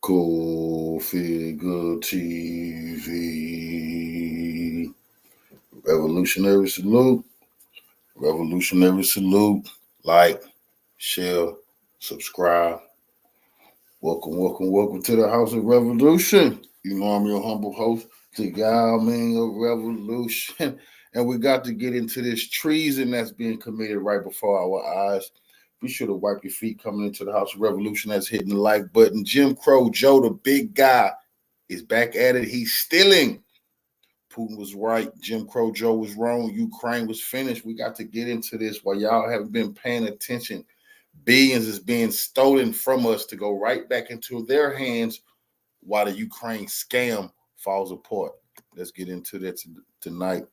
Coffee Good TV. Revolutionary salute. Revolutionary salute. Like, share, subscribe. Welcome to the House of Revolution. You know I'm your humble host, the guy man of revolution. And we got to get into this treason that's being committed right before our eyes. Be sure to wipe your feet coming into the House of Revolution. That's hitting the like button. Jim Crow Joe, the big guy, is back at it. He's stealing. Putin was right. Jim Crow Joe was wrong. Ukraine was finished. We got to get into this while y'all haven't been paying attention. Billions is being stolen from us to go right back into their hands while the Ukraine scam falls apart. Let's get into that tonight.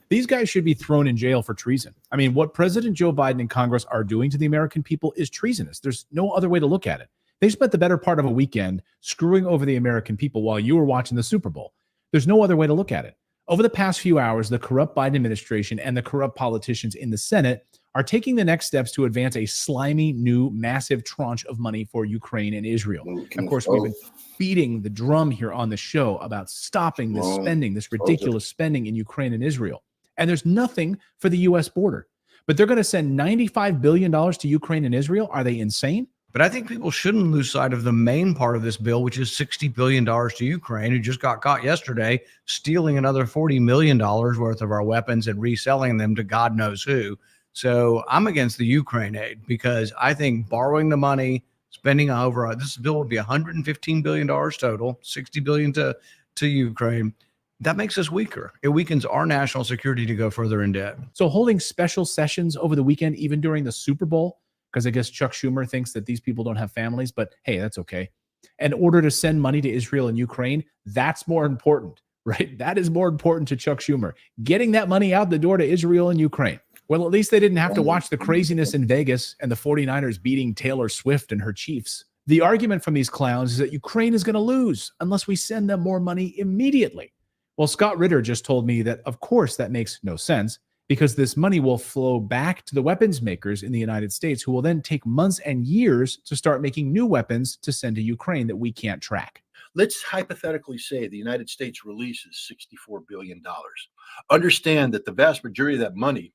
These guys should be thrown in jail for treason. I mean, what President Joe Biden and Congress are doing to the American people is treasonous. There's no other way to look at it. They spent the better part of a weekend screwing over the American people while you were watching the Super Bowl. There's no other way to look at it. Over the past few hours, the corrupt Biden administration and the corrupt politicians in the Senate are taking the next steps to advance a slimy, new, massive tranche of money for Ukraine and Israel. Of course, we've been beating the drum here on the show about stopping this spending, this ridiculous spending in Ukraine and Israel. And there's nothing for the U.S. border. But they're going to send $95 billion to Ukraine and Israel. Are they insane? But I think people shouldn't lose sight of the main part of this bill, which is $60 billion to Ukraine, who just got caught yesterday stealing another $40 million worth of our weapons and reselling them to God knows who. So I'm against the Ukraine aid because I think borrowing the money, spending over, this bill would be $115 billion total, $60 billion to Ukraine. That makes us weaker. It weakens our national security to go further in debt. So holding special sessions over the weekend, even during the Super Bowl, because I guess Chuck Schumer thinks that these people don't have families, but hey, that's okay. In order to send money to Israel and Ukraine, that's more important, right? That is more important to Chuck Schumer. Getting that money out the door to Israel and Ukraine. Well, at least they didn't have to watch the craziness in Vegas and the 49ers beating Taylor Swift and her Chiefs. The argument from these clowns is that Ukraine is going to lose unless we send them more money immediately. Well, Scott Ritter just told me that, of course, that makes no sense because this money will flow back to the weapons makers in the United States, who will then take months and years to start making new weapons to send to Ukraine that we can't track. Let's hypothetically say the United States releases $64 billion. Understand that the vast majority of that money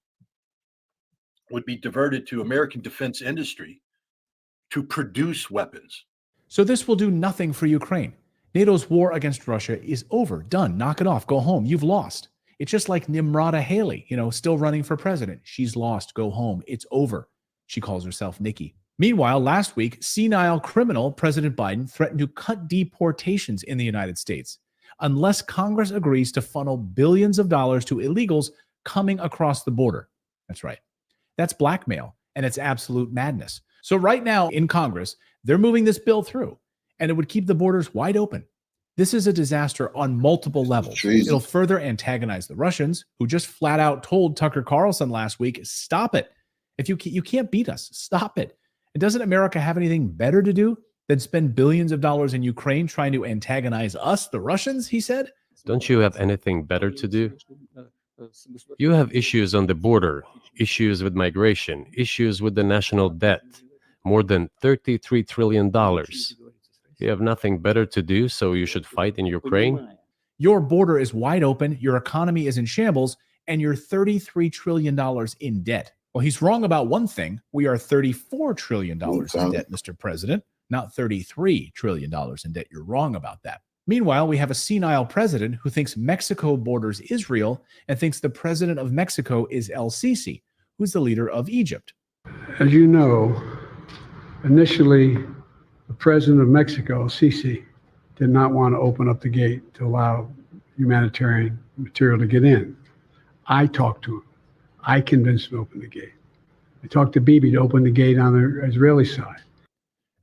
would be diverted to American defense industry to produce weapons. So this will do nothing for Ukraine. NATO's war against Russia is over, done, knock it off, go home, you've lost. It's just like Nimrata Haley, still running for president. She's lost, go home, it's over. She calls herself Nikki. Meanwhile, last week, senile criminal President Biden threatened to cut deportations in the United States unless Congress agrees to funnel billions of dollars to illegals coming across the border. That's right. That's blackmail, and it's absolute madness. So right now in Congress, they're moving this bill through, and it would keep the borders wide open. This is a disaster on multiple levels. It'll further antagonize the Russians, who just flat out told Tucker Carlson last week, stop it. If you can't beat us, stop it. And doesn't America have anything better to do than spend billions of dollars in Ukraine trying to antagonize us, the Russians, he said? Don't you have anything better to do? You have issues on the border, issues with migration, issues with the national debt, more than $33 trillion. You have nothing better to do, so you should fight in Ukraine? Your border is wide open, your economy is in shambles, and you're $33 trillion in debt. Well, he's wrong about one thing. We are $34 trillion in debt, Mr. President, not $33 trillion in debt. You're wrong about that. Meanwhile, we have a senile president who thinks Mexico borders Israel and thinks the president of Mexico is El Sisi, who's the leader of Egypt. As you know, initially, the president of Mexico, El Sisi, did not want to open up the gate to allow humanitarian material to get in. I talked to him. I convinced him to open the gate. I talked to Bibi to open the gate on the Israeli side.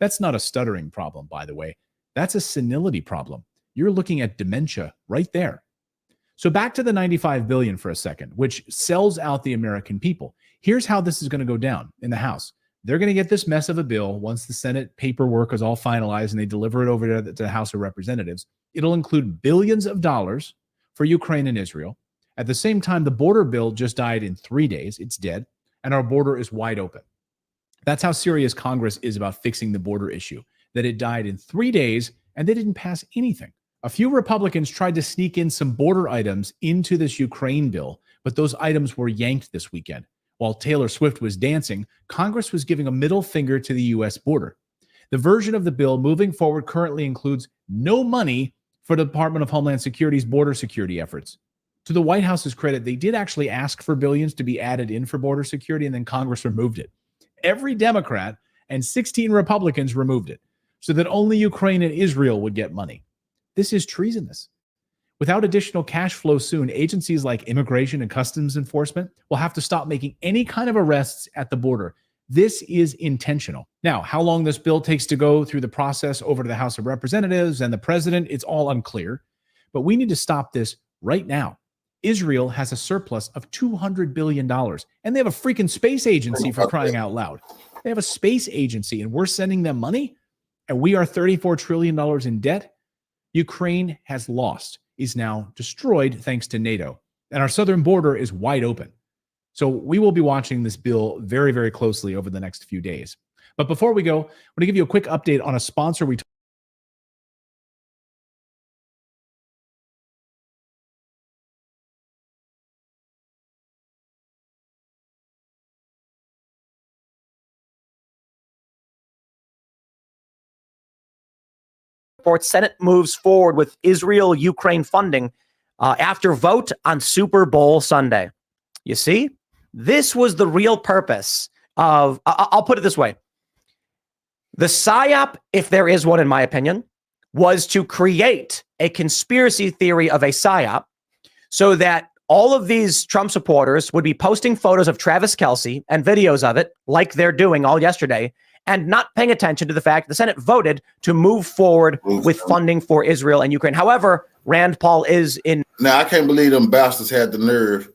That's not a stuttering problem, by the way. That's a senility problem. You're looking at dementia right there. So back to the $95 billion for a second, which sells out the American people. Here's how this is going to go down in the House. They're going to get this mess of a bill once the Senate paperwork is all finalized and they deliver it over to the House of Representatives. It'll include billions of dollars for Ukraine and Israel. At the same time, the border bill just died in 3 days. It's dead. And our border is wide open. That's how serious Congress is about fixing the border issue, that it died in 3 days and they didn't pass anything. A few Republicans tried to sneak in some border items into this Ukraine bill, but those items were yanked this weekend. While Taylor Swift was dancing, Congress was giving a middle finger to the U.S. border. The version of the bill moving forward currently includes no money for the Department of Homeland Security's border security efforts. To the White House's credit, they did actually ask for billions to be added in for border security, and then Congress removed it. Every Democrat and 16 Republicans removed it so that only Ukraine and Israel would get money. This is treasonous. Without additional cash flow soon, agencies like Immigration and Customs Enforcement will have to stop making any kind of arrests at the border. This is intentional. Now, how long this bill takes to go through the process over to the House of Representatives and the president, it's all unclear. But we need to stop this right now. Israel has a surplus of $200 billion, and they have a freaking space agency, for crying out loud. They have a space agency, and we're sending them money, and we are $34 trillion in debt. Ukraine has lost, is now destroyed thanks to NATO, and our southern border is wide open. So we will be watching this bill very, very closely over the next few days. But before we go, I want to give you a quick update on a sponsor we Senate moves forward with Israel-Ukraine funding after vote on Super Bowl Sunday. You see, this was the real purpose of, I'll put it this way. The PSYOP, if there is one in my opinion, was to create a conspiracy theory of a PSYOP so that all of these Trump supporters would be posting photos of Travis Kelce and videos of it like they're doing all yesterday, and not paying attention to the fact the Senate voted to move forward with funding for Israel and Ukraine. However, Rand Paul is in. Now, I can't believe them bastards had the nerve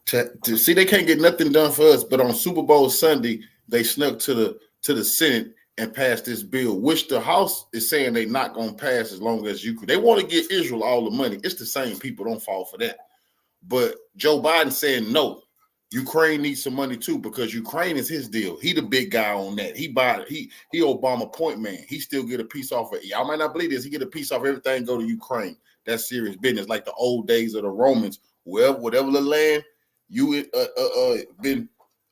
to see they can't get nothing done for us, but on Super Bowl Sunday, they snuck to the Senate and passed this bill, which the House is saying they're not going to pass as long as Ukraine. They want to give Israel all the money. It's the same people. Don't fall for that. But Joe Biden saying no. Ukraine needs some money too, because Ukraine is his deal. He the big guy on that. He Obama point man. He still get a piece off of it. Y'all might not believe this. He get a piece off everything go to Ukraine. That's serious business. Like the old days of the Romans. Whatever the land you been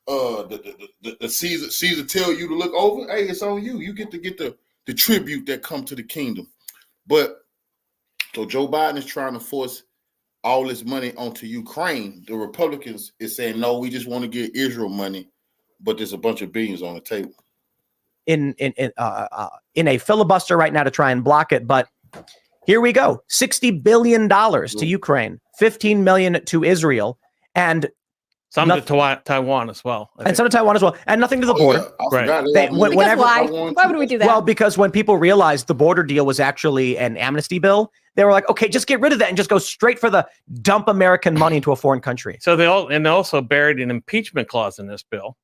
the Caesar tell you to look over. Hey, it's on you. You get the tribute that come to the kingdom. But so Joe Biden is trying to force all this money onto Ukraine. The Republicans is saying, no, we just want to get Israel money, but there's a bunch of billions on the table. In a filibuster right now to try and block it, but here we go. $60 billion to Ukraine, $15 million to Israel, and some to Taiwan as well. And some to Taiwan as well, and nothing to the border. Yeah. Right. Why would we do that? Well, because when people realized the border deal was actually an amnesty bill, they were like, okay, just get rid of that and just go straight for the dump American money into a foreign country. So they also buried an impeachment clause in this bill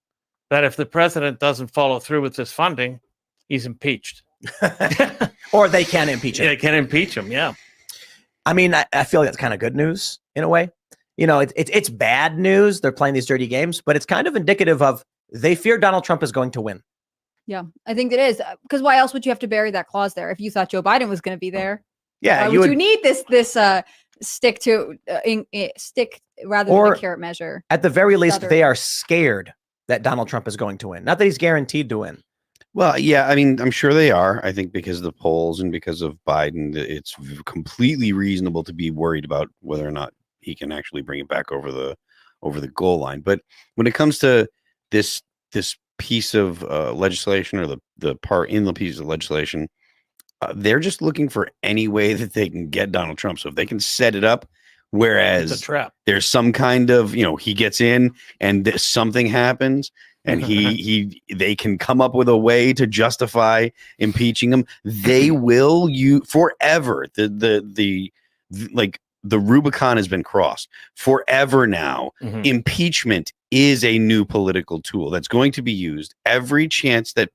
that if the president doesn't follow through with this funding, he's impeached. Or they can impeach him. They can impeach him, yeah. I mean, I feel like that's kind of good news in a way. You know, it's bad news. They're playing these dirty games, but it's kind of indicative of they fear Donald Trump is going to win. Yeah, I think it is. Because why else would you have to bury that clause there if you thought Joe Biden was going to be there? Yeah, you need this stick rather than a carrot measure. At the very least, they are scared that Donald Trump is going to win. Not that he's guaranteed to win. Well, yeah, I mean, I'm sure they are. I think because of the polls and because of Biden, it's completely reasonable to be worried about whether or not he can actually bring it back over the goal line. But when it comes to this piece of legislation, or the part in the piece of legislation, they're just looking for any way that they can get Donald Trump. So if they can set it up, whereas it's a trap. There's some kind of, he gets in and something happens and they can come up with a way to justify impeaching him. They will forever. The Rubicon has been crossed forever now. Mm-hmm. Impeachment is a new political tool that's going to be used every chance that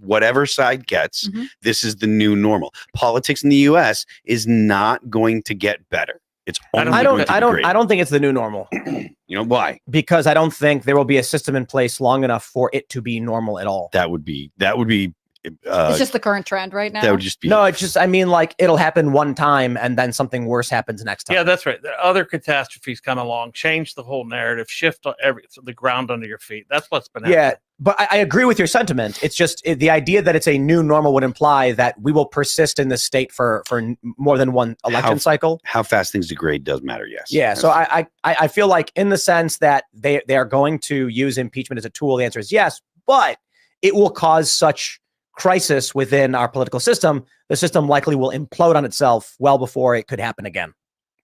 whatever side gets. Mm-hmm. This is the new normal. Politics in the U.S. is not going to get better. It's only I don't think it's the new normal. You know why? Because I don't think there will be a system in place long enough for it to be normal at all. That would be It's just the current trend right now. that would just be No, it's just, I mean, like it'll happen one time and then something worse happens next time. Yeah, that's right. The other catastrophes come along, change the whole narrative, shift the ground under your feet. That's what's been happening. Yeah, but I agree with your sentiment. It's just the idea that it's a new normal would imply that we will persist in this state for more than one election cycle. how fast things degrade does matter. Yes. Yeah, so I feel like in the sense that they are going to use impeachment as a tool, the answer is yes, but it will cause such crisis within our political system. The system likely will implode on itself well before it could happen again.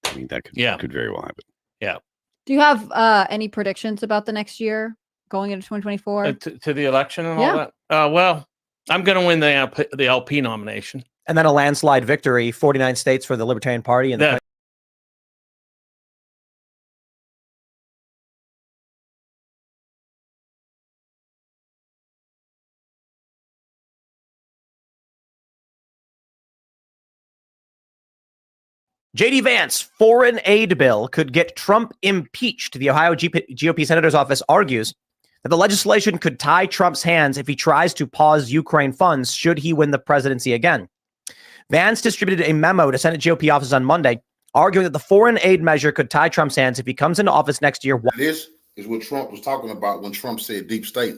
I mean, that could very well happen. Yeah. Do you have any predictions about the next year going into 2024? To the election and all that? Well, I'm going to win the LP nomination. And then a landslide victory, 49 states for the Libertarian Party. And the J.D. Vance, foreign aid bill could get Trump impeached. The Ohio GOP senator's office argues that the legislation could tie Trump's hands if he tries to pause Ukraine funds should he win the presidency again. Vance distributed a memo to Senate GOP offices on Monday, arguing that the foreign aid measure could tie Trump's hands if he comes into office next year. This is what Trump was talking about when Trump said deep state.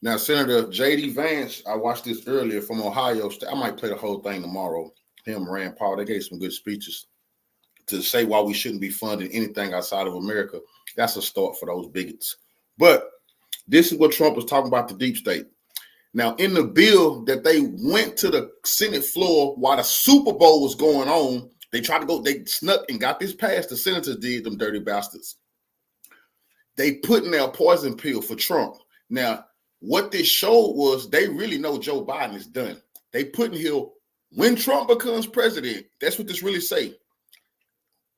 Now, Senator J.D. Vance, I watched this earlier from Ohio State. I might play the whole thing tomorrow. Him, Rand Paul, they gave some good speeches to say why we shouldn't be funding anything outside of America. That's a start for those bigots. But this is what Trump was talking about, the deep state. Now, in the bill that they went to the Senate floor while the Super Bowl was going on, they snuck and got this passed. The senators did, them dirty bastards. They put in their poison pill for Trump. Now, what this showed was they really know Joe Biden is done. They put in here, when Trump becomes president, that's what this really say.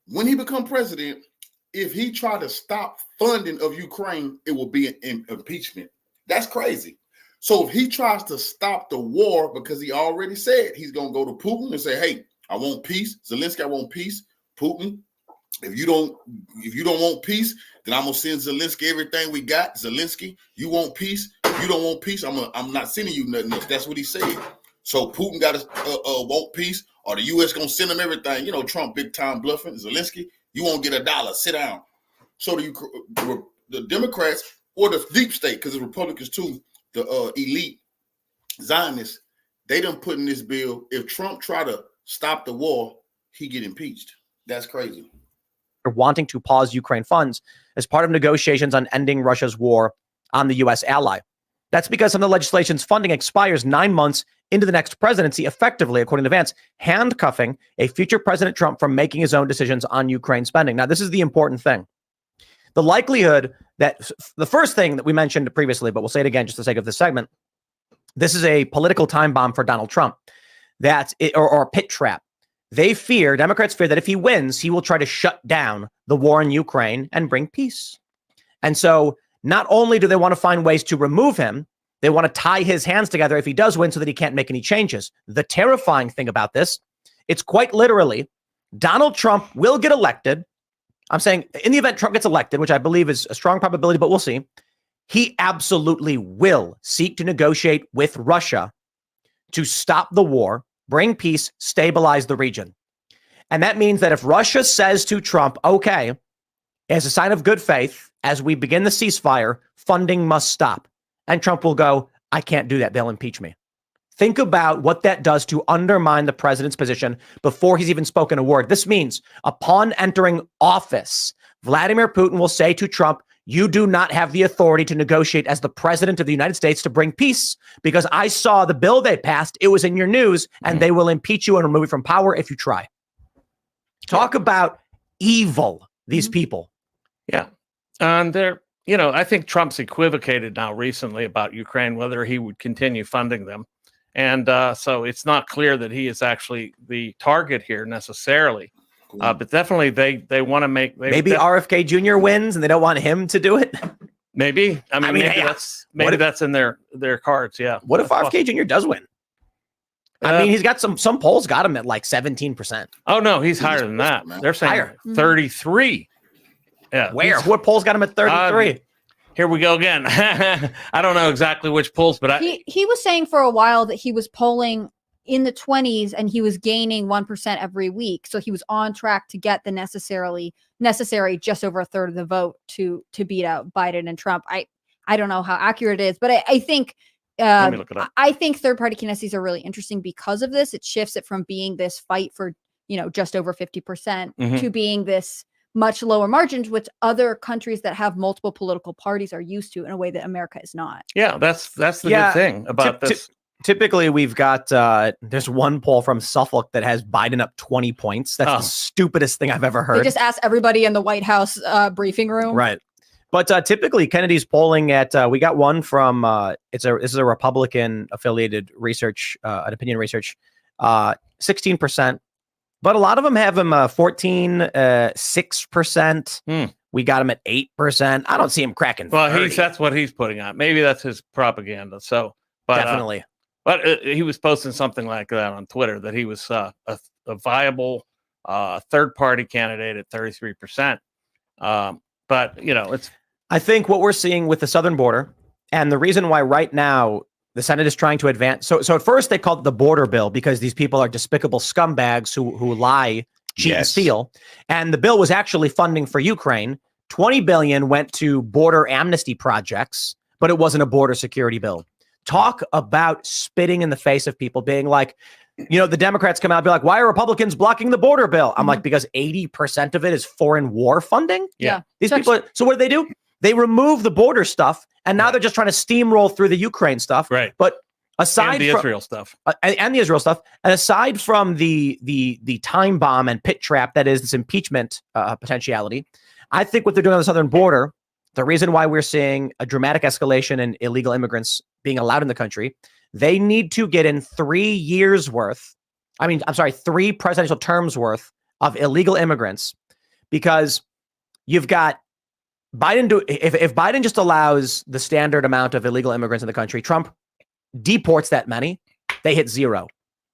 When he becomes president, if he try to stop funding of Ukraine, it will be an impeachment. That's crazy. So if he tries to stop the war, because he already said he's going to go to Putin and say, hey, I want peace. Zelensky, I want peace. Putin, if you don't want peace, then I'm going to send Zelensky everything we got. Zelensky, you want peace? If you don't want peace, I'm not sending you nothing else. That's what he said. So Putin got to want peace, or the U.S. going to send him everything. You know, Trump big time bluffing. Zelensky, you won't get $1. Sit down. So the Democrats or the deep state, because the Republicans too, the elite Zionists, they done put in this bill. If Trump try to stop the war, he get impeached. That's crazy. Wanting to pause Ukraine funds as part of negotiations on ending Russia's war on the U.S. ally. That's because some of the legislation's funding expires 9 months into the next presidency, effectively, according to Vance, handcuffing a future President Trump from making his own decisions on Ukraine spending. Now, this is the important thing. The likelihood that the first thing that we mentioned previously, but we'll say it again just for the sake of this segment, this is a political time bomb for Donald Trump, or a pit trap. Democrats fear that if he wins, he will try to shut down the war in Ukraine and bring peace. And so not only do they want to find ways to remove him, they want to tie his hands together if he does win so that he can't make any changes. The terrifying thing about this, it's quite literally, Donald Trump will get elected. I'm saying in the event Trump gets elected, which I believe is a strong probability, but we'll see. He absolutely will seek to negotiate with Russia to stop the war, bring peace, stabilize the region. And that means that if Russia says to Trump, okay, as a sign of good faith, as we begin the ceasefire, funding must stop. And Trump will go, I can't do that. They'll impeach me. Think about what that does to undermine the president's position before he's even spoken a word. This means upon entering office, Vladimir Putin will say to Trump, you do not have the authority to negotiate as the president of the United States to bring peace because I saw the bill they passed. It was in your news and they will impeach you and remove you from power if you try. Talk about evil, these people. Yeah. And I think Trump's equivocated now recently about Ukraine, whether he would continue funding them. And so it's not clear that he is actually the target here necessarily. But definitely they want to make... Maybe RFK Jr. wins and they don't want him to do it? Maybe. I mean maybe that's in their cards, yeah. What if RFK Jr. does win? I mean, he's got some polls got him at like 17%. Oh, no, he's higher than that. They're saying higher. 33. Yeah. Where? What polls got him at 33? here we go again. I don't know exactly which polls, but he was saying for a while that he was polling in the 20s and he was gaining 1% every week. So he was on track to get the necessary just over a third of the vote to beat out Biden and Trump. I don't know how accurate it is, but I think let me look it up. I think third-party candidacies are really interesting because of this. It shifts it from being this fight for, just over 50% to being this much lower margins, which other countries that have multiple political parties are used to in a way that America is not. Yeah, that's the good thing about this. Typically, we've got there's one poll from Suffolk that has Biden up 20 points. That's the stupidest thing I've ever heard. They just asked everybody in the White House briefing room. Right. But typically, Kennedy's polling at we got one from this is a Republican affiliated research, an opinion research, 16%. But a lot of them have him 14, 6%. We got him at 8%. I don't see him cracking. Well, that's what he's putting out. Maybe that's his propaganda. So, but definitely. But he was posting something like that on Twitter that he was a viable third-party candidate at 33%. But it's. I think what we're seeing with the southern border, and the reason why right now the Senate is trying to advance. So at first they called it the border bill because these people are despicable scumbags who lie, cheat, and steal. And the bill was actually funding for Ukraine. $20 billion went to border amnesty projects, but it wasn't a border security bill. Talk about spitting in the face of people being like, the Democrats come out and be like, why are Republicans blocking the border bill? I'm like, because 80% of it is foreign war funding. Yeah. These people. So what do? They remove the border stuff, and now they're just trying to steamroll through the Ukraine stuff. Right. But aside and the from Israel stuff, and the Israel stuff, and aside from the time bomb and pit trap that is this impeachment potentiality, I think what they're doing on the southern border, the reason why we're seeing a dramatic escalation in illegal immigrants being allowed in the country, they need to get in 3 years worth. 3 presidential terms worth of illegal immigrants, because you've got Biden. If Biden just allows the standard amount of illegal immigrants in the country, Trump deports that many, they hit 0.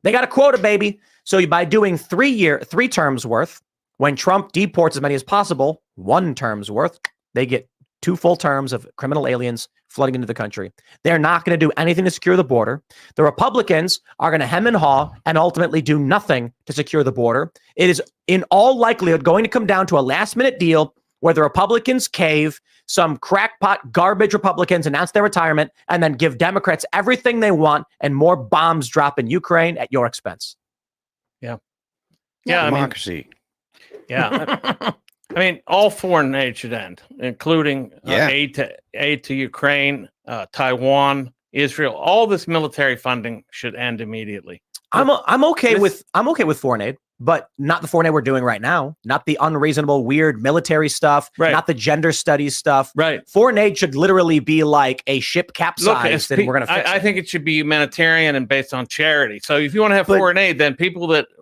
They got a quota, baby. So by doing 3 terms worth, when Trump deports as many as possible, 1 term's worth, they get 2 full terms of criminal aliens flooding into the country. They're not going to do anything to secure the border. The Republicans are going to hem and haw and ultimately do nothing to secure the border. It is in all likelihood going to come down to a last-minute deal where the Republicans cave, some crackpot garbage Republicans announce their retirement, and then give Democrats everything they want and more bombs drop in Ukraine at your expense. Yeah. Democracy. All foreign aid should end, including aid to Ukraine, Taiwan, Israel. All this military funding should end immediately. I'm okay with foreign aid, but not the foreign aid we're doing right now. Not the unreasonable, weird military stuff. Right. Not the gender studies stuff. Right. Foreign aid should literally be like a ship capsized, and we're going to fix it. I think it should be humanitarian and based on charity. So if you want to have foreign aid, then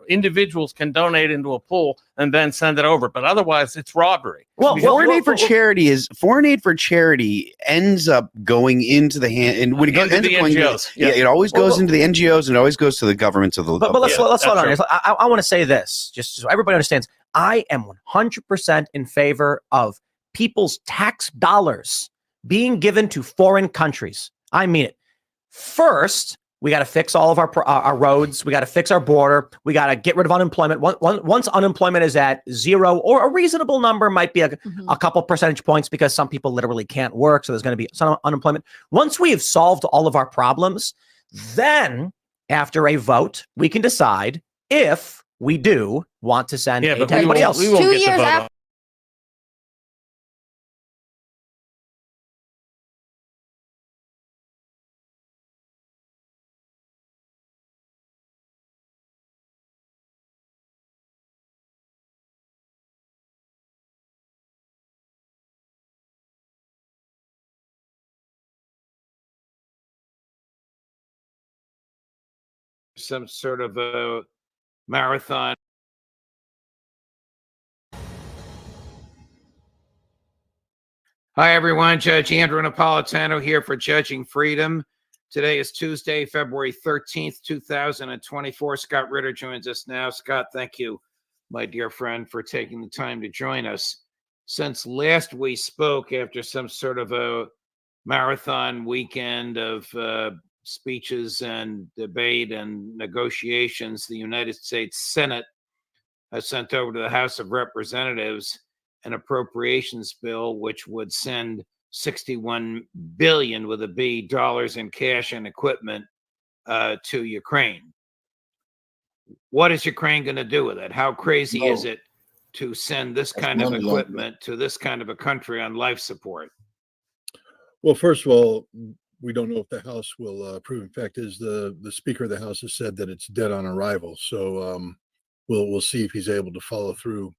individuals can donate into a pool and then send it over. But otherwise, it's robbery. Well, foreign aid for charity ends up going into the hand, and when it goes into the NGOs, it always goes into the NGOs and it always goes to the governments of the. But let's slow down. I want to say this, just so everybody understands. I am 100% in favor of people's tax dollars being given to foreign countries. I mean it. First, we got to fix all of our roads. We got to fix our border. We got to get rid of unemployment. Once unemployment is at 0, or a reasonable number, might be a couple percentage points, because some people literally can't work. So there's going to be some unemployment. Once we have solved all of our problems, then after a vote, we can decide if we do want to send aid to anybody else. We won't 2 get years the vote after. on. Some sort of a marathon. Hi, everyone. Judge Andrew Napolitano here for Judging Freedom. Today is Tuesday, February 13th, 2024. Scott Ritter joins us now. Scott, thank you, my dear friend, for taking the time to join us. since last we spoke after some sort of a marathon weekend of speeches and debate and negotiations, the United States Senate has sent over to the House of Representatives an appropriations bill which would send 61 billion with a B dollars in cash and equipment to Ukraine. What is Ukraine going to do with it? How crazy is it to send this kind of equipment to this kind of a country on life support? Well, first of all, we don't know if the House will approve. In fact, as the Speaker of the House has said that it's dead on arrival. So we'll see if he's able to follow through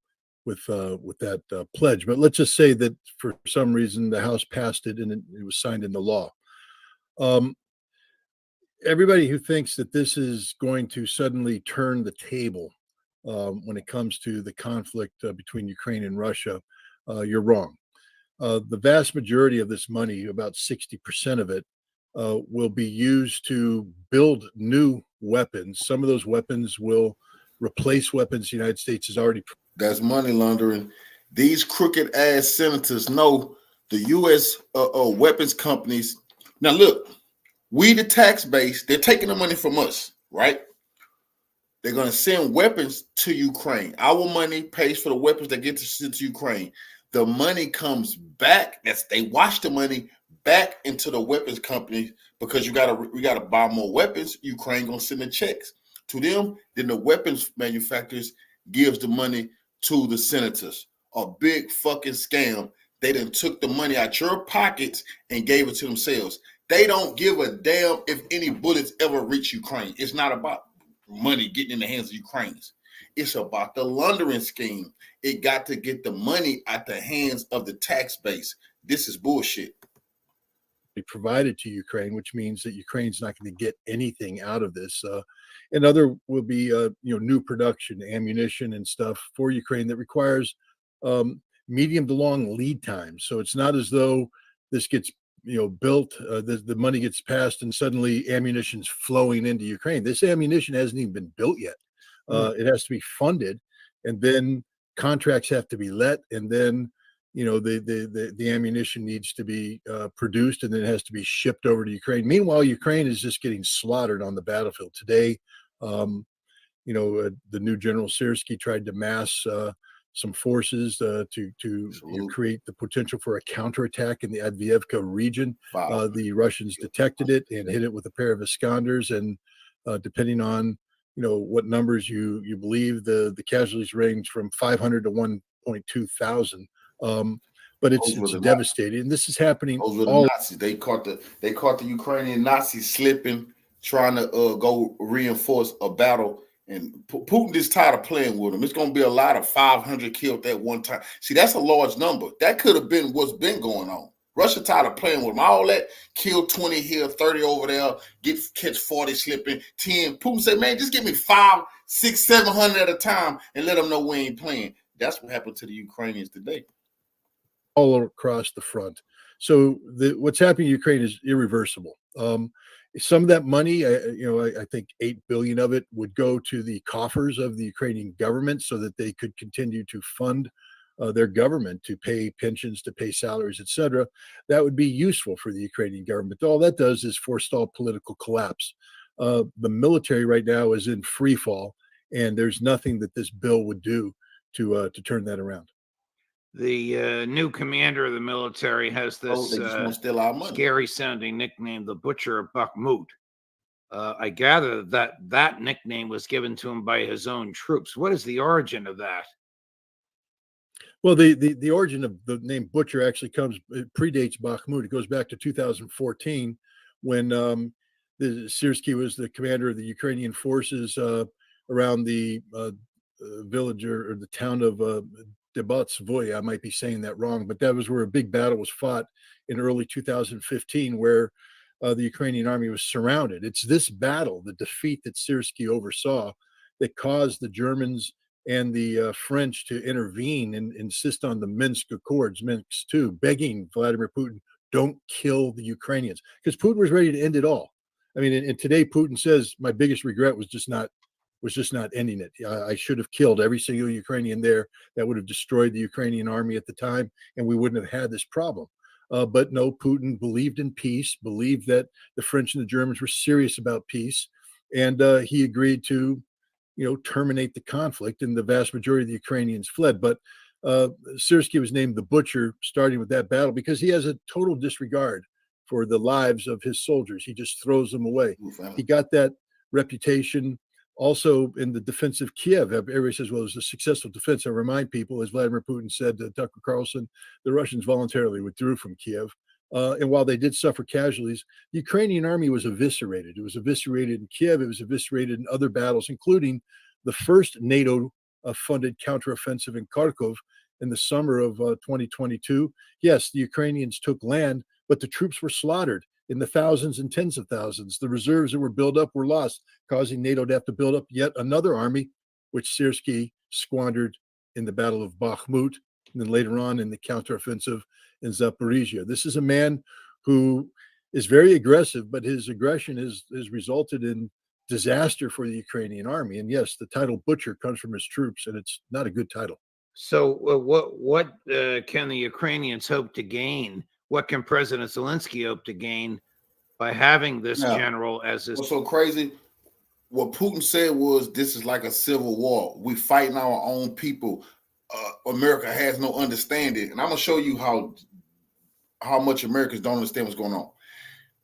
with that pledge. But let's just say that for some reason the House passed it and it was signed into law. Everybody who thinks that this is going to suddenly turn the table when it comes to the conflict between Ukraine and Russia, you're wrong. The vast majority of this money, about 60% of it, will be used to build new weapons. Some of those weapons will replace weapons the United States has already. That's money laundering. These crooked ass senators know the U.S. Weapons companies. Now, look, we, the tax base, they're taking the money from us, right? They're going to send weapons to Ukraine. Our money pays for the weapons that get sent to Ukraine. The money comes back. They wash the money back into the weapons company because we gotta buy more weapons. Ukraine gonna send the checks to them. Then the weapons manufacturers gives the money to the senators. A big fucking scam. They done took the money out your pockets and gave it to themselves. They don't give a damn if any bullets ever reach Ukraine. It's not about money getting in the hands of Ukrainians. It's about the laundering scheme. It got to get the money out the hands of the tax base. This is bullshit. Provided to Ukraine, which means that Ukraine's not going to get anything out of this. And other will be, new production, ammunition and stuff for Ukraine that requires medium to long lead times. So it's not as though this gets, built, the money gets passed and suddenly ammunition's flowing into Ukraine. This ammunition hasn't even been built yet. It has to be funded, and then contracts have to be let, and then the ammunition needs to be produced, and then it has to be shipped over to Ukraine. Meanwhile, Ukraine is just getting slaughtered on the battlefield today. The new General Syrskyi tried to mass some forces to create the potential for a counterattack in the Adviivka region. The Russians detected it and hit it with a pair of Iskanders, and depending on what numbers you believe, the casualties range from 500 to 1.2 thousand. But it's devastating. And this is happening. Those were the Nazis. They caught the Ukrainian Nazis slipping, trying to go reinforce a battle. And Putin is tired of playing with them. It's going to be a lot of 500 killed at one time. See, that's a large number. That could have been what's been going on. Russia tired of playing with them. All that, kill 20 here, 30 over there, catch 40 slipping, 10. Putin said, man, just give me 500, 600, 700 at a time and let them know we ain't playing. That's what happened to the Ukrainians today. All across the front. So what's happening in Ukraine is irreversible. Some of that money, I think 8 billion of it would go to the coffers of the Ukrainian government so that they could continue to fund their government, to pay pensions, to pay salaries, etc. That would be useful for the Ukrainian government. All that does is forestall political collapse. The military right now is in free fall, and there's nothing that this bill would do to turn that around. The new commander of the military has this scary sounding nickname, the Butcher of Bakhmut. I gather that nickname was given to him by his own troops. What is the origin of that? Well, the origin of the name Butcher actually predates Bakhmut. It goes back to 2014 when Syrskyi was the commander of the Ukrainian forces around the village or the town of Debunking. I might be saying that wrong, but that was where a big battle was fought in early 2015, where the Ukrainian army was surrounded. It's this battle, the defeat that Syrskyi oversaw, that caused the Germans and the French to intervene and insist on the Minsk Accords, Minsk II, begging Vladimir Putin, don't kill the Ukrainians, because Putin was ready to end it all. I mean, and today Putin says, my biggest regret was just not was just not ending it. I should have killed every single Ukrainian there. That would have destroyed the Ukrainian army at the time, and we wouldn't have had this problem. But no, Putin believed in peace, believed that the French and the Germans were serious about peace, and he agreed to, terminate the conflict, and the vast majority of the Ukrainians fled. But Syrskyi was named the Butcher, starting with that battle, because he has a total disregard for the lives of his soldiers. He just throws them away. He got that reputation also in the defense of Kiev. Everybody says, well, it was a successful defense. I remind people, as Vladimir Putin said to Tucker Carlson, the Russians voluntarily withdrew from Kiev. And while they did suffer casualties, the Ukrainian army was eviscerated. It was eviscerated in Kiev. It was eviscerated in other battles, including the first NATO-funded counteroffensive in Kharkov in the summer of 2022. Yes, the Ukrainians took land, but the troops were slaughtered in the thousands and tens of thousands. The reserves that were built up were lost, causing NATO to have to build up yet another army, which Syrskyi squandered in the Battle of Bakhmut, and then later on in the counteroffensive in Zaporizhia. This is a man who is very aggressive, but his aggression has resulted in disaster for the Ukrainian army. And yes, the title Butcher comes from his troops, and it's not a good title. So what can the Ukrainians hope to gain? What can President Zelensky hope to gain by having this general as his? What's so crazy? What Putin said was, this is like a civil war. We fighting our own people. America has no understanding. And I'm going to show you how much Americans don't understand what's going on.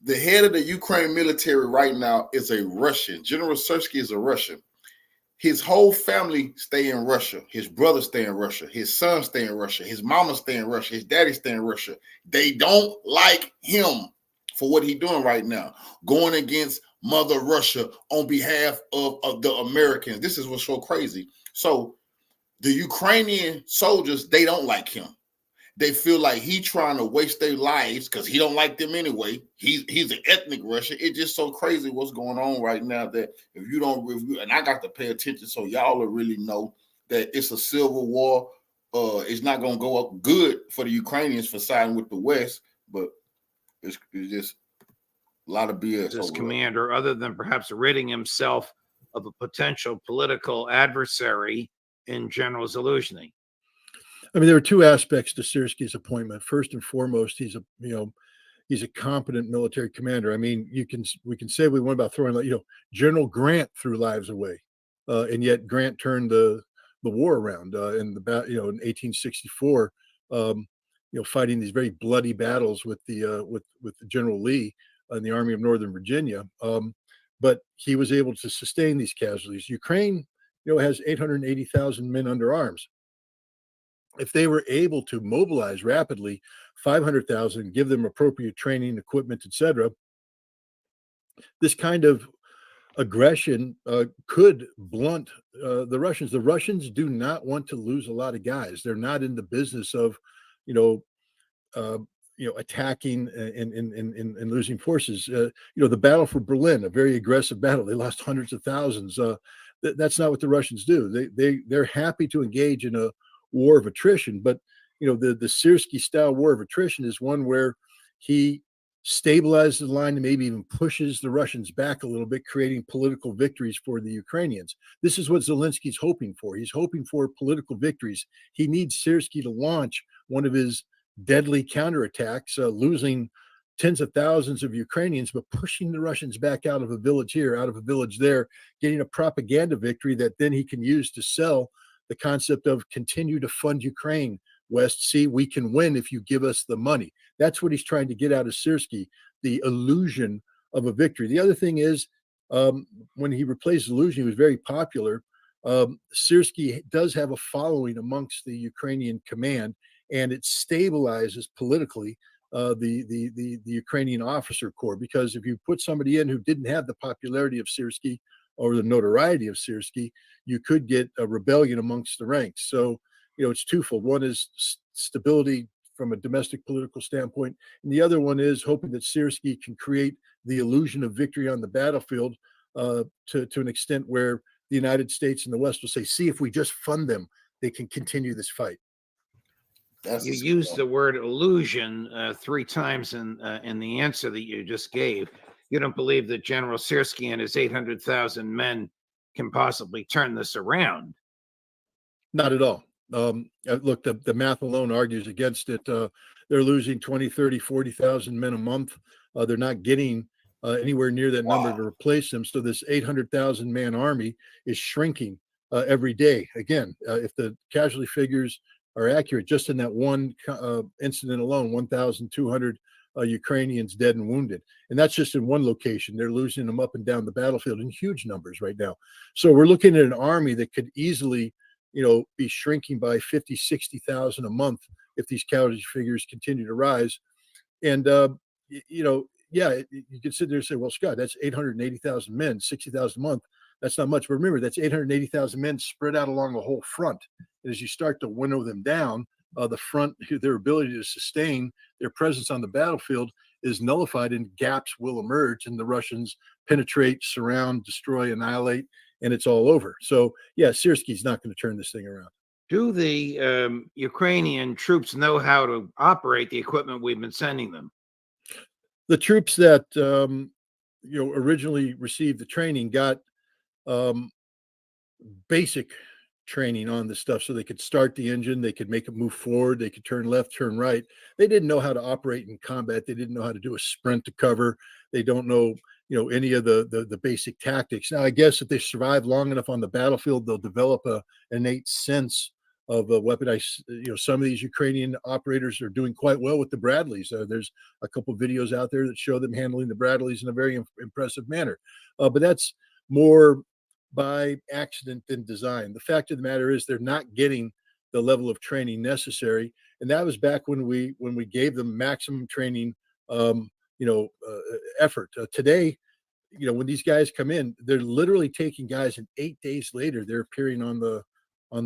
The head of the Ukraine military right now is a Russian. General Syrskyi is a Russian. His whole family stay in Russia. His brother stay in Russia. His son stay in Russia. His mama stay in Russia. His daddy stay in Russia. They don't like him for what he's doing right now, going against Mother Russia on behalf of the Americans. This is what's so crazy. So the Ukrainian soldiers, they don't like him. They feel like he trying to waste their lives because he don't like them anyway. He's an ethnic Russian. It's just so crazy what's going on right now that if you don't review, and I got to pay attention so y'all will really know that it's a civil war. It's not going to go up good for the Ukrainians for siding with the West, but it's just a lot of BS. His commander, other than perhaps ridding himself of a potential political adversary in General Zelensky. I mean, there were two aspects to Syrskyi's appointment. First and foremost, he's a competent military commander. I mean, we can say we want about throwing, General Grant threw lives away, and yet Grant turned the war around in 1864. Fighting these very bloody battles with General Lee in the Army of Northern Virginia. But he was able to sustain these casualties. Ukraine, has 880,000 men under arms. If they were able to mobilize rapidly 500,000, give them appropriate training, equipment, etc., this kind of aggression could blunt the Russians. The Russians do not want to lose a lot of guys. They're not in the business of, attacking and losing forces. The battle for Berlin, a very aggressive battle. They lost hundreds of thousands. That's not what the Russians do. They're happy to engage in a war of attrition, but the Syrskyi style war of attrition is one where he stabilizes the line and maybe even pushes the Russians back a little bit, creating political victories for the Ukrainians. This is what Zelensky's hoping for. He's hoping for political victories. He needs Syrskyi to launch one of his deadly counterattacks, losing tens of thousands of Ukrainians, but pushing the Russians back out of a village here, out of a village there, getting a propaganda victory that then he can use to sell the concept of continue to fund Ukraine, West. See, we can win if you give us the money. That's what he's trying to get out of Syrskyi, the illusion of a victory. The other thing is, when he replaced Zelensky, he was very popular. Syrskyi does have a following amongst the Ukrainian command, and it stabilizes politically the Ukrainian officer corps. Because if you put somebody in who didn't have the popularity of Syrskyi or the notoriety of Syrskyi, you could get a rebellion amongst the ranks. So, it's twofold. One is stability from a domestic political standpoint, and the other one is hoping that Syrskyi can create the illusion of victory on the battlefield to an extent where the United States and the West will say, see, if we just fund them, they can continue this fight. You used the word illusion 3 times in the answer that you just gave. You don't believe that General Syrskyi and his 800,000 men can possibly turn this around. Not at all. Look, the math alone argues against it. They're losing 20, 30, 40,000 men a month. They're not getting anywhere near that number to replace them. So this 800,000 man army is shrinking every day. Again, if the casualty figures are accurate, just in that one incident alone, 1,200 Ukrainians dead and wounded. And that's just in one location. They're losing them up and down the battlefield in huge numbers right now. So we're looking at an army that could easily, be shrinking by 50, 60,000 a month if these casualty figures continue to rise. And, yeah, you can sit there and say, well, Scott, that's 880,000 men, 60,000 a month. That's not much. But remember, that's 880,000 men spread out along the whole front. And as you start to winnow them down, the front, their ability to sustain their presence on the battlefield is nullified, and gaps will emerge, and the Russians penetrate, surround, destroy, annihilate, and it's all over. So, yeah, Syrski's not going to turn this thing around. Do the Ukrainian troops know how to operate the equipment we've been sending them? The troops that originally received the training got basic training on this stuff, so they could start the engine, they could make it move forward, they could turn left, turn right. They didn't know how to operate in combat. They didn't know how to do a sprint to cover. They don't know any of the basic tactics. Now, I guess if they survive long enough on the battlefield, they'll develop a innate sense of weaponized. Some of these Ukrainian operators are doing quite well with the Bradleys. There's a couple of videos out there that show them handling the Bradleys in a very impressive manner. But that's more by accident than design. The fact of the matter is they're not getting the level of training necessary, and that was back when we gave them maximum training effort. Today, when these guys come in, they're literally taking guys, and 8 days later they're appearing on the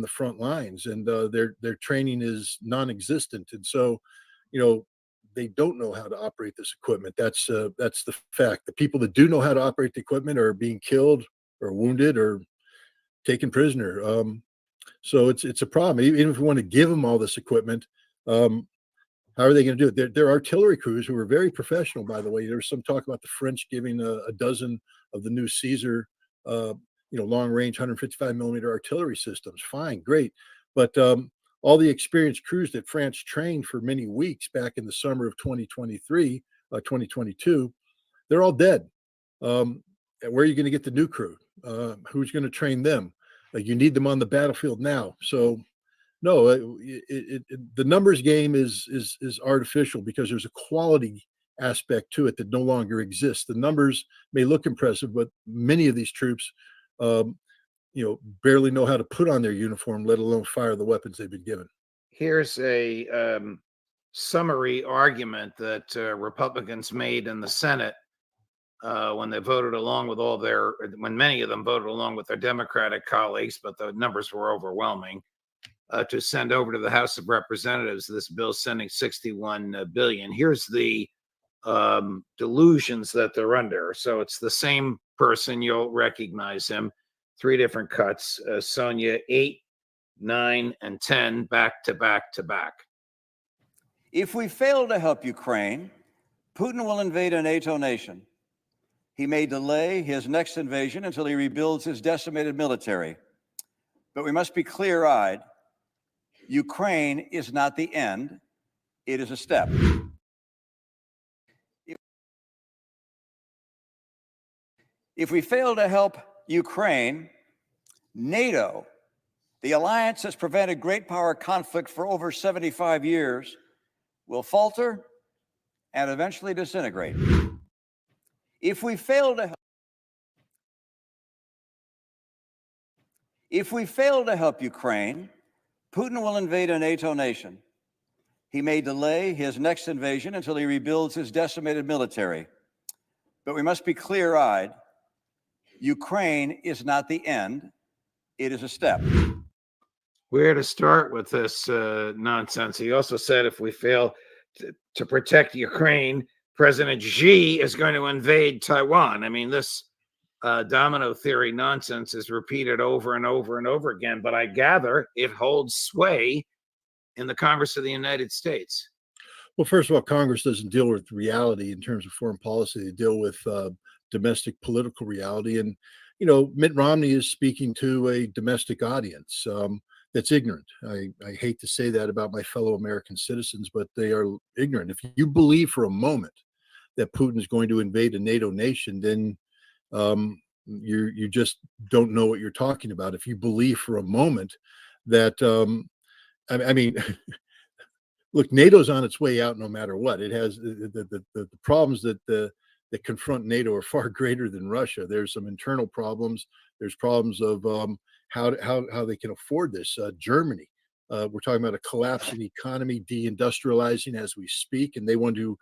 front lines, and their training is non-existent. And so they don't know how to operate this equipment. That's the fact. The people that do know how to operate the equipment are being killed or wounded or taken prisoner. So it's a problem. Even if we want to give them all this equipment, how are they going to do it? They're artillery crews who are very professional, by the way. There was some talk about the French giving a dozen of the new Caesar, long-range 155 millimeter artillery systems. Fine, great. But all the experienced crews that France trained for many weeks back in the summer of 2022, they're all dead. Where are you going to get the new crew? Who's going to train them? You need them on the battlefield now. So, no, the numbers game is artificial, because there's a quality aspect to it that no longer exists. The numbers may look impressive, but many of these troops, barely know how to put on their uniform, let alone fire the weapons they've been given. Here's a summary argument that Republicans made in the Senate when they voted along with when many of them voted along with their Democratic colleagues, but the numbers were overwhelming, to send over to the House of Representatives this bill sending $61 billion. Here's the delusions that they're under. So it's the same person. You'll recognize him. 3 different cuts. Sonia, 8, 9, and 10, back to back to back. If we fail to help Ukraine, Putin will invade a NATO nation. He may delay his next invasion until he rebuilds his decimated military. But we must be clear-eyed. Ukraine is not the end. It is a step. If we fail to help Ukraine, NATO, the alliance that's prevented great power conflict for over 75 years, will falter and eventually disintegrate. If we fail to help Ukraine, Putin will invade a NATO nation. He may delay his next invasion until he rebuilds his decimated military. But we must be clear-eyed. Ukraine is not the end. It is a step. Where to start with this nonsense? He also said if we fail to protect Ukraine, President Xi is going to invade Taiwan. I mean, this domino theory nonsense is repeated over and over and over again, but I gather it holds sway in the Congress of the United States. Well, first of all, Congress doesn't deal with reality in terms of foreign policy. They deal with domestic political reality. And, Mitt Romney is speaking to a domestic audience that's ignorant. I hate to say that about my fellow American citizens, but they are ignorant. If you believe for a moment that Putin is going to invade a NATO nation, then you just don't know what you're talking about. If you believe for a moment that, I mean, look, NATO's on its way out no matter what. It has the problems that confront NATO are far greater than Russia. There's some internal problems. There's problems of how they can afford this. Germany, we're talking about a collapsing economy, deindustrializing as we speak, and they want to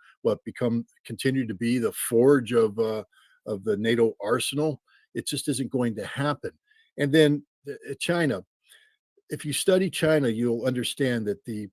continue to be the forge of the NATO arsenal. It just isn't going to happen. And then China. If you study China, you'll understand that the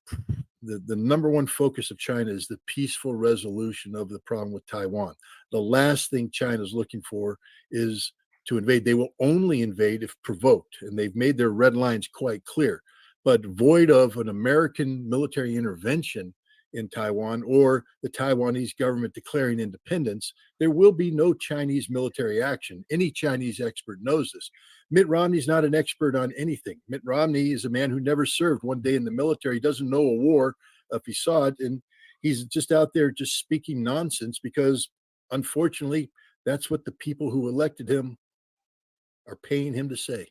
number one focus of China is the peaceful resolution of the problem with Taiwan. The last thing China is looking for is to invade. They will only invade if provoked, and they've made their red lines quite clear. But void of an American military intervention in Taiwan or the Taiwanese government declaring independence, there will be no Chinese military action. Any Chinese expert knows this. Mitt Romney's not an expert on anything. Mitt Romney is a man who never served one day in the military, doesn't know a war if he saw it, and he's just out there just speaking nonsense because, unfortunately, that's what the people who elected him are paying him to say.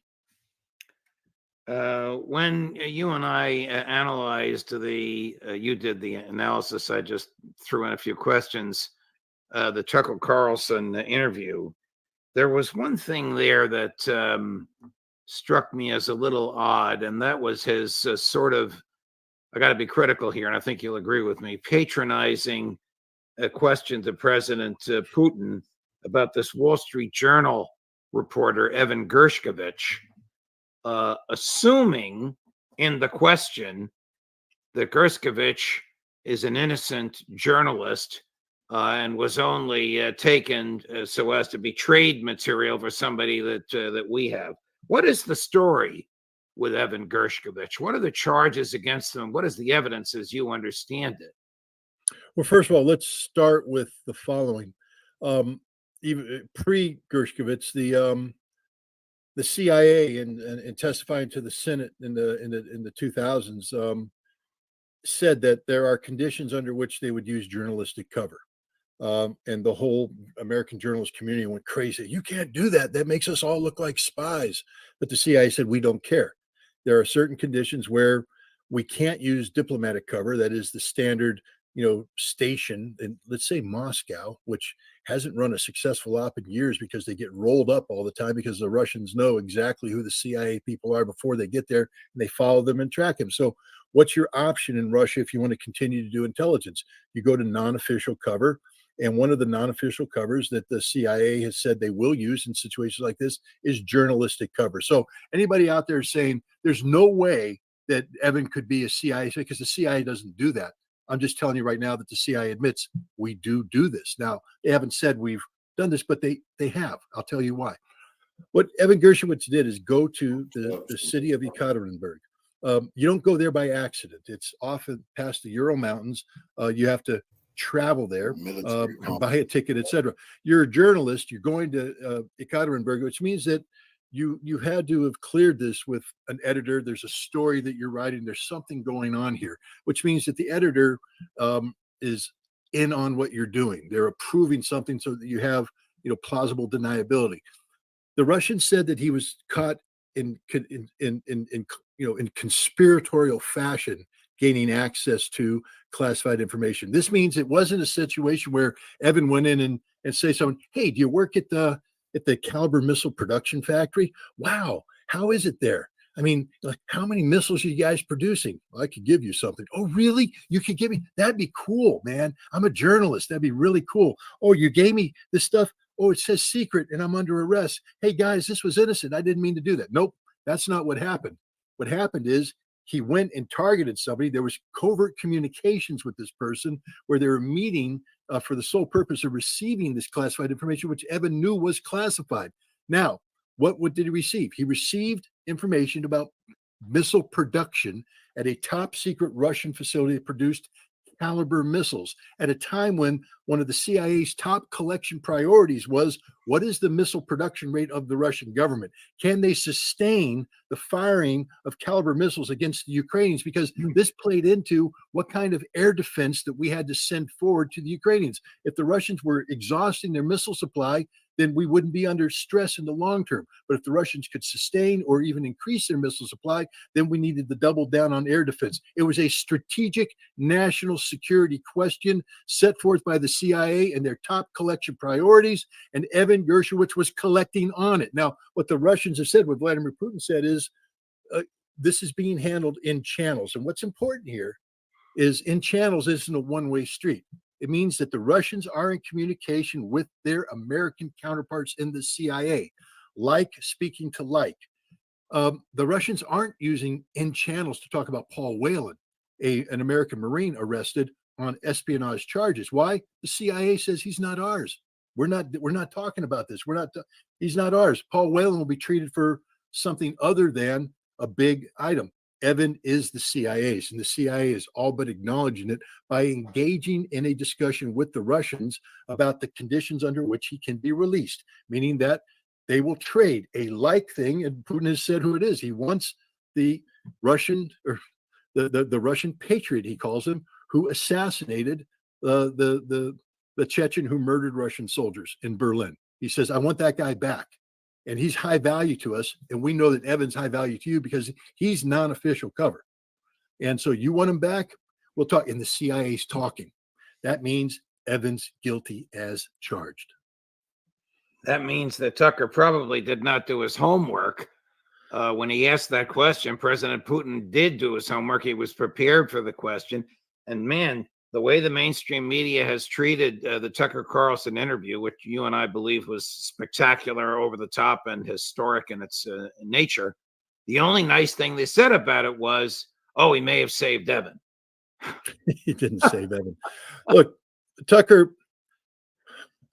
When you and I analyzed you did the analysis, I just threw in a few questions, the Tucker Carlson interview, there was one thing there that struck me as a little odd, and that was his sort of, I got to be critical here, and I think you'll agree with me, patronizing a question to President Putin about this Wall Street Journal reporter, Evan Gershkovich, assuming in the question that Gershkovich is an innocent journalist and was only taken so as to be trade material for somebody that we have. What is the story with Evan Gershkovich? What are the charges against him? What is the evidence as you understand it? Well, first of all, let's start with the following. Even pre-Gershkovich, the CIA and testifying to the Senate in the 2000s said that there are conditions under which they would use journalistic cover. And the whole American journalist community went crazy. You can't do that. That makes us all look like spies. But the CIA said, we don't care. There are certain conditions where we can't use diplomatic cover. That is the standard, station in, let's say, Moscow, which hasn't run a successful op in years because they get rolled up all the time because the Russians know exactly who the CIA people are before they get there, and they follow them and track them. So what's your option in Russia if you want to continue to do intelligence? You go to non-official cover. And one of the non-official covers that the CIA has said they will use in situations like this is journalistic cover. So anybody out there saying there's no way that Evan could be a CIA, because the CIA doesn't do that. I'm just telling you right now that the CIA admits we do this. Now, they haven't said we've done this, but they have. I'll tell you why. What Evan Gershkovich did is go to the city of Ekaterinburg. You don't go there by accident. It's often past the Ural Mountains. You have to travel there, buy a ticket, etc. You're a journalist. You're going to Ekaterinburg, which means that you had to have cleared this with an editor. There's a story that you're writing. There's something going on here, which means that the editor is in on what you're doing. They're approving something so that you have plausible deniability. The Russians said that he was caught in conspiratorial fashion, gaining access to classified information. This means it wasn't a situation where Evan went in and say something, hey, do you work at the Caliber missile production factory? Wow, how is it there? I mean, like, how many missiles are you guys producing? Well, I could give you something. Oh, really? You could give me? That'd be cool, man. I'm a journalist. That'd be really cool. Oh, you gave me this stuff. Oh, it says secret and I'm under arrest. Hey, guys, this was innocent. I didn't mean to do that. Nope, that's not what happened. What happened is he went and targeted somebody. There was covert communications with this person where they were meeting for the sole purpose of receiving this classified information, which Evan knew was classified. Now, what did he receive? He received information about missile production at a top secret Russian facility that produced caliber missiles at a time when one of the CIA's top collection priorities was, what is the missile production rate of the Russian government? Can they sustain the firing of caliber missiles against the Ukrainians? Because this played into what kind of air defense that we had to send forward to the Ukrainians. If the Russians were exhausting their missile supply, then we wouldn't be under stress in the long term. But if the Russians could sustain or even increase their missile supply, then we needed to double down on air defense. It was a strategic national security question set forth by the CIA and their top collection priorities, and Evan Gershowitz was collecting on it. Now, what the Russians have said, what Vladimir Putin said is, this is being handled in channels. And what's important here is in channels isn't a one-way street. It means that the Russians are in communication with their American counterparts in the CIA, like speaking to like. The Russians aren't using in channels to talk about Paul Whelan, an American Marine arrested on espionage charges. Why? The CIA says he's not ours. We're not talking about this. He's not ours. Paul Whelan will be treated for something other than a big item. Evan is the CIA's, and the CIA is all but acknowledging it by engaging in a discussion with the Russians about the conditions under which he can be released, meaning that they will trade a like thing. And Putin has said who it is. He wants the Russian, or the Russian patriot, he calls him, who assassinated the Chechen who murdered Russian soldiers in Berlin. He says, I want that guy back. And he's high value to us. And we know that Evan's high value to you because he's non-official cover. And so you want him back? We'll talk. And the CIA's talking. That means Evan's guilty as charged. That means that Tucker probably did not do his homework. When he asked that question, President Putin did do his homework. He was prepared for the question. And man, the way the mainstream media has treated the Tucker Carlson interview, which you and I believe was spectacular, over the top, and historic in its nature, the only nice thing they said about it was, oh, he may have saved Evan. He didn't save Evan. Look, Tucker,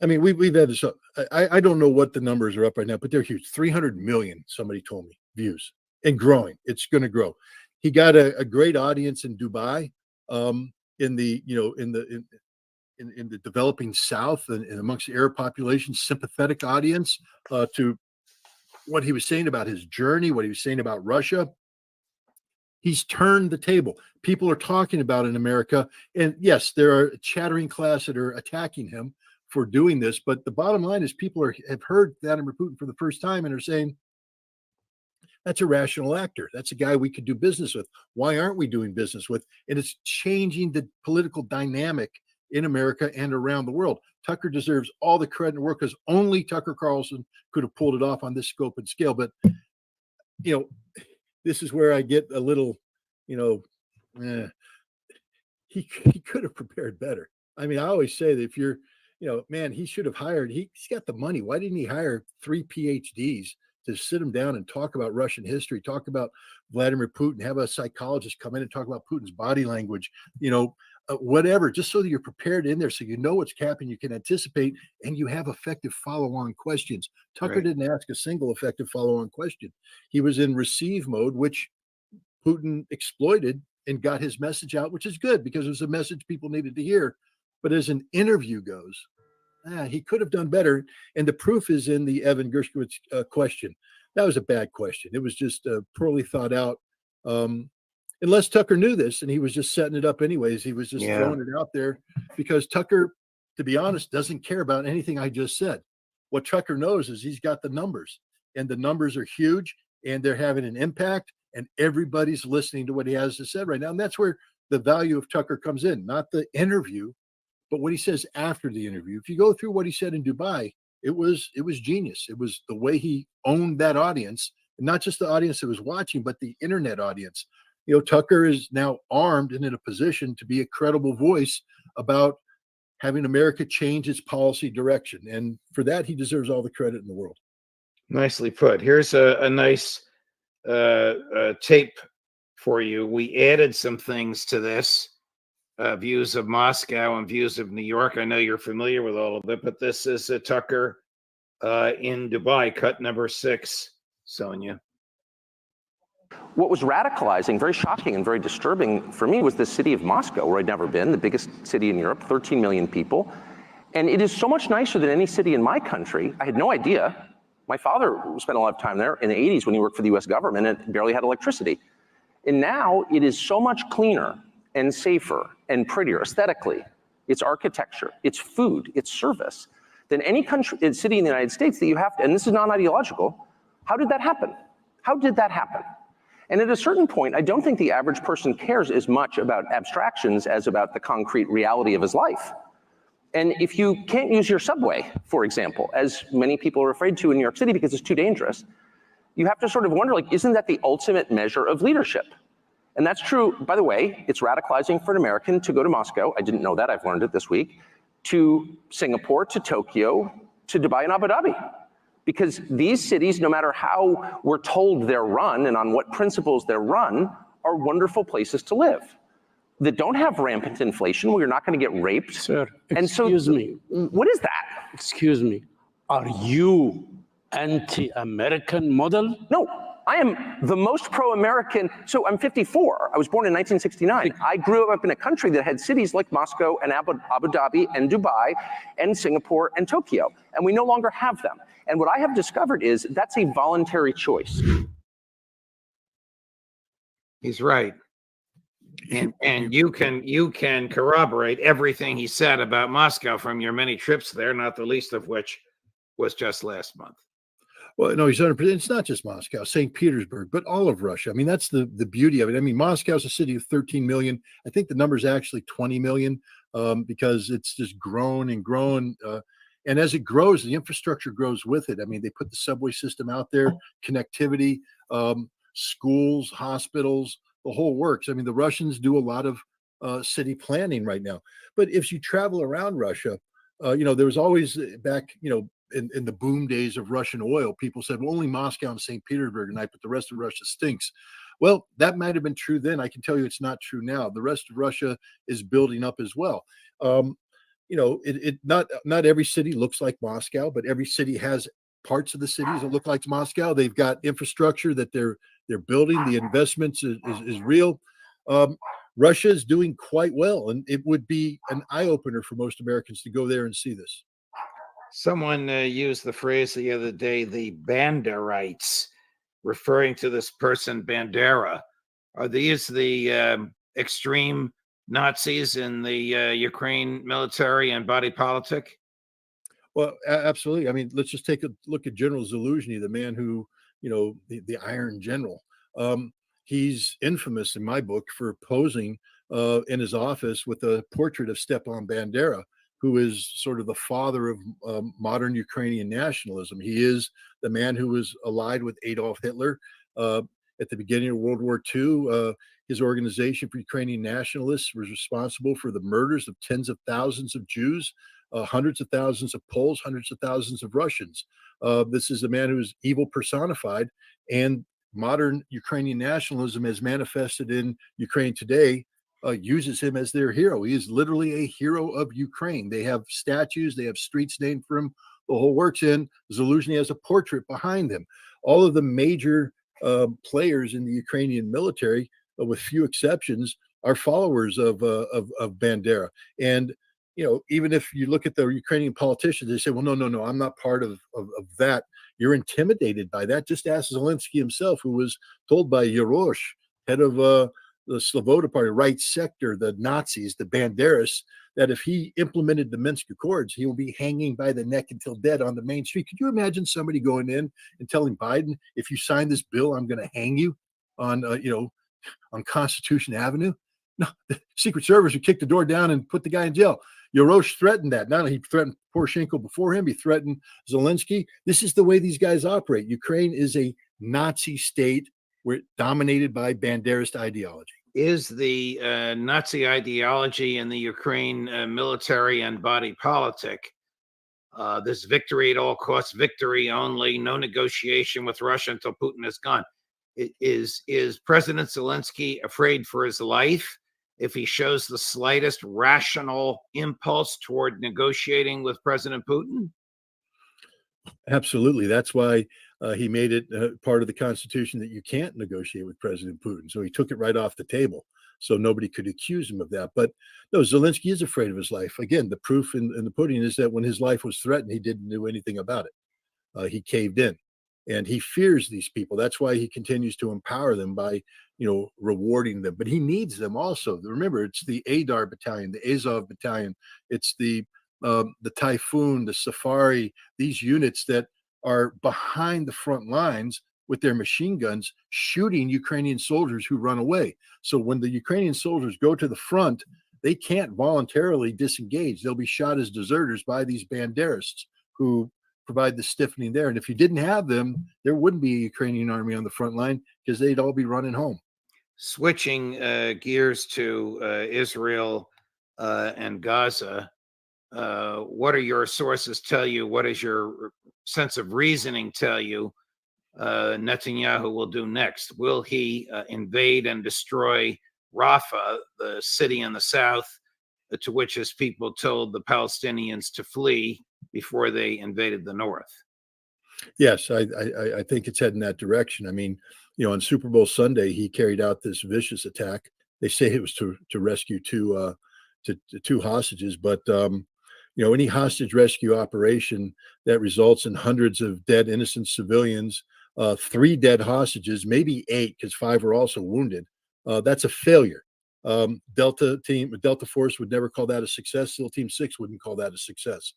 I mean, we've had this. I don't know what the numbers are up right now, but they're huge. 300 million, somebody told me, views, and growing. It's going to grow. He got a great audience in Dubai. In the developing South and amongst the Arab population, sympathetic audience to what he was saying about his journey, what he was saying about Russia. He's turned the table. People are talking about in America, and yes, there are a chattering class that are attacking him for doing this. But the bottom line is, people have heard Vladimir Putin for the first time and are saying, that's a rational actor. That's a guy we could do business with. Why aren't we doing business with? And it's changing the political dynamic in America and around the world. Tucker deserves all the credit and work, because only Tucker Carlson could have pulled it off on this scope and scale. But, this is where I get a little, he could have prepared better. I mean, I always say that if you're, man, he should have hired, he's got the money. Why didn't he hire 3 PhDs to sit him down and talk about Russian history, talk about Vladimir Putin, have a psychologist come in and talk about Putin's body language, whatever, just so that you're prepared in there, so you know what's happening, you can anticipate, and you have effective follow-on questions. Tucker didn't ask a single effective follow-on question. He was in receive mode, which Putin exploited and got his message out, which is good because it was a message people needed to hear. But as an interview goes, he could have done better. And the proof is in the Evan Gershowitz question. That was a bad question. It was just poorly thought out. Unless Tucker knew this and he was just setting it up anyways. He was just throwing it out there because Tucker, to be honest, doesn't care about anything I just said. What Tucker knows is he's got the numbers, and the numbers are huge, and they're having an impact, and everybody's listening to what he has to say right now. And that's where the value of Tucker comes in, not the interview, but what he says after the interview. If you go through what he said in Dubai, it was genius. It was the way he owned that audience, and not just the audience that was watching, but the internet audience. Tucker is now armed and in a position to be a credible voice about having America change its policy direction. And for that, he deserves all the credit in the world. Nicely put. Here's a nice tape for you. We added some things to this. Views of Moscow and views of New York. I know you're familiar with all of it, but this is Tucker in Dubai, cut number 6, Sonia. What was radicalizing, very shocking and very disturbing for me was the city of Moscow, where I'd never been, the biggest city in Europe, 13 million people. And it is so much nicer than any city in my country. I had no idea. My father spent a lot of time there in the 80s when he worked for the US government and barely had electricity. And now it is so much cleaner and safer and prettier aesthetically. It's architecture, it's food, it's service than any country, city in the United States that you have to, and this is non-ideological. How did that happen? How did that happen? And at a certain point, I don't think the average person cares as much about abstractions as about the concrete reality of his life. And if you can't use your subway, for example, as many people are afraid to in New York City because it's too dangerous, you have to sort of wonder, like, isn't that the ultimate measure of leadership? And that's true, by the way, it's radicalizing for an American to go to Moscow, I didn't know that, I've learned it this week, to Singapore, to Tokyo, to Dubai and Abu Dhabi. Because these cities, no matter how we're told they're run and on what principles they're run, are wonderful places to live that don't have rampant inflation, where you're not going to get raped. Sir, excuse me. What is that? Excuse me. Are you anti-American model? No, I am the most pro-American. So I'm 54. I was born in 1969. I grew up in a country that had cities like Moscow and Abu Dhabi and Dubai and Singapore and Tokyo, and we no longer have them. And what I have discovered is that's a voluntary choice. He's right. And you can corroborate everything he said about Moscow from your many trips there, not the least of which was just last month. Well, no, he's 100%. It's not just Moscow, St. Petersburg, but all of Russia. I mean, that's the beauty of it. I mean, Moscow's a city of 13 million. I think the number is actually 20 million because it's just grown and grown. And as it grows, the infrastructure grows with it. I mean, they put the subway system out there, connectivity, schools, hospitals, the whole works. I mean, the Russians do a lot of city planning right now. But if you travel around Russia, there was always back, in the boom days of Russian oil, people said, well, only Moscow and St. Petersburg tonight, but the rest of Russia stinks. Well, that might have been true then. I can tell you it's not true now. The rest of Russia is building up as well. Not every city looks like Moscow, but every city has parts of the cities that look like Moscow. They've got infrastructure that they're building. The investments is real. Russia is doing quite well, and it would be an eye-opener for most Americans to go there and see this. Someone used the phrase the other day, the Banderites, referring to this person, Bandera. Are these the extreme Nazis in the Ukraine military and body politic? Well, absolutely. I mean, let's just take a look at General Zaluzhny, the man who, the Iron General. He's infamous in my book for posing in his office with a portrait of Stepan Bandera, who is sort of the father of modern Ukrainian nationalism. He is the man who was allied with Adolf Hitler at the beginning of World War II. His organization for Ukrainian nationalists was responsible for the murders of tens of thousands of Jews, hundreds of thousands of Poles, hundreds of thousands of Russians. This is a man who is evil personified, and modern Ukrainian nationalism as manifested in Ukraine today uses him as their hero. He is literally a hero of Ukraine. They have statues, they have streets named for him, the whole works. In Zaluzhny has a portrait behind him. All of the major players in the Ukrainian military, with few exceptions, are followers of Bandera. And even if you look at the Ukrainian politicians, they say, well, no, I'm not part of that. You're intimidated by that. Just ask Zelensky himself, who was told by Yarosh, head of the Sloboda Party, right sector, the Nazis, the Banderas, that if he implemented the Minsk Accords, he will be hanging by the neck until dead on the main street. Could you imagine somebody going in and telling Biden, if you sign this bill, I'm going to hang you on Constitution Avenue? No, the Secret Service would kick the door down and put the guy in jail. Yarosh threatened that. Not only he threatened Poroshenko before him, he threatened Zelensky. This is the way these guys operate. Ukraine is a Nazi state. We're dominated by Banderist ideology. Is the Nazi ideology in the Ukraine military and body politic, this victory at all costs, victory only, no negotiation with Russia until Putin is gone? Is President Zelensky afraid for his life if he shows the slightest rational impulse toward negotiating with President Putin? Absolutely. That's why he made it part of the Constitution that you can't negotiate with President Putin. So he took it right off the table. So nobody could accuse him of that. But no, Zelensky is afraid of his life. Again, the proof in the pudding is that when his life was threatened, he didn't do anything about it. He caved in, and he fears these people. That's why he continues to empower them by, rewarding them. But he needs them also. Remember, it's the Adar Battalion, the Azov Battalion, it's the Typhoon, the Safari, these units that are behind the front lines with their machine guns shooting Ukrainian soldiers who run away. So when the Ukrainian soldiers go to the front, they can't voluntarily disengage. They'll be shot as deserters by these banderists who provide the stiffening there. And if you didn't have them, there wouldn't be a Ukrainian army on the front line because they'd all be running home. Switching gears to Israel and Gaza, what are your sources tell you? What is your sense of reasoning tell you Netanyahu will do next? Will he invade and destroy Rafa, the city in the south, to which his people told the Palestinians to flee before they invaded the north? Yes, I think it's heading that direction. I mean, on Super Bowl Sunday, he carried out this vicious attack. They say it was to rescue two hostages, but any hostage rescue operation that results in hundreds of dead innocent civilians, 3 dead hostages, maybe 8 because 5 were also wounded, that's a failure. Delta Force would never call that a success. SEAL Team 6 wouldn't call that a success.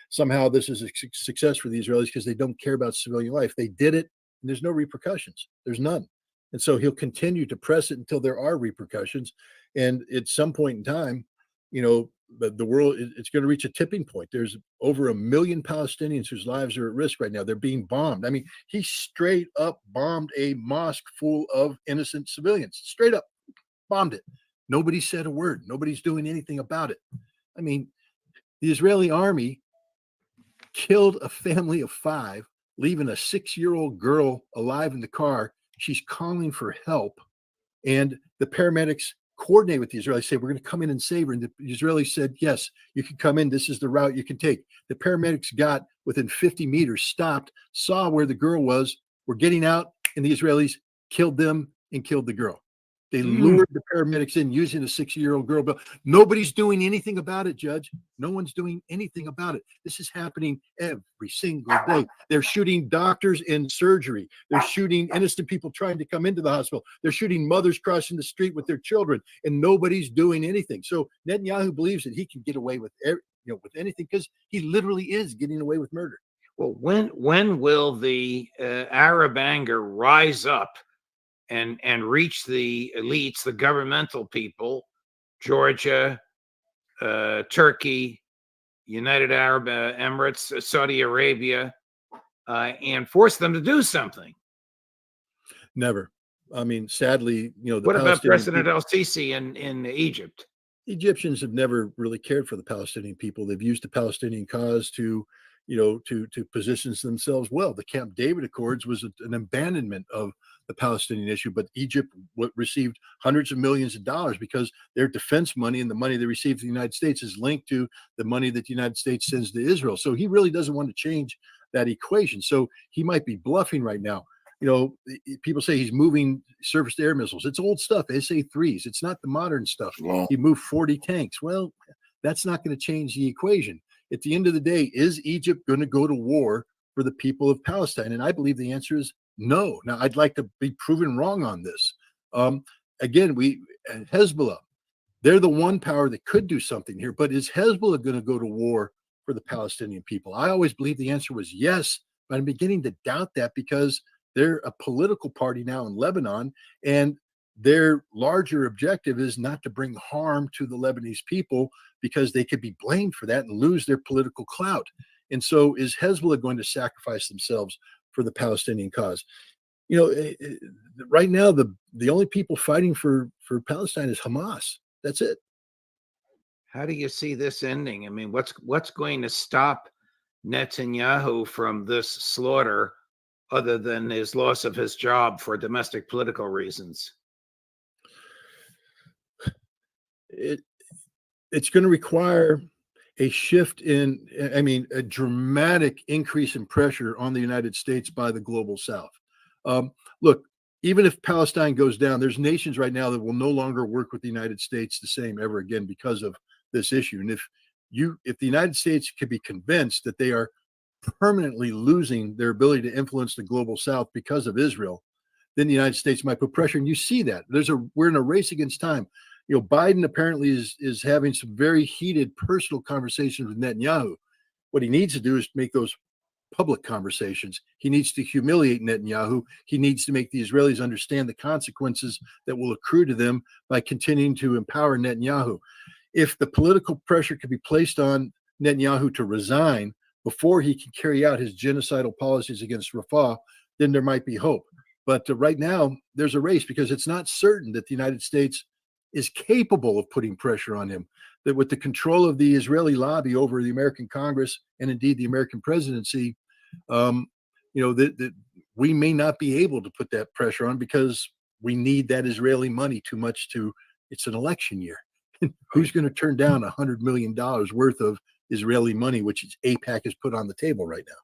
Somehow this is a success for the Israelis because they don't care about civilian life. They did it, and there's no repercussions. There's none. And so he'll continue to press it until there are repercussions. And at some point in time, the world, it's going to reach a tipping point. There's over 1 million Palestinians whose lives are at risk right now. They're being bombed. I mean, he straight up bombed a mosque full of innocent civilians. Straight up bombed it. Nobody said a word. Nobody's doing anything about it. I mean, the Israeli army killed a family of 5, leaving a 6-year-old girl alive in the car. She's calling for help. And the paramedics coordinate with the Israelis, say, we're going to come in and save her. And the Israelis said, yes, you can come in. This is the route you can take. The paramedics got within 50 meters, stopped, saw where the girl was, were getting out, and the Israelis killed them and killed the girl. They lured the paramedics in using a 6-year-old girl. But nobody's doing anything about it, Judge. No one's doing anything about it. This is happening every single day. They're shooting doctors in surgery. They're shooting innocent people trying to come into the hospital. They're shooting mothers crossing the street with their children, and nobody's doing anything. So Netanyahu believes that he can get away with with anything because he literally is getting away with murder. Well, when will the Arab anger rise up and reach the elites, the governmental people, Georgia, Turkey, United Arab Emirates, Saudi Arabia, and force them to do something? Never. I mean, sadly, what about President El-Sisi in Egypt? Egyptians have never really cared for the Palestinian people. They've used the Palestinian cause to position themselves well. The Camp David Accords was an abandonment of the Palestinian issue, but Egypt received hundreds of millions of dollars because their defense money and the money they received from the United States is linked to the money that the United States sends to Israel. So he really doesn't want to change that equation. So he might be bluffing right now. People say he's moving surface-to-air missiles. It's old stuff, SA-3s. It's not the modern stuff. Wow. He moved 40 tanks. Well, that's not going to change the equation. At the end of the day, is Egypt going to go to war for the people of Palestine? And I believe the answer is no. Now, I'd like to be proven wrong on this. Again, Hezbollah, they're the one power that could do something here, but is Hezbollah going to go to war for the Palestinian people? I always believed the answer was yes, but I'm beginning to doubt that because they're a political party now in Lebanon, and their larger objective is not to bring harm to the Lebanese people because they could be blamed for that and lose their political clout. And so is Hezbollah going to sacrifice themselves for the Palestinian cause? Right now, the only people fighting for Palestine is Hamas. That's it. How do you see this ending? I mean, what's going to stop Netanyahu from this slaughter other than his loss of his job for domestic political reasons? It's going to require a shift in, I mean, a dramatic increase in pressure on the United States by the global South. Look, even if Palestine goes down, there's nations right now that will no longer work with the United States the same ever again because of this issue. And if the United States could be convinced that they are permanently losing their ability to influence the global South because of Israel, then the United States might put pressure. And you see that we're in a race against time. You know, Biden apparently is having some very heated personal conversations with Netanyahu. What he needs to do is make those public conversations. He needs to humiliate Netanyahu. He needs to make the Israelis understand the consequences that will accrue to them by continuing to empower Netanyahu. If the political pressure could be placed on Netanyahu to resign before he can carry out his genocidal policies against Rafa, then there might be hope. But right now, there's a race because it's not certain that the United States is capable of putting pressure on him. That with the control of the Israeli lobby over the American Congress and indeed the American presidency, that we may not be able to put that pressure on because we need that Israeli money too much it's an election year. Who's going to turn down $100 million worth of Israeli money, which AIPAC has put on the table right now?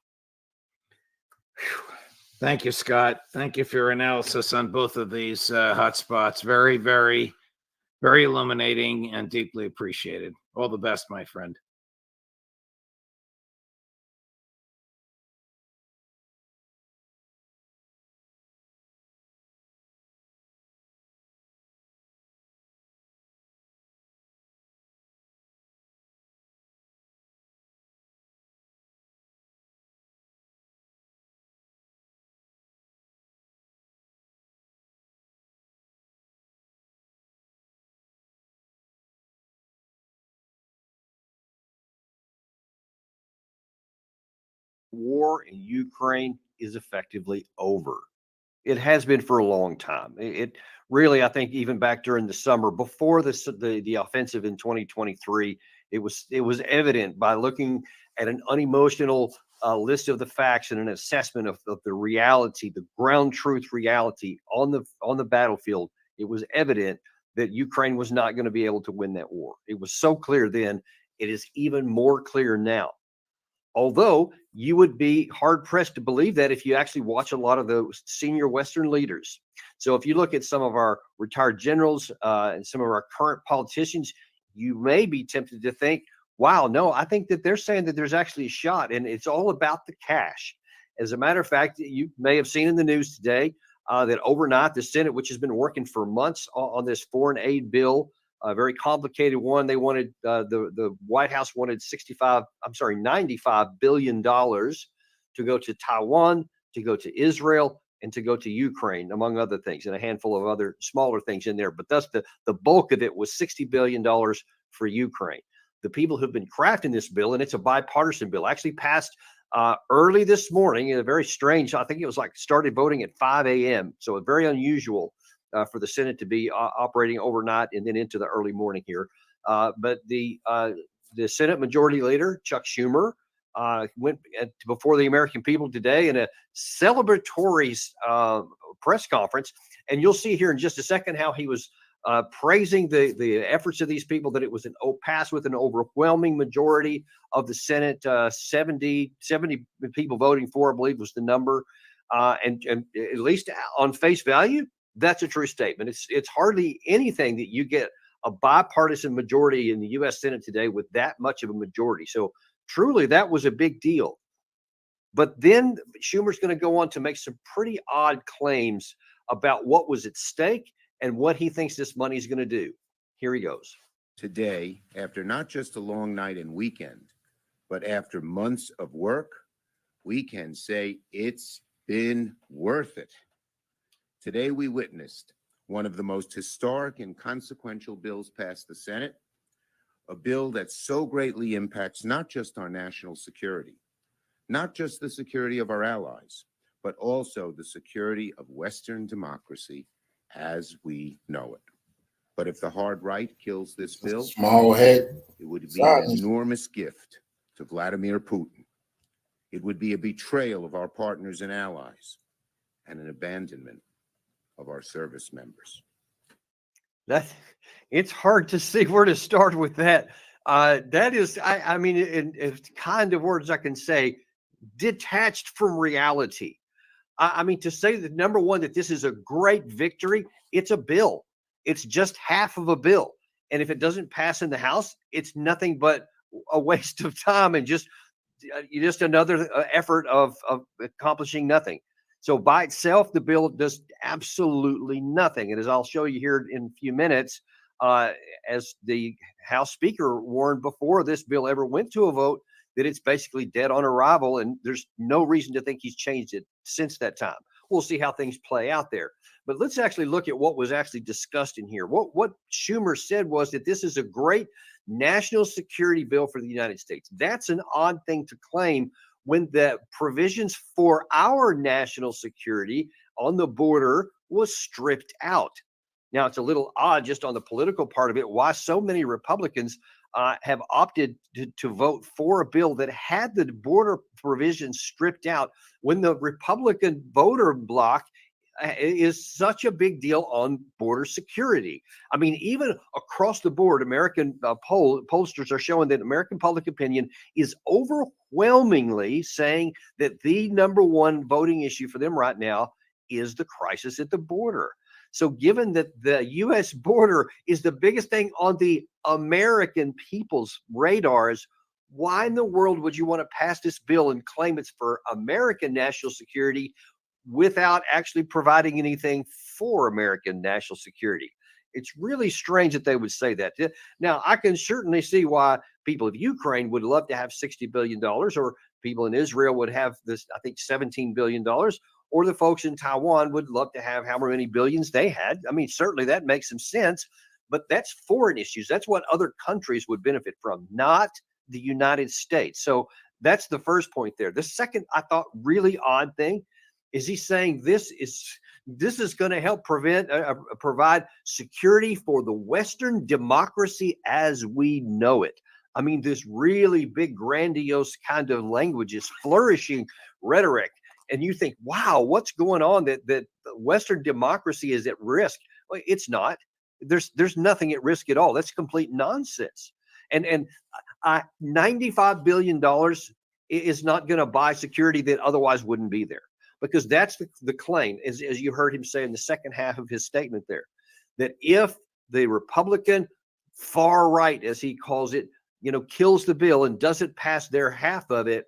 Thank you, Scott. Thank you for your analysis on both of these hotspots. Very, very, very illuminating and deeply appreciated. All the best, my friend. War in Ukraine is effectively over. It has been for a long time. It really, I think, even back during the summer before the offensive in 2023, it was evident by looking at an unemotional list of the facts and an assessment of the reality, the ground truth reality on the battlefield. It was evident that Ukraine was not going to be able to win that war. It was so clear then. It is even more clear now. Although you would be hard pressed to believe that if you actually watch a lot of those senior Western leaders. So if you look at some of our retired generals and some of our current politicians, you may be tempted to think, wow, no, I think that they're saying that there's actually a shot and it's all about the cash. As a matter of fact, you may have seen in the news today that overnight the Senate, which has been working for months on this foreign aid bill, a very complicated one. They wanted the White House wanted $95 billion to go to Taiwan, to go to Israel, and to go to Ukraine, among other things, and a handful of other smaller things in there. But that's the bulk of it was $60 billion for Ukraine. The people who've been crafting this bill, and it's a bipartisan bill, actually passed early this morning. A very strange, I think it was like started voting at 5 a.m. So a very unusual for the Senate to be operating overnight and then into the early morning here. But the Senate Majority Leader, Chuck Schumer, went before the American people today in a celebratory press conference. And you'll see here in just a second how he was praising the efforts of these people, that it was passed with an overwhelming majority of the Senate, 70 people voting for, I believe was the number. And at least on face value, that's a true statement. It's hardly anything that you get a bipartisan majority in the U.S. Senate today with that much of a majority. So truly, that was a big deal. But then Schumer's going to go on to make some pretty odd claims about what was at stake and what he thinks this money is going to do. Here he goes. Today, after not just a long night and weekend, but after months of work, we can say it's been worth it. Today, we witnessed one of the most historic and consequential bills passed the Senate, a bill that so greatly impacts not just our national security, not just the security of our allies, but also the security of Western democracy as we know it. But if the hard right kills this bill, small head, it would be an enormous gift to Vladimir Putin. It would be a betrayal of our partners and allies and an abandonment of our service members. It's hard to see where to start with that. That is, I mean, in kind of words I can say, detached from reality. I mean, to say that number one, that this is a great victory, it's a bill. It's just half of a bill. And if it doesn't pass in the House, it's nothing but a waste of time and just another effort of accomplishing nothing. So by itself, the bill does absolutely nothing. And as I'll show you here in a few minutes, as the House Speaker warned before this bill ever went to a vote, that it's basically dead on arrival, and there's no reason to think he's changed it since that time. We'll see how things play out there. But let's actually look at what was actually discussed in here. What Schumer said was that this is a great national security bill for the United States. That's an odd thing to claim when the provisions for our national security on the border was stripped out. Now, it's a little odd just on the political part of it, why so many Republicans have opted to vote for a bill that had the border provisions stripped out when the Republican voter bloc is such a big deal on border security. I mean, even across the board, American pollsters are showing that American public opinion is overwhelmingly saying that the number one voting issue for them right now is the crisis at the border. So given that the U.S. border is the biggest thing on the American people's radars, why in the world would you want to pass this bill and claim it's for American national security without actually providing anything for American national security? It's really strange that they would say that. Now, I can certainly see why people of Ukraine would love to have $60 billion, or people in Israel would have this, I think, $17 billion, or the folks in Taiwan would love to have however many billions they had. I mean, certainly that makes some sense, but that's foreign issues. That's what other countries would benefit from, not the United States. So that's the first point there. The second, I thought, really odd thing is he's saying this is going to help provide security for the Western democracy as we know it. I mean, this really big, grandiose kind of language is flourishing rhetoric. And you think, wow, what's going on that Western democracy is at risk? Well, it's not. There's nothing at risk at all. That's complete nonsense. And $95 billion is not going to buy security that otherwise wouldn't be there, because that's the claim, as you heard him say in the second half of his statement there, that if the Republican far right, as he calls it, kills the bill and doesn't pass their half of it,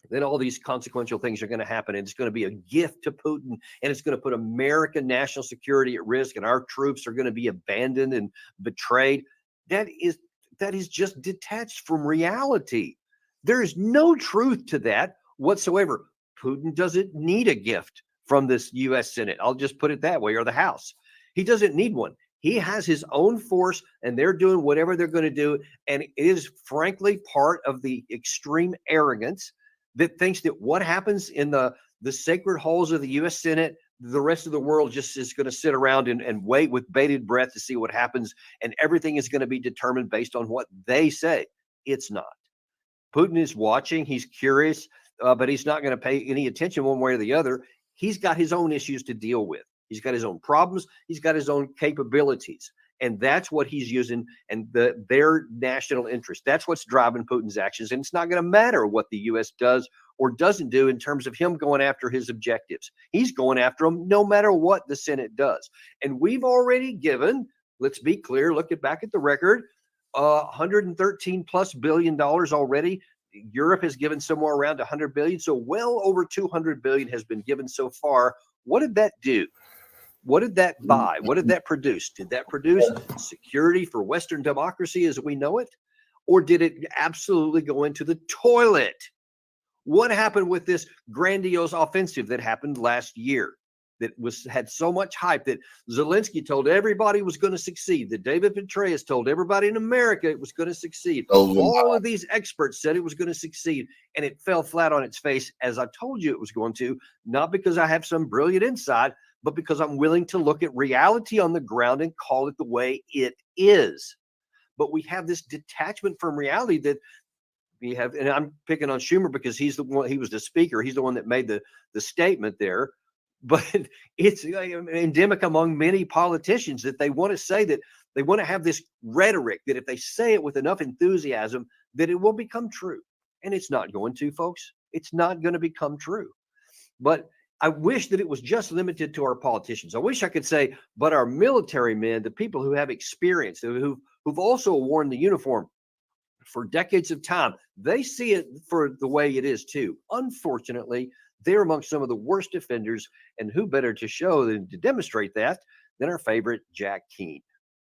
then all these consequential things are going to happen. And it's going to be a gift to Putin, and it's going to put American national security at risk, and our troops are going to be abandoned and betrayed. That is just detached from reality. There is no truth to that whatsoever. Putin doesn't need a gift from this U.S. Senate. I'll just put it that way, or the House. He doesn't need one. He has his own force, and they're doing whatever they're going to do. And it is frankly part of the extreme arrogance that thinks that what happens in the sacred halls of the U.S. Senate, the rest of the world just is going to sit around and wait with bated breath to see what happens, and everything is going to be determined based on what they say. It's not. Putin is watching. He's curious, but he's not going to pay any attention one way or the other. He's got his own issues to deal with. He's got his own problems. He's got his own capabilities. And that's what he's using, and their national interest. That's what's driving Putin's actions. And it's not going to matter what the U.S. does or doesn't do in terms of him going after his objectives. He's going after them no matter what the Senate does. And we've already given, let's be clear, look back at the record, $113+ billion already. Europe has given somewhere around $100 billion. So well over $200 billion has been given so far. What did that do? What did that buy? What did that produce? Did that produce security for Western democracy as we know it? Or did it absolutely go into the toilet? What happened with this grandiose offensive that happened last year that had so much hype that Zelensky told everybody was going to succeed, that David Petraeus told everybody in America it was going to succeed. All of these experts said it was going to succeed, and it fell flat on its face, as I told you it was going to, not because I have some brilliant insight, but because I'm willing to look at reality on the ground and call it the way it is. But we have this detachment from reality that we have, and I'm picking on Schumer because he's the one, he was the speaker. He's the one that made the statement there. but it's endemic among many politicians that they want to say that they want to have this rhetoric that if they say it with enough enthusiasm, that it will become true. And it's not going to, folks. It's not going to become true. But I wish that it was just limited to our politicians. I wish I could say, but our military men, the people who have experience, who've also worn the uniform for decades of time, they see it for the way it is too. Unfortunately, they're among some of the worst offenders, and who better to show than to demonstrate that than our favorite Jack Keane.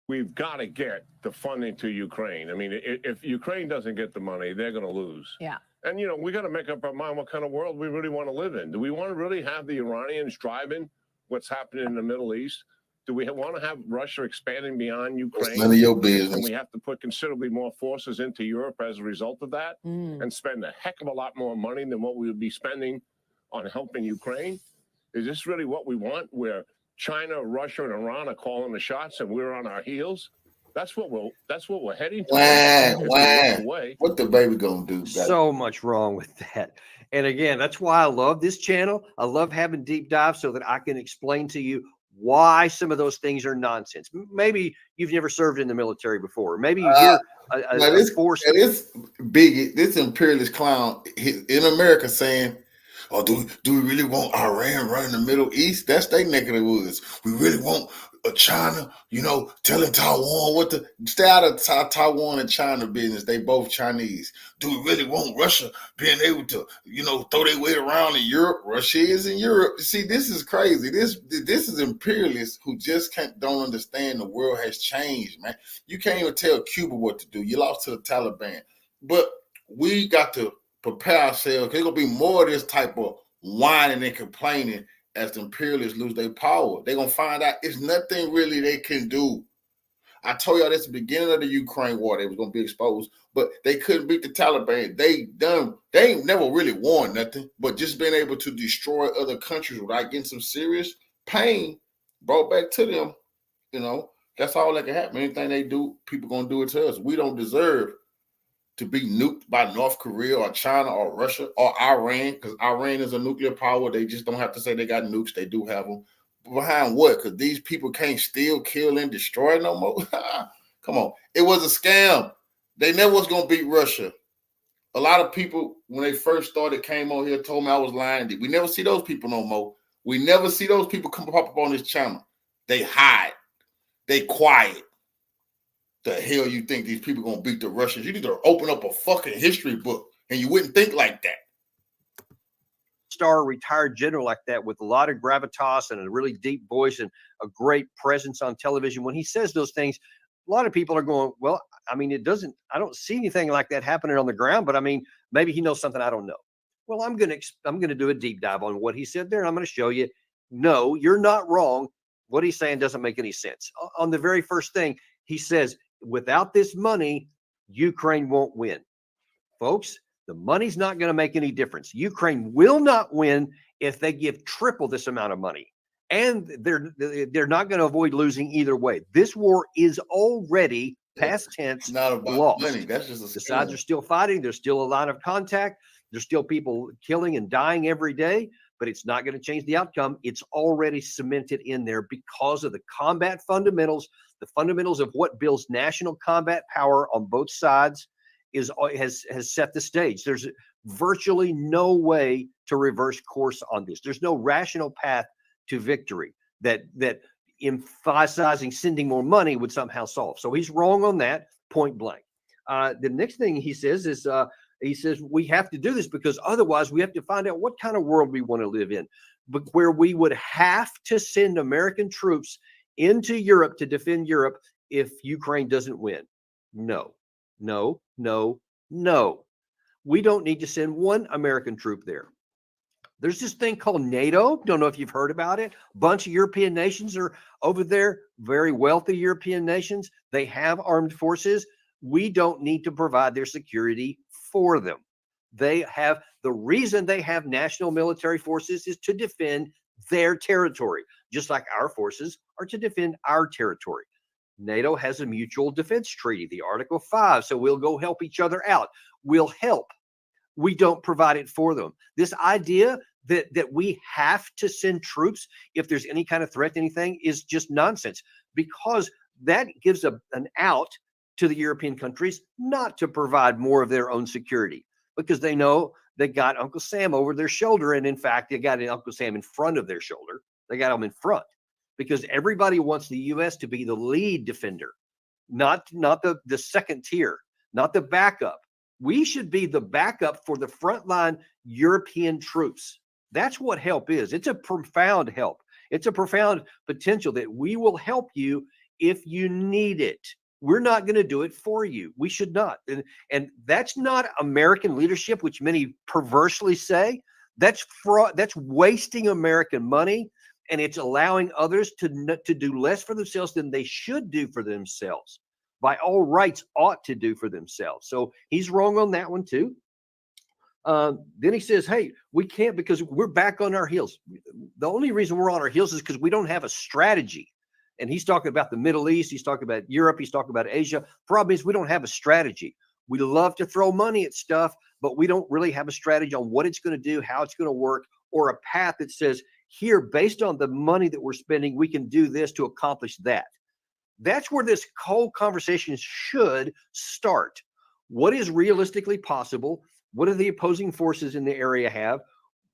We've got to get the funding to Ukraine. I mean, if Ukraine doesn't get the money, they're going to lose. Yeah. And, you know, we got to make up our mind what kind of world we really want to live in. Do we want to really have the Iranians driving what's happening in the Middle East? Do we want to have Russia expanding beyond Ukraine? It's none of your business. And we have to put considerably more forces into Europe as a result of that and spend a heck of a lot more money than what we would be spending on helping Ukraine? Is this really what we want, where China, Russia, and Iran are calling the shots and we're on our heels? That's what we're heading to. What the baby gonna do? So much wrong with that. And again, that's why I love this channel. I love having deep dives so that I can explain to you why some of those things are nonsense. Maybe you've never served in the military before. Maybe you hear this bigot, this imperialist clown in America saying, "Oh, do we really want Iran running the Middle East? That's their neck of the woods. We really want China, you know, telling Taiwan what to stay out of Taiwan and China business. They both Chinese. Do we really want Russia being able to, you know, throw their weight around in Europe? Russia is in Europe. See, this is crazy. This is imperialists who just don't understand the world has changed, man. You can't even tell Cuba what to do. You lost to the Taliban. But we got to prepare ourselves. There's gonna be more of this type of whining and complaining as the imperialists lose their power. They're gonna find out it's nothing really they can do. I told y'all this at the beginning of the Ukraine war, they was gonna be exposed, but they couldn't beat the Taliban. They ain't never really won nothing, but just being able to destroy other countries without getting some serious pain brought back to them. You know, that's all that can happen. Anything they do, people gonna do it to us. We don't deserve to be nuked by North Korea or China or Russia or Iran, because Iran is a nuclear power. They just don't have to say they got nukes. They do have them. Behind what? Because these people can't steal, kill, and destroy no more? Come on. It was a scam. They never was going to beat Russia. A lot of people, when they first started, came on here, told me I was lying. We never see those people no more. We never see those people come pop up on this channel. They hide. They quiet. The hell you think these people gonna beat the Russians? You need to open up a fucking history book, and you wouldn't think like that. Star retired general like that with a lot of gravitas and a really deep voice and a great presence on television. When he says those things, a lot of people are going, well, I mean, I don't see anything like that happening on the ground, but I mean, maybe he knows something I don't know. Well, I'm going to do a deep dive on what he said there. And I'm going to show you, no, you're not wrong. What he's saying doesn't make any sense. On the very first thing, he says, without this money, Ukraine won't win. Folks, the money's not going to make any difference. Ukraine will not win if they give triple this amount of money. And they're not going to avoid losing either way. This war is already past tense, not about lost. money. That's just the sides are still fighting. There's still a line of contact. There's still people killing and dying every day, but it's not going to change the outcome. It's already cemented in there because of the combat fundamentals. The fundamentals of what builds national combat power on both sides has set the stage. There's virtually no way to reverse course on this. There's no rational path to victory that emphasizing sending more money would somehow solve. So he's wrong on that, point blank. The next thing he says is he says we have to do this because otherwise we have to find out what kind of world we want to live in, but where we would have to send American troops into Europe to defend Europe if Ukraine doesn't win. No. We don't need to send one American troop there. There's this thing called NATO. Don't know if you've heard about it. A bunch of European nations are over there, very wealthy European nations. They have armed forces. We don't need to provide their security for them. The reason they have national military forces is to defend their territory, just like our forces are to defend our territory. NATO has a mutual defense treaty, the Article 5, so we'll go help each other out. We'll help. We don't provide it for them. This idea that we have to send troops if there's any kind of threat to anything is just nonsense, because that gives an out to the European countries not to provide more of their own security, because they know they got Uncle Sam over their shoulder. And in fact, they got Uncle Sam in front of their shoulder. They got him in front, because everybody wants the U.S. to be the lead defender, not the second tier, not the backup. We should be the backup for the frontline European troops. That's what help is. It's a profound help. It's a profound potential that we will help you if you need it. We're not going to do it for you. We should not. And that's not American leadership, which many perversely say. That's fraud. That's wasting American money, and it's allowing others to do less for themselves than they should do for themselves. By all rights, ought to do for themselves. So he's wrong on that one too. Then he says, hey, we can't, because we're back on our heels. The only reason we're on our heels is because we don't have a strategy. And he's talking about the Middle East. He's talking about Europe. He's talking about Asia. Problem is, we don't have a strategy. We love to throw money at stuff, but we don't really have a strategy on what it's going to do, how it's going to work, or a path that says, here, based on the money that we're spending, we can do this to accomplish that. That's where this whole conversation should start. What is realistically possible? What do the opposing forces in the area have?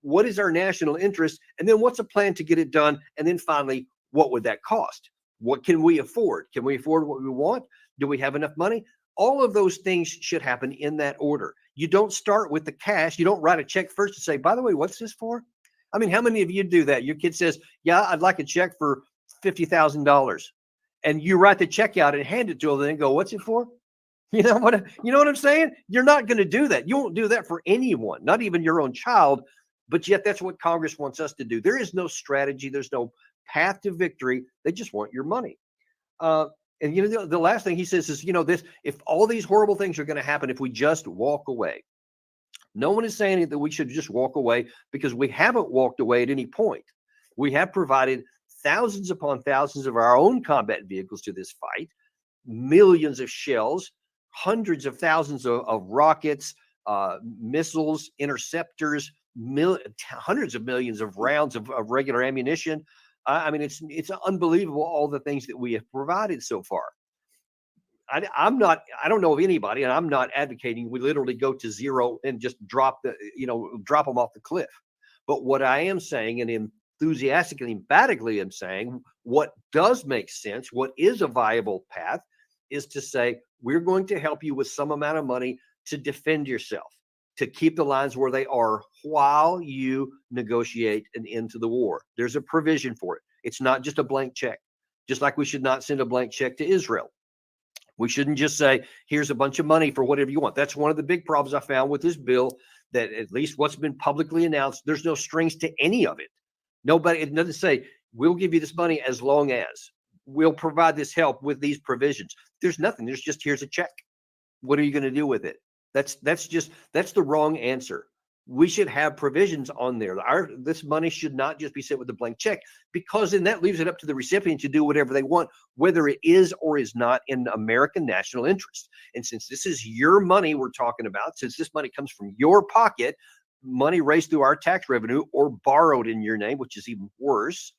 What is our national interest? And then what's a plan to get it done? And then finally, what would that cost? What can we afford? Can we afford what we want? Do we have enough money? All of those things should happen in that order. You don't start with the cash. You don't write a check first and say, by the way, what's this for? I mean, how many of you do that? Your kid says, yeah, I'd like a check for $50,000. And you write the check out and hand it to them and go, what's it for? You know what I'm saying? You're not going to do that. You won't do that for anyone, not even your own child. But yet that's what Congress wants us to do. There is no strategy. There's no path to victory. They just want your money. And the last thing he says is, this, if all these horrible things are going to happen, if we just walk away. No one is saying that we should just walk away, because we haven't walked away at any point. We have provided thousands upon thousands of our own combat vehicles to this fight, millions of shells, hundreds of thousands of rockets, missiles, interceptors, hundreds of millions of rounds of regular ammunition. I mean, it's unbelievable, all the things that we have provided so far. I don't know of anybody, and I'm not advocating we literally go to zero and just drop them off the cliff. But what I am saying, and enthusiastically, emphatically am saying, what does make sense, what is a viable path, is to say, we're going to help you with some amount of money to defend yourself, to keep the lines where they are while you negotiate an end to the war. There's a provision for it. It's not just a blank check. Just like we should not send a blank check to Israel. We shouldn't just say, here's a bunch of money for whatever you want. That's one of the big problems I found with this bill, that at least what's been publicly announced, there's no strings to any of it. Nobody, it doesn't say, we'll give you this money as long as we'll provide this help with these provisions. There's nothing. There's just, here's a check. What are you going to do with it? That's the wrong answer. We should have provisions on there. This money should not just be sent with a blank check, because then that leaves it up to the recipient to do whatever they want, whether it is or is not in American national interest. And since this is your money we're talking about, since this money comes from your pocket, money raised through our tax revenue or borrowed in your name, which is even worse,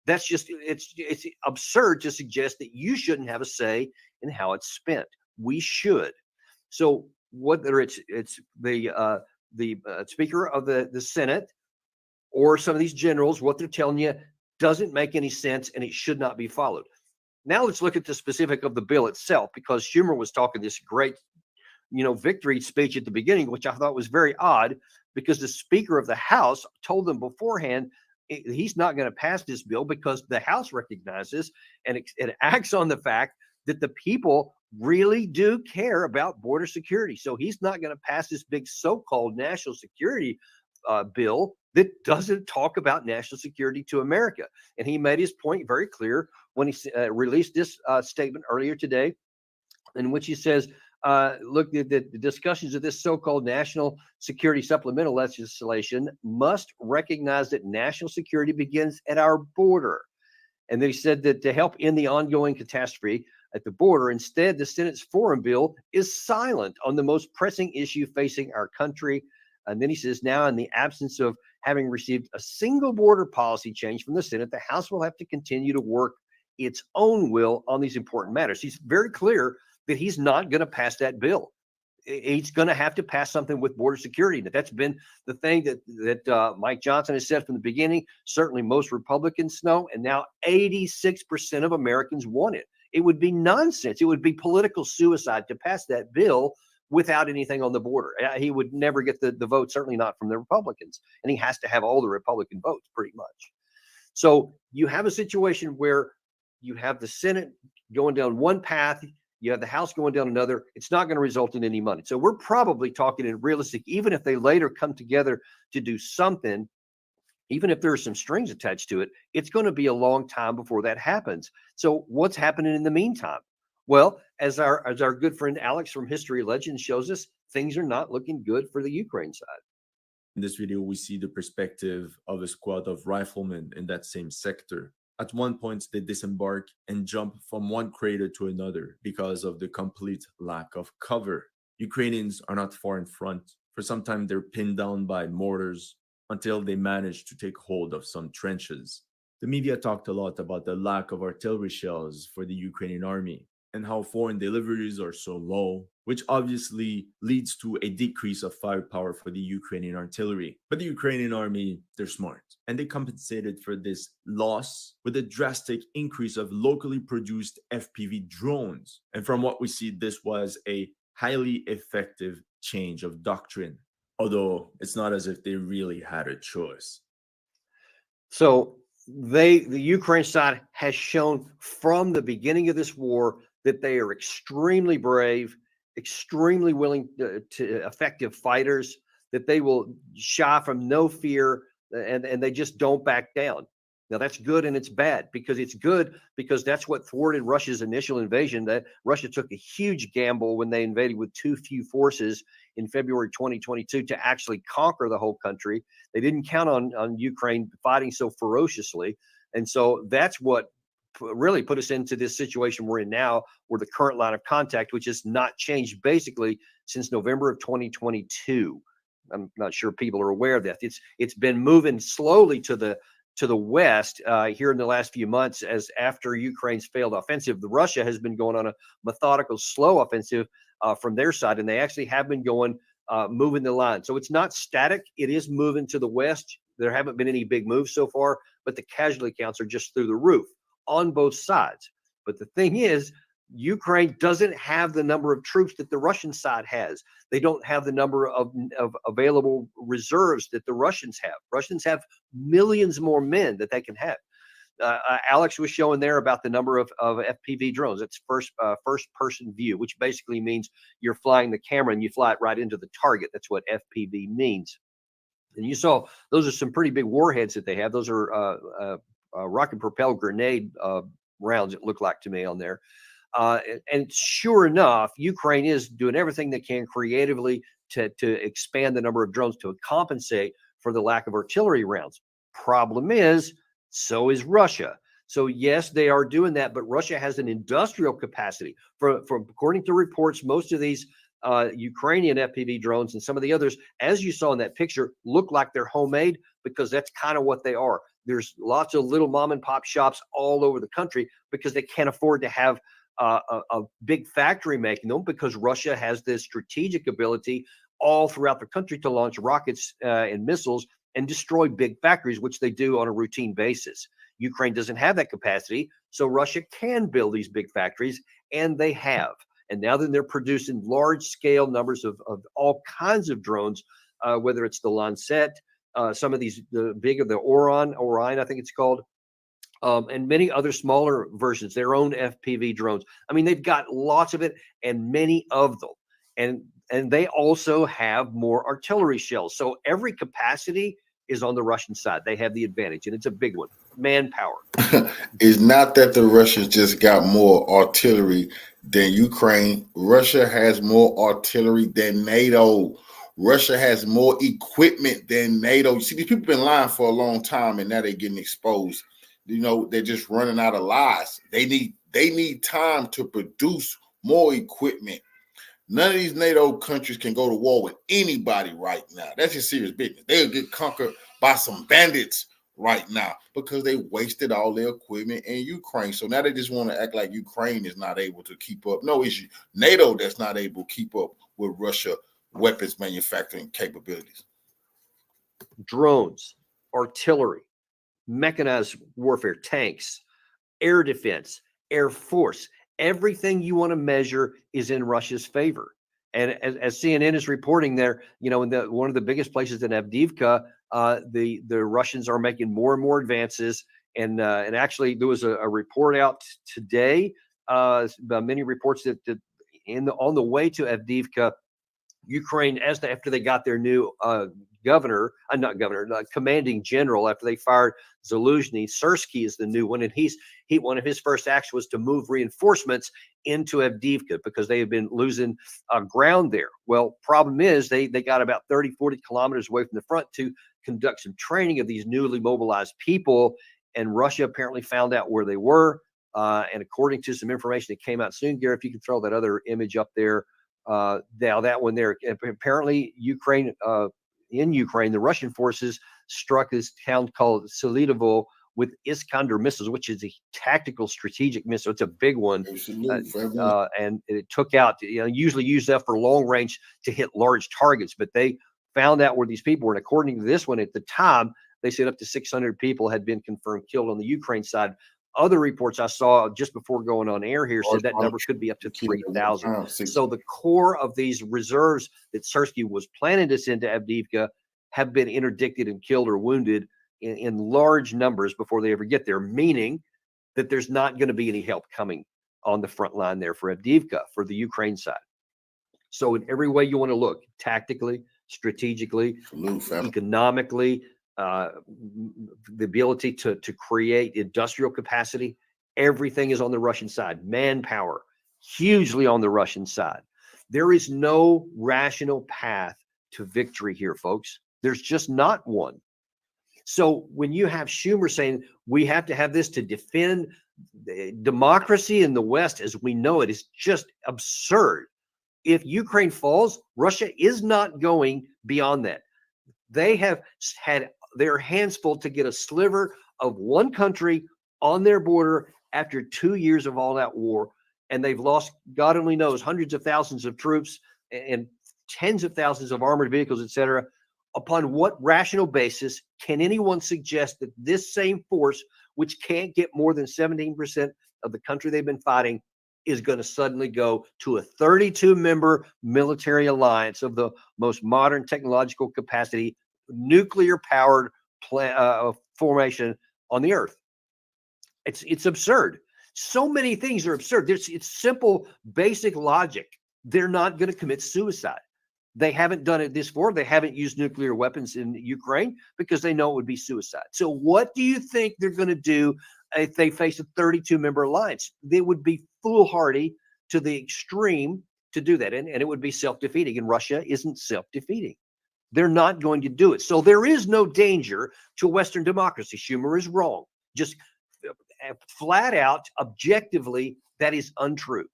that's just, it's absurd to suggest that you shouldn't have a say in how it's spent. We should. So whether it's the Speaker of the Senate or some of these generals, what they're telling you doesn't make any sense, and it should not be followed. Now let's look at the specific of the bill itself, because Schumer was talking this great, victory speech at the beginning, which I thought was very odd, because the Speaker of the House told them beforehand he's not going to pass this bill because the House recognizes and it acts on the fact that the people really do care about border security. So he's not going to pass this big so-called national security bill that doesn't talk about national security to America. And he made his point very clear when he released this statement earlier today, in which he says, look, the discussions of this so-called national security supplemental legislation must recognize that national security begins at our border. And they said that to help end the ongoing catastrophe at the border, instead, the Senate's foreign bill is silent on the most pressing issue facing our country. And then he says, now in the absence of having received a single border policy change from the Senate, the House will have to continue to work its own will on these important matters. He's very clear that he's not going to pass that bill. He's going to have to pass something with border security. That's been the thing that Mike Johnson has said from the beginning. Certainly most Republicans know, and now 86% of Americans want it. It would be nonsense. It would be political suicide to pass that bill without anything on the border. He would never get the vote, certainly not from the Republicans. And he has to have all the Republican votes pretty much. So you have a situation where you have the Senate going down one path, you have the House going down another. It's not going to result in any money. So we're probably talking in realistic, even if they later come together to do something, even if there are some strings attached to it, it's going to be a long time before that happens. So what's happening in the meantime? Well, as our good friend Alex from History Legends shows us, things are not looking good for the Ukraine side. In this video, we see the perspective of a squad of riflemen in that same sector. At one point, they disembark and jump from one crater to another because of the complete lack of cover. Ukrainians are not far in front. For some time, they're pinned down by mortars until they manage to take hold of some trenches. The media talked a lot about the lack of artillery shells for the Ukrainian army and how foreign deliveries are so low, which obviously leads to a decrease of firepower for the Ukrainian artillery. But the Ukrainian army, they're smart, and they compensated for this loss with a drastic increase of locally produced FPV drones. And from what we see, this was a highly effective change of doctrine, although it's not as if they really had a choice. So the Ukraine side has shown from the beginning of this war that they are extremely brave, extremely willing to effective fighters, that they will shy from no fear, and they just don't back down. Now that's good and it's bad, because it's good because that's what thwarted Russia's initial invasion. That Russia took a huge gamble when they invaded with too few forces in February 2022 to actually conquer the whole country. They didn't count on Ukraine fighting so ferociously. And so that's what really put us into this situation we're in now, where the current line of contact, which has not changed basically since November of 2022. I'm not sure people are aware of that. It's been moving slowly to the west here in the last few months, as after Ukraine's failed offensive, the Russia has been going on a methodical, slow offensive from their side, and they actually have been going moving the line. So it's not static; it is moving to the west. There haven't been any big moves so far, but the casualty counts are just through the roof on both sides. But the thing is, Ukraine doesn't have the number of troops that the Russian side has. They don't have the number of available reserves that the Russians have. Russians have millions more men that they can have. Alex was showing there about the number of FPV drones. It's first person view, which basically means you're flying the camera and you fly it right into the target. That's what FPV means. And you saw those are some pretty big warheads that they have. Those are rocket propelled grenade rounds, it looked like to me on there. And sure enough, Ukraine is doing everything they can creatively to expand the number of drones to compensate for the lack of artillery rounds. Problem is, so is Russia. So yes, they are doing that, but Russia has an industrial capacity. From according to reports, most of these Ukrainian FPV drones and some of the others, as you saw in that picture, look like they're homemade, because that's kind of what they are. There's lots of little mom and pop shops all over the country because they can't afford to have a big factory making them, because Russia has this strategic ability all throughout the country to launch rockets and missiles and destroy big factories, which they do on a routine basis. Ukraine doesn't have that capacity, so Russia can build these big factories, and they have. And now then they're producing large-scale numbers of all kinds of drones, whether it's the Lancet, some of these, the bigger, the Orion, I think it's called, and many other smaller versions, their own FPV drones. I mean, they've got lots of it and many of them. And they also have more artillery shells. So every capacity is on the Russian side. They have the advantage, and it's a big one. Manpower. It's not that the Russians just got more artillery than Ukraine. Russia has more artillery than NATO. Russia has more equipment than NATO. You see, these people have been lying for a long time, and now they're getting exposed. You know, they're just running out of lies. They need time to produce more equipment. None of these NATO countries can go to war with anybody right now. That's just serious business. They'll get conquered by some bandits right now because they wasted all their equipment in Ukraine. So now they just want to act like Ukraine is not able to keep up. No, it's NATO that's not able to keep up with Russia weapons manufacturing capabilities. Drones, artillery, mechanized warfare, tanks, air defense, air force, everything you want to measure is in Russia's favor. And as CNN is reporting there, in one of the biggest places in Avdiivka, the Russians are making more and more advances. And actually, there was a report out today, many reports that on the way to Avdiivka, Ukraine, after they got their new commanding general, after they fired Zaluzhny, Sersky is the new one, and one of his first actions was to move reinforcements into Avdiivka because they have been losing ground there. Well, problem is they got about 30, 40 kilometers away from the front to conduct some training of these newly mobilized people, and Russia apparently found out where they were. And according to some information that came out soon, Gary, if you can throw that other image up there. Now that one there, apparently in Ukraine, the Russian forces struck this town called Selidovo with Iskander missiles, which is a tactical strategic missile. It's a big one. And it took out, usually use that for long range to hit large targets, but they found out where these people were. And according to this one, at the time, they said up to 600 people had been confirmed killed on the Ukraine side. Other reports I saw just before going on air here said that number could be up to 3,000. So the core of these reserves that Sersky was planning to send to Avdiivka have been interdicted and killed or wounded in large numbers before they ever get there, meaning that there's not going to be any help coming on the front line there for Avdiivka, for the Ukraine side. So in every way you want to look, tactically, strategically, economically, the ability to create industrial capacity, everything is on the Russian side. Manpower, hugely on the Russian side. There is no rational path to victory here, folks. There's just not one. So when you have Schumer saying we have to have this to defend democracy in the West as we know it, is just absurd. If Ukraine falls, Russia is not going beyond that. They have had their hands full to get a sliver of one country on their border after 2 years of all that war. And they've lost, God only knows, hundreds of thousands of troops and tens of thousands of armored vehicles, et cetera. Upon what rational basis can anyone suggest that this same force, which can't get more than 17% of the country they've been fighting, is going to suddenly go to a 32-member military alliance of the most modern technological capacity, nuclear-powered formation on the earth? It's absurd. So many things are absurd. It's simple, basic logic. They're not going to commit suicide. They haven't done it this before. They haven't used nuclear weapons in Ukraine because they know it would be suicide. So what do you think they're going to do if they face a 32-member alliance? They would be foolhardy to the extreme to do that. And it would be self-defeating. And Russia isn't self-defeating. They're not going to do it. So there is no danger to Western democracy. Schumer is wrong. Just flat out, objectively, that is untrue.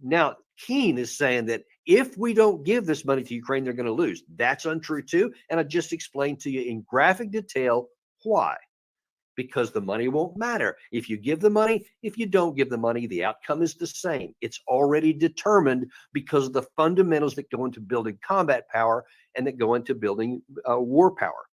Now, Keene is saying that if we don't give this money to Ukraine, they're going to lose. That's untrue too. And I just explained to you in graphic detail why. Because the money won't matter. If you give the money, if you don't give the money, the outcome is the same. It's already determined because of the fundamentals that go into building combat power and that go into building war power.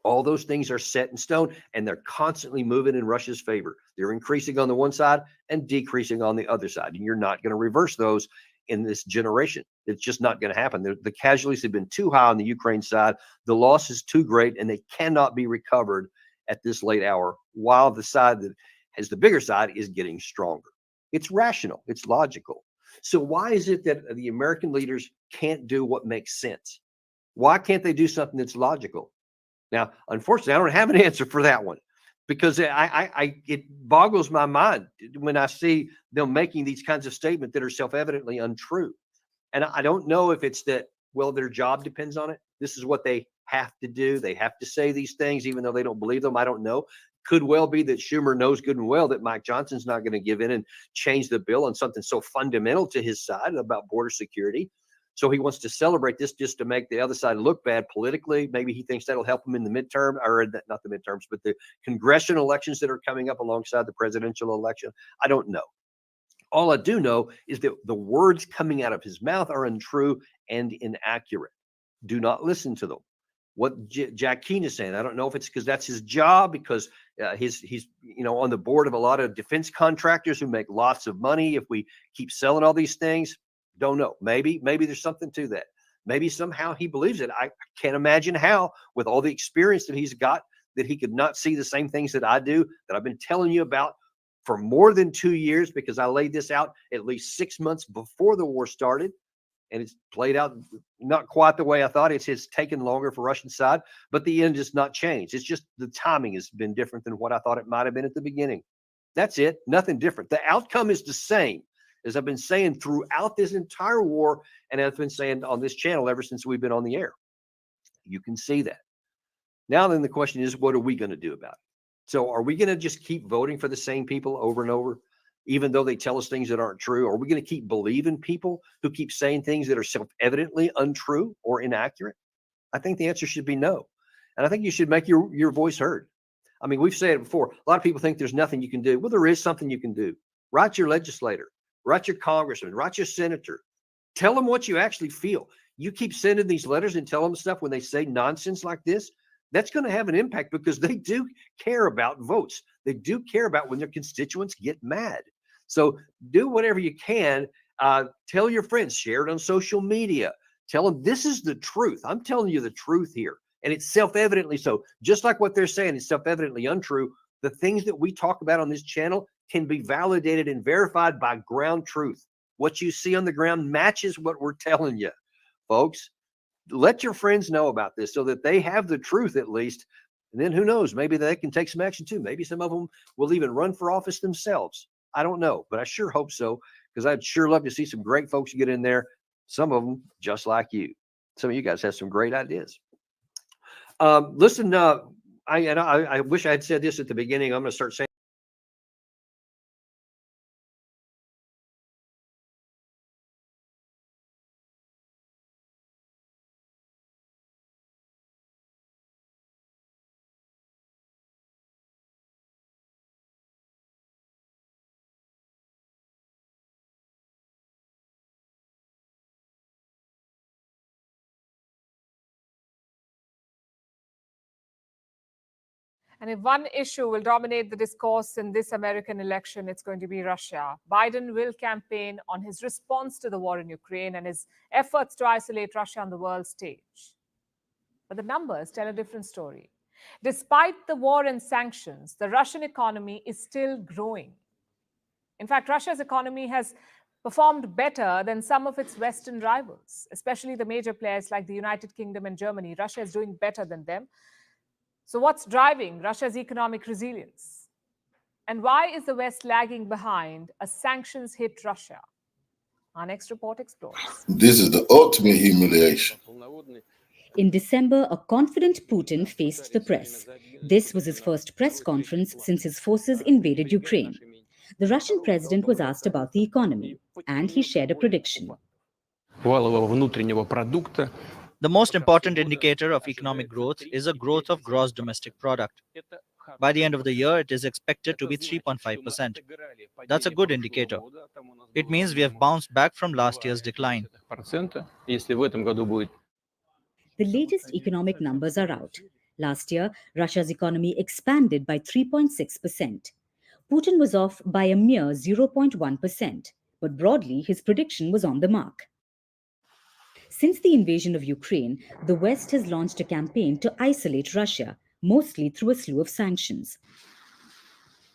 All those things are set in stone, and they're constantly moving in Russia's favor. They're increasing on the one side and decreasing on the other side. And you're not going to reverse those in this generation. It's just not going to happen. The casualties have been too high on the Ukraine side. The loss is too great, and they cannot be recovered at this late hour, while the side that has the bigger side is getting stronger. It's rational. It's logical. So why is it that the American leaders can't do what makes sense? Why can't they do something that's logical? Now, unfortunately, I don't have an answer for that one, because it boggles my mind when I see them making these kinds of statements that are self-evidently untrue. And I don't know if it's that, well, their job depends on it. This is what they have to do. They have to say these things, even though they don't believe them. I don't know. Could well be that Schumer knows good and well that Mike Johnson's not going to give in and change the bill on something so fundamental to his side about border security. So he wants to celebrate this just to make the other side look bad politically. Maybe he thinks that'll help him in the midterm, or not the midterms, but the congressional elections that are coming up alongside the presidential election. I don't know. All I do know is that the words coming out of his mouth are untrue and inaccurate. Do not listen to them. What Jack Keane is saying, I don't know if it's because that's his job, because he's on the board of a lot of defense contractors who make lots of money if we keep selling all these things. Don't know. Maybe there's something to that. Maybe somehow he believes it. I can't imagine how, with all the experience that he's got, that he could not see the same things that I do, that I've been telling you about for more than 2 years, because I laid this out at least 6 months before the war started. And it's played out not quite the way I thought. It's taken longer for Russian side, but the end has not changed. It's just the timing has been different than what I thought it might have been at the beginning. That's it. Nothing different. The outcome is the same, as I've been saying throughout this entire war, and I've been saying on this channel ever since we've been on the air. You can see that. Now then the question is, what are we going to do about it? So are we going to just keep voting for the same people over and over, even though they tell us things that aren't true? Are we going to keep believing people who keep saying things that are self-evidently untrue or inaccurate? I think the answer should be no. And I think you should make your voice heard. I mean, we've said it before. A lot of people think there's nothing you can do. Well, there is something you can do. Write your legislator, write your congressman, write your senator. Tell them what you actually feel. You keep sending these letters and tell them stuff when they say nonsense like this, that's going to have an impact, because they do care about votes. They do care about when their constituents get mad. So do whatever you can. Tell your friends, share it on social media. Tell them this is the truth. I'm telling you the truth here. And it's self-evidently so. Just like what they're saying is self-evidently untrue, the things that we talk about on this channel can be validated and verified by ground truth. What you see on the ground matches what we're telling you, folks. Let your friends know about this so that they have the truth at least. And then who knows, maybe they can take some action too. Maybe some of them will even run for office themselves. I don't know, but I sure hope so, because I'd sure love to see some great folks get in there. Some of them just like you. Some of you guys have some great ideas. Listen, I wish I had said this at the beginning. I'm going to start saying. And if one issue will dominate the discourse in this American election, it's going to be Russia. Biden will campaign on his response to the war in Ukraine and his efforts to isolate Russia on the world stage. But the numbers tell a different story. Despite the war and sanctions, the Russian economy is still growing. In fact, Russia's economy has performed better than some of its Western rivals, especially the major players like the United Kingdom and Germany. Russia is doing better than them. So what's driving Russia's economic resilience? And why is the West lagging behind as sanctions hit Russia? Our next report explores. This is the ultimate humiliation. In December, a confident Putin faced the press. This was his first press conference since his forces invaded Ukraine. The Russian president was asked about the economy, and he shared a prediction. The most important indicator of economic growth is a growth of gross domestic product. By the end of the year, it is expected to be 3.5%. That's a good indicator. It means we have bounced back from last year's decline. The latest economic numbers are out. Last year, Russia's economy expanded by 3.6%. Putin was off by a mere 0.1%, but broadly, his prediction was on the mark. Since the invasion of Ukraine, the West has launched a campaign to isolate Russia, mostly through a slew of sanctions.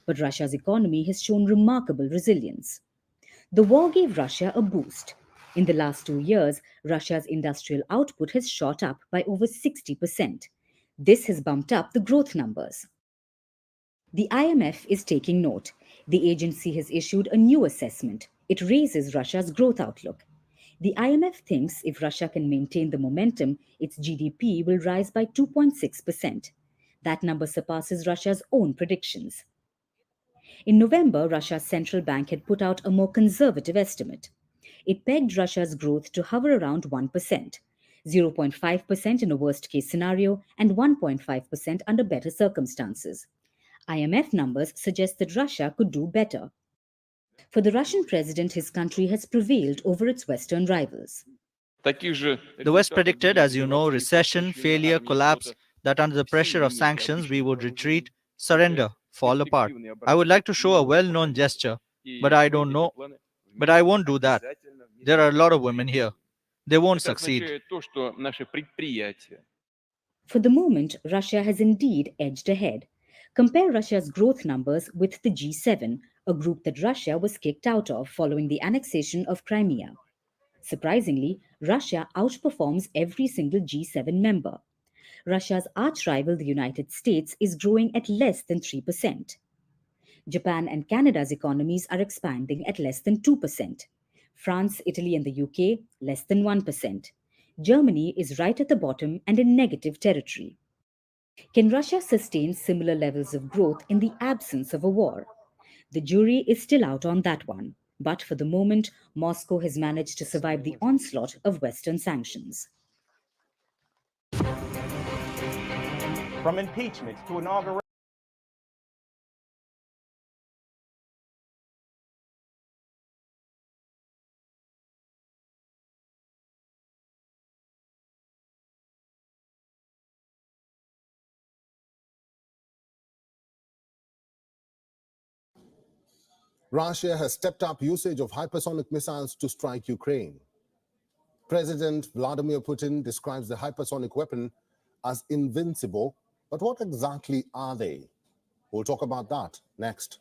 But Russia's economy has shown remarkable resilience. The war gave Russia a boost. In the last 2 years, Russia's industrial output has shot up by over 60%. This has bumped up the growth numbers. The IMF is taking note. The agency has issued a new assessment. It raises Russia's growth outlook. The IMF thinks if Russia can maintain the momentum, its GDP will rise by 2.6%. That number surpasses Russia's own predictions. In November, Russia's central bank had put out a more conservative estimate. it pegged Russia's growth to hover around 1%, 0.5% in a worst case scenario, and 1.5% under better circumstances. IMF numbers suggest that Russia could do better. For the Russian president, his country has prevailed over its Western rivals. The West predicted, as you know, recession, failure, collapse, that under the pressure of sanctions we would retreat, surrender, fall apart. I would like to show a well-known gesture, but I won't do that. There are a lot of women here. They won't succeed. For the moment, Russia has indeed edged ahead. Compare Russia's growth numbers with the G7, a group that Russia was kicked out of following the annexation of Crimea. Surprisingly, Russia outperforms every single G7 member. Russia's arch-rival, the United States, is growing at less than 3%. Japan and Canada's economies are expanding at less than 2%. France, Italy, and the UK, less than 1%. Germany is right at the bottom and in negative territory. Can Russia sustain similar levels of growth in the absence of a war? The jury is still out on that one. But for the moment, Moscow has managed to survive the onslaught of Western sanctions. From impeachment to inauguration. Russia has stepped up usage of hypersonic missiles to strike Ukraine. President Vladimir Putin describes the hypersonic weapon as invincible, but what exactly are they? We'll talk about that next.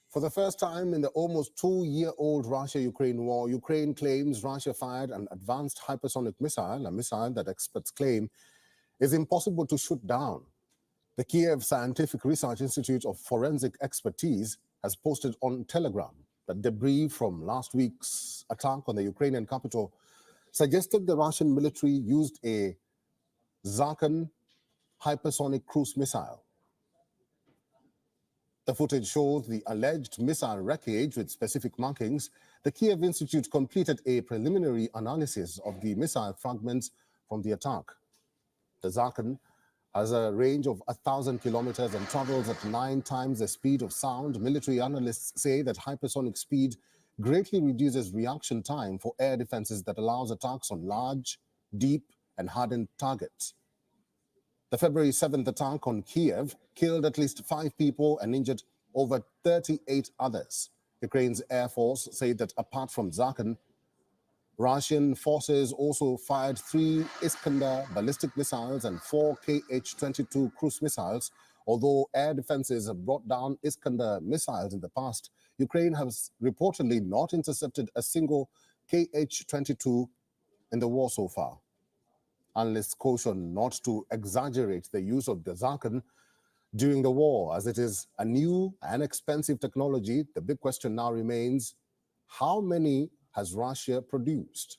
For the first time in the almost 2-year-old Russia-Ukraine war, Ukraine claims Russia fired an advanced hypersonic missile, a missile that experts claim is impossible to shoot down. The Kiev Scientific Research Institute of Forensic Expertise has posted on Telegram that debris from last week's attack on the Ukrainian capital suggested the Russian military used a Zarkan hypersonic cruise missile. The footage shows the alleged missile wreckage with specific markings. The Kiev Institute completed a preliminary analysis of the missile fragments from the attack. The Zarkan has a range of 1,000 kilometers and travels at 9 times the speed of sound. Military analysts say that hypersonic speed greatly reduces reaction time for air defenses that allows attacks on large, deep, and hardened targets. The February 7th attack on Kiev killed at least 5 people and injured over 38 others. Ukraine's Air Force said that apart from Zarkan, Russian forces also fired 3 Iskander ballistic missiles and 4 Kh-22 cruise missiles. Although air defenses have brought down Iskander missiles in the past, Ukraine has reportedly not intercepted a single Kh-22 in the war so far. Analysts caution not to exaggerate the use of the Zarkan during the war, as it is a new and expensive technology. The big question now remains, how many has Russia produced?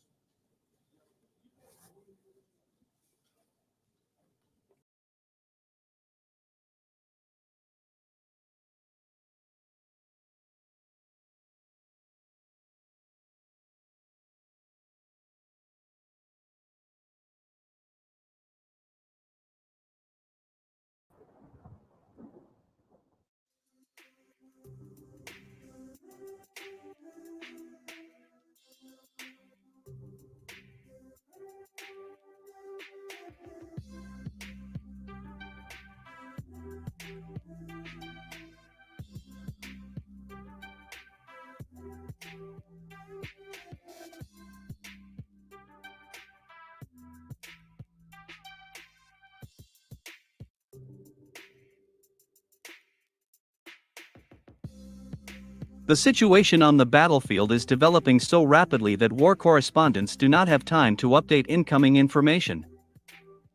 The situation on the battlefield is developing so rapidly that war correspondents do not have time to update incoming information.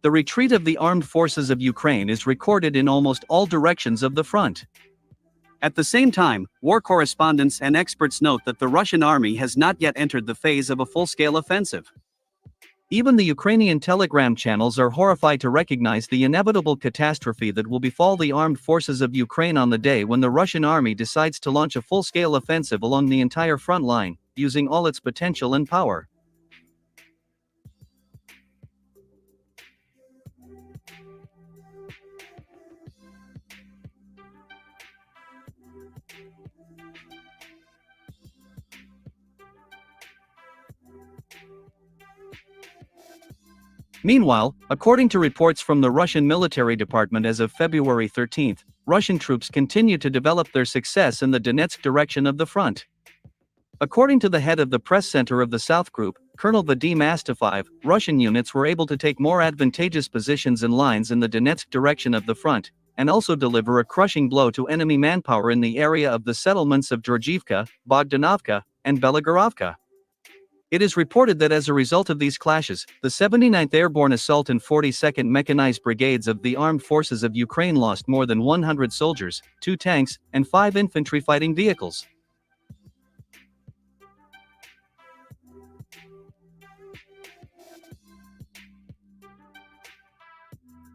The retreat of the armed forces of Ukraine is recorded in almost all directions of the front. At the same time, war correspondents and experts note that the Russian army has not yet entered the phase of a full-scale offensive. Even the Ukrainian telegram channels are horrified to recognize the inevitable catastrophe that will befall the armed forces of Ukraine on the day when the Russian army decides to launch a full-scale offensive along the entire front line, using all its potential and power. Meanwhile, according to reports from the Russian military department as of February 13, Russian troops continue to develop their success in the Donetsk direction of the front. According to the head of the press center of the South Group, Colonel Vadim Astafyev, Russian units were able to take more advantageous positions and lines in the Donetsk direction of the front, and also deliver a crushing blow to enemy manpower in the area of the settlements of Georgievka, Bogdanovka, and Belagorovka. It is reported that as a result of these clashes, the 79th Airborne Assault and 42nd Mechanized Brigades of the Armed Forces of Ukraine lost more than 100 soldiers, 2 tanks, and 5 infantry fighting vehicles.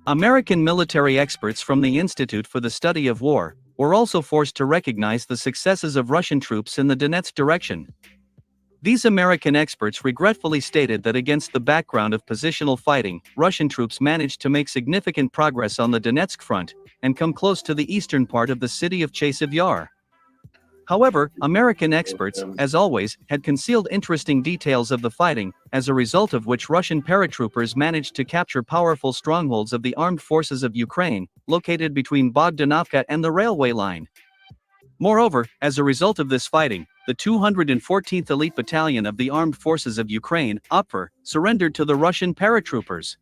American military experts from the Institute for the Study of War were also forced to recognize the successes of Russian troops in the Donetsk direction. These American experts regretfully stated that against the background of positional fighting, Russian troops managed to make significant progress on the Donetsk front and come close to the eastern part of the city of Chasiv Yar. However, American experts, as always, had concealed interesting details of the fighting, as a result of which Russian paratroopers managed to capture powerful strongholds of the armed forces of Ukraine, located between Bogdanovka and the railway line. Moreover, as a result of this fighting, the 214th Elite Battalion of the Armed Forces of Ukraine, UPR, surrendered to the Russian paratroopers.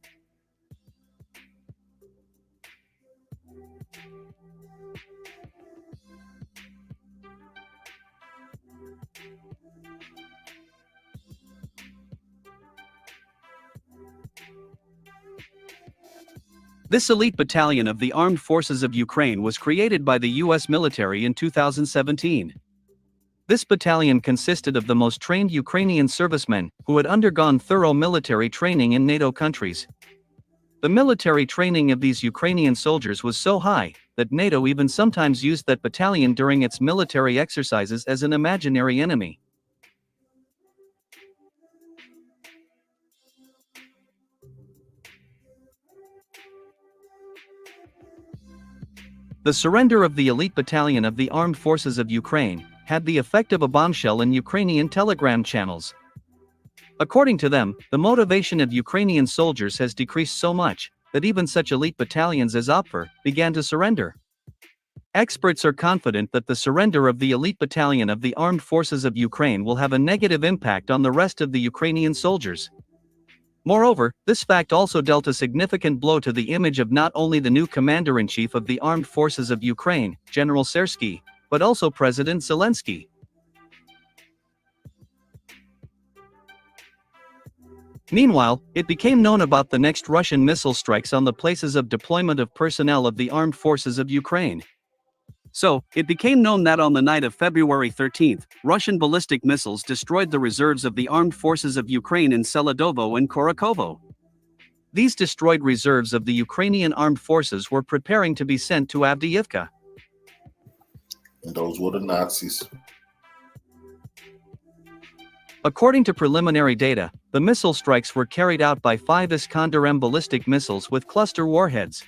This elite battalion of the Armed Forces of Ukraine was created by the U.S. military in 2017. This battalion consisted of the most trained Ukrainian servicemen who had undergone thorough military training in NATO countries. The military training of these Ukrainian soldiers was so high that NATO even sometimes used that battalion during its military exercises as an imaginary enemy. The surrender of the elite battalion of the Armed Forces of Ukraine had the effect of a bombshell in Ukrainian telegram channels. According to them, the motivation of Ukrainian soldiers has decreased so much that even such elite battalions as UPR began to surrender. Experts are confident that the surrender of the elite battalion of the Armed Forces of Ukraine will have a negative impact on the rest of the Ukrainian soldiers. Moreover, this fact also dealt a significant blow to the image of not only the new commander-in-chief of the Armed Forces of Ukraine, General Sersky, but also President Zelensky. Meanwhile, it became known about the next Russian missile strikes on the places of deployment of personnel of the Armed Forces of Ukraine. So, it became known that on the night of February 13th, Russian ballistic missiles destroyed the reserves of the Armed Forces of Ukraine in Seladovo and Korakovo. These destroyed reserves of the Ukrainian Armed Forces were preparing to be sent to Avdiivka. And those were the Nazis. According to preliminary data, the missile strikes were carried out by 5 Iskander-M ballistic missiles with cluster warheads.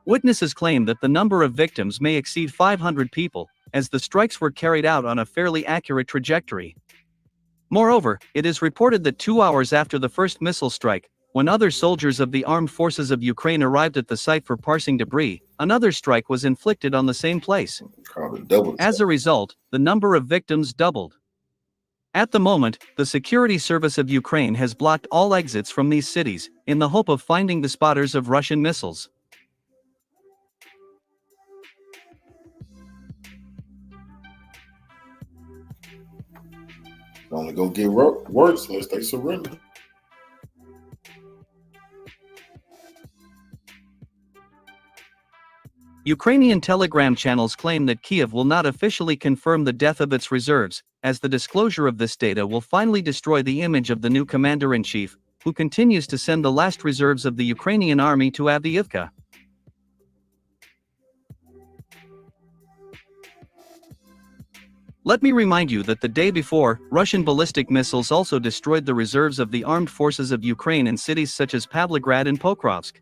Witnesses claim that the number of victims may exceed 500 people, as the strikes were carried out on a fairly accurate trajectory. Moreover, it is reported that 2 hours after the first missile strike, when other soldiers of the Armed Forces of Ukraine arrived at the site for parsing debris, another strike was inflicted on the same place. As a result, the number of victims doubled. At the moment, the Security Service of Ukraine has blocked all exits from these cities, in the hope of finding the spotters of Russian missiles. It's only gonna get worse unless they surrender. Ukrainian Telegram channels claim that Kyiv will not officially confirm the death of its reserves, as the disclosure of this data will finally destroy the image of the new commander-in-chief, who continues to send the last reserves of the Ukrainian army to Avdiivka. Let me remind you that the day before, Russian ballistic missiles also destroyed the reserves of the armed forces of Ukraine in cities such as Pavlograd and Pokrovsk.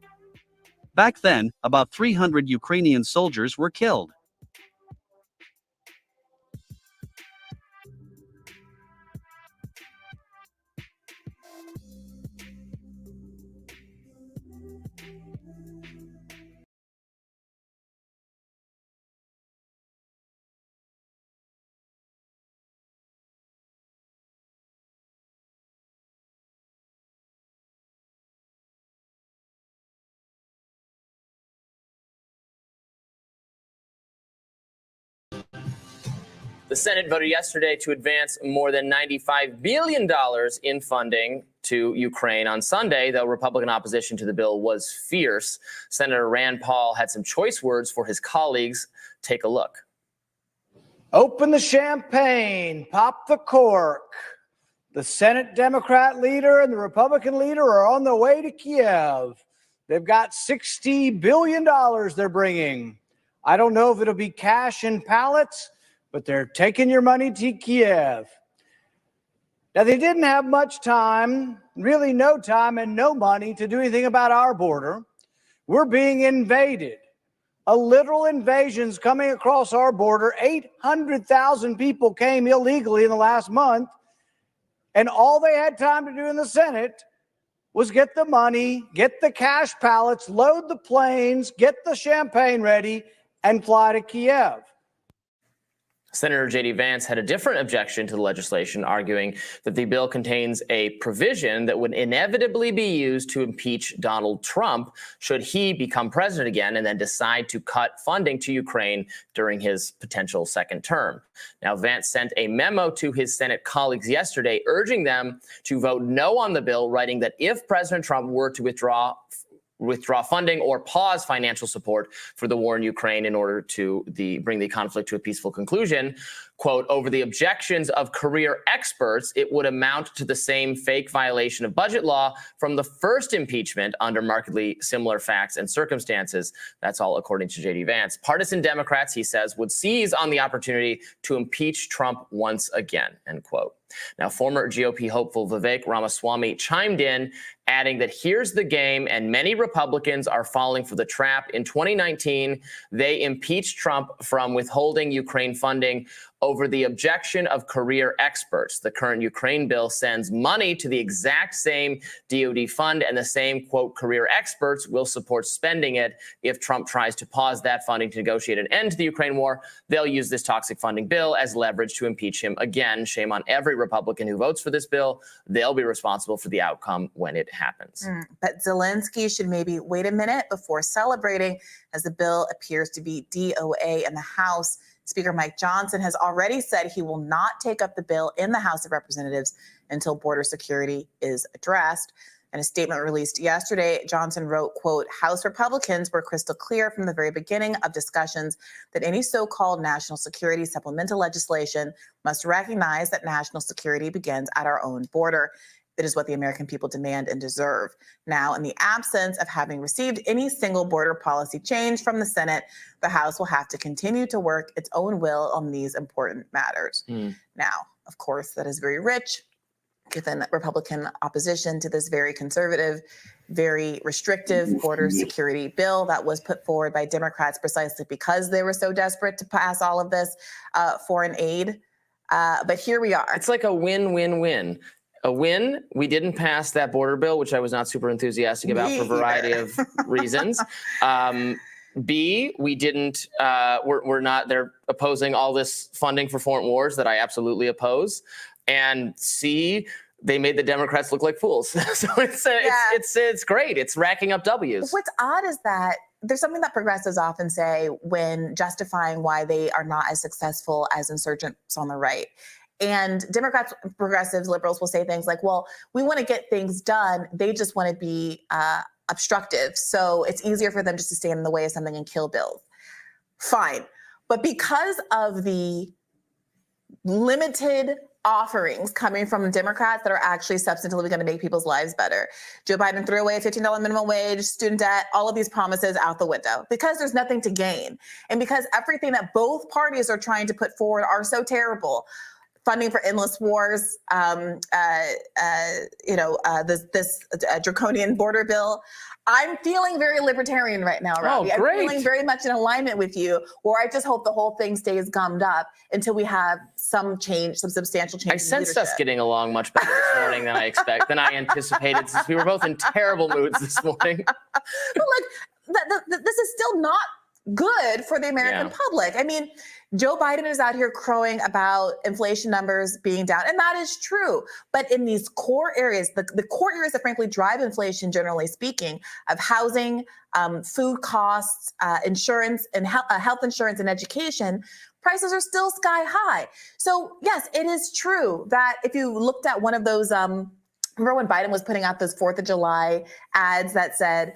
Back then, about 300 Ukrainian soldiers were killed. The Senate voted yesterday to advance more than $95 billion in funding to Ukraine on Sunday, though Republican opposition to the bill was fierce. Senator Rand Paul had some choice words for his colleagues. Take a look. Open the champagne, pop the cork. The Senate Democrat leader and the Republican leader are on their way to Kiev. They've got $60 billion they're bringing. I don't know if it'll be cash in pallets, but they're taking your money to Kiev. Now, they didn't have much time, really no time and no money to do anything about our border. We're being invaded. A literal invasion's coming across our border. 800,000 people came illegally in the last month, and all they had time to do in the Senate was get the money, get the cash pallets, load the planes, get the champagne ready, and fly to Kiev. Senator J.D. Vance had a different objection to the legislation, arguing that the bill contains a provision that would inevitably be used to impeach Donald Trump should he become president again and then decide to cut funding to Ukraine during his potential second term. Now, Vance sent a memo to his Senate colleagues yesterday urging them to vote no on the bill, writing that if President Trump were to withdraw funding or pause financial support for the war in Ukraine in order to bring the conflict to a peaceful conclusion, quote, over the objections of career experts, it would amount to the same fake violation of budget law from the first impeachment under markedly similar facts and circumstances. That's all according to J.D. Vance. Partisan Democrats, he says, would seize on the opportunity to impeach Trump once again, end quote. Now, former GOP hopeful Vivek Ramaswamy chimed in, adding that here's the game, and many Republicans are falling for the trap. In 2019, they impeached Trump from withholding Ukraine funding over the objection of career experts. The current Ukraine bill sends money to the exact same DoD fund, and the same, quote, career experts will support spending it. If Trump tries to pause that funding to negotiate an end to the Ukraine war, they'll use this toxic funding bill as leverage to impeach him again. Shame on every Republican who votes for this bill. They'll be responsible for the outcome when it happens. But Zelensky should maybe wait a minute before celebrating, as the bill appears to be DOA in the House. Speaker Mike Johnson has already said he will not take up the bill in the House of Representatives until border security is addressed. In a statement released yesterday, Johnson wrote, quote, House Republicans were crystal clear from the very beginning of discussions that any so-called national security supplemental legislation must recognize that national security begins at our own border. It is what the American people demand and deserve. Now, in the absence of having received any single border policy change from the Senate, the House will have to continue to work its own will on these important matters. Now, of course, that is very rich, given Republican opposition to this very conservative, very restrictive border security bill that was put forward by Democrats precisely because they were so desperate to pass all of this foreign aid. But here we are. It's like a win-win-win. A win, we didn't pass that border bill, which I was not super enthusiastic about for a variety of reasons. B, we didn't, we're not, they're opposing all this funding for foreign wars that I absolutely oppose. And C, they made the Democrats look like fools. So it's great. It's racking up W's. What's odd is that there's something that progressives often say when justifying why they are not as successful as insurgents on the right. And Democrats, progressives, liberals will say things like, well, we want to get things done. They just want to be obstructive. So it's easier for them just to stand in the way of something and kill bills. Fine. But because of the limited offerings coming from Democrats that are actually substantively going to make people's lives better, Joe Biden threw away a $15 minimum wage, student debt, all of these promises out the window because there's nothing to gain. And because everything that both parties are trying to put forward are so terrible. Funding for endless wars, this draconian border bill. I'm feeling very libertarian right now, Robbie. I'm feeling very much in alignment with you, where I just hope the whole thing stays gummed up until we have some change, some substantial change. I sensed us getting along much better this morning than I anticipated, since we were both in terrible moods this morning. But this is still not good for the American public. I mean, Joe Biden is out here crowing about inflation numbers being down, and that is true. But in these core areas, the core areas that frankly drive inflation, generally speaking, of housing, food costs, insurance, and health insurance and education, prices are still sky high. So yes, it is true that if you looked at one of those, remember when Biden was putting out those 4th of July ads that said,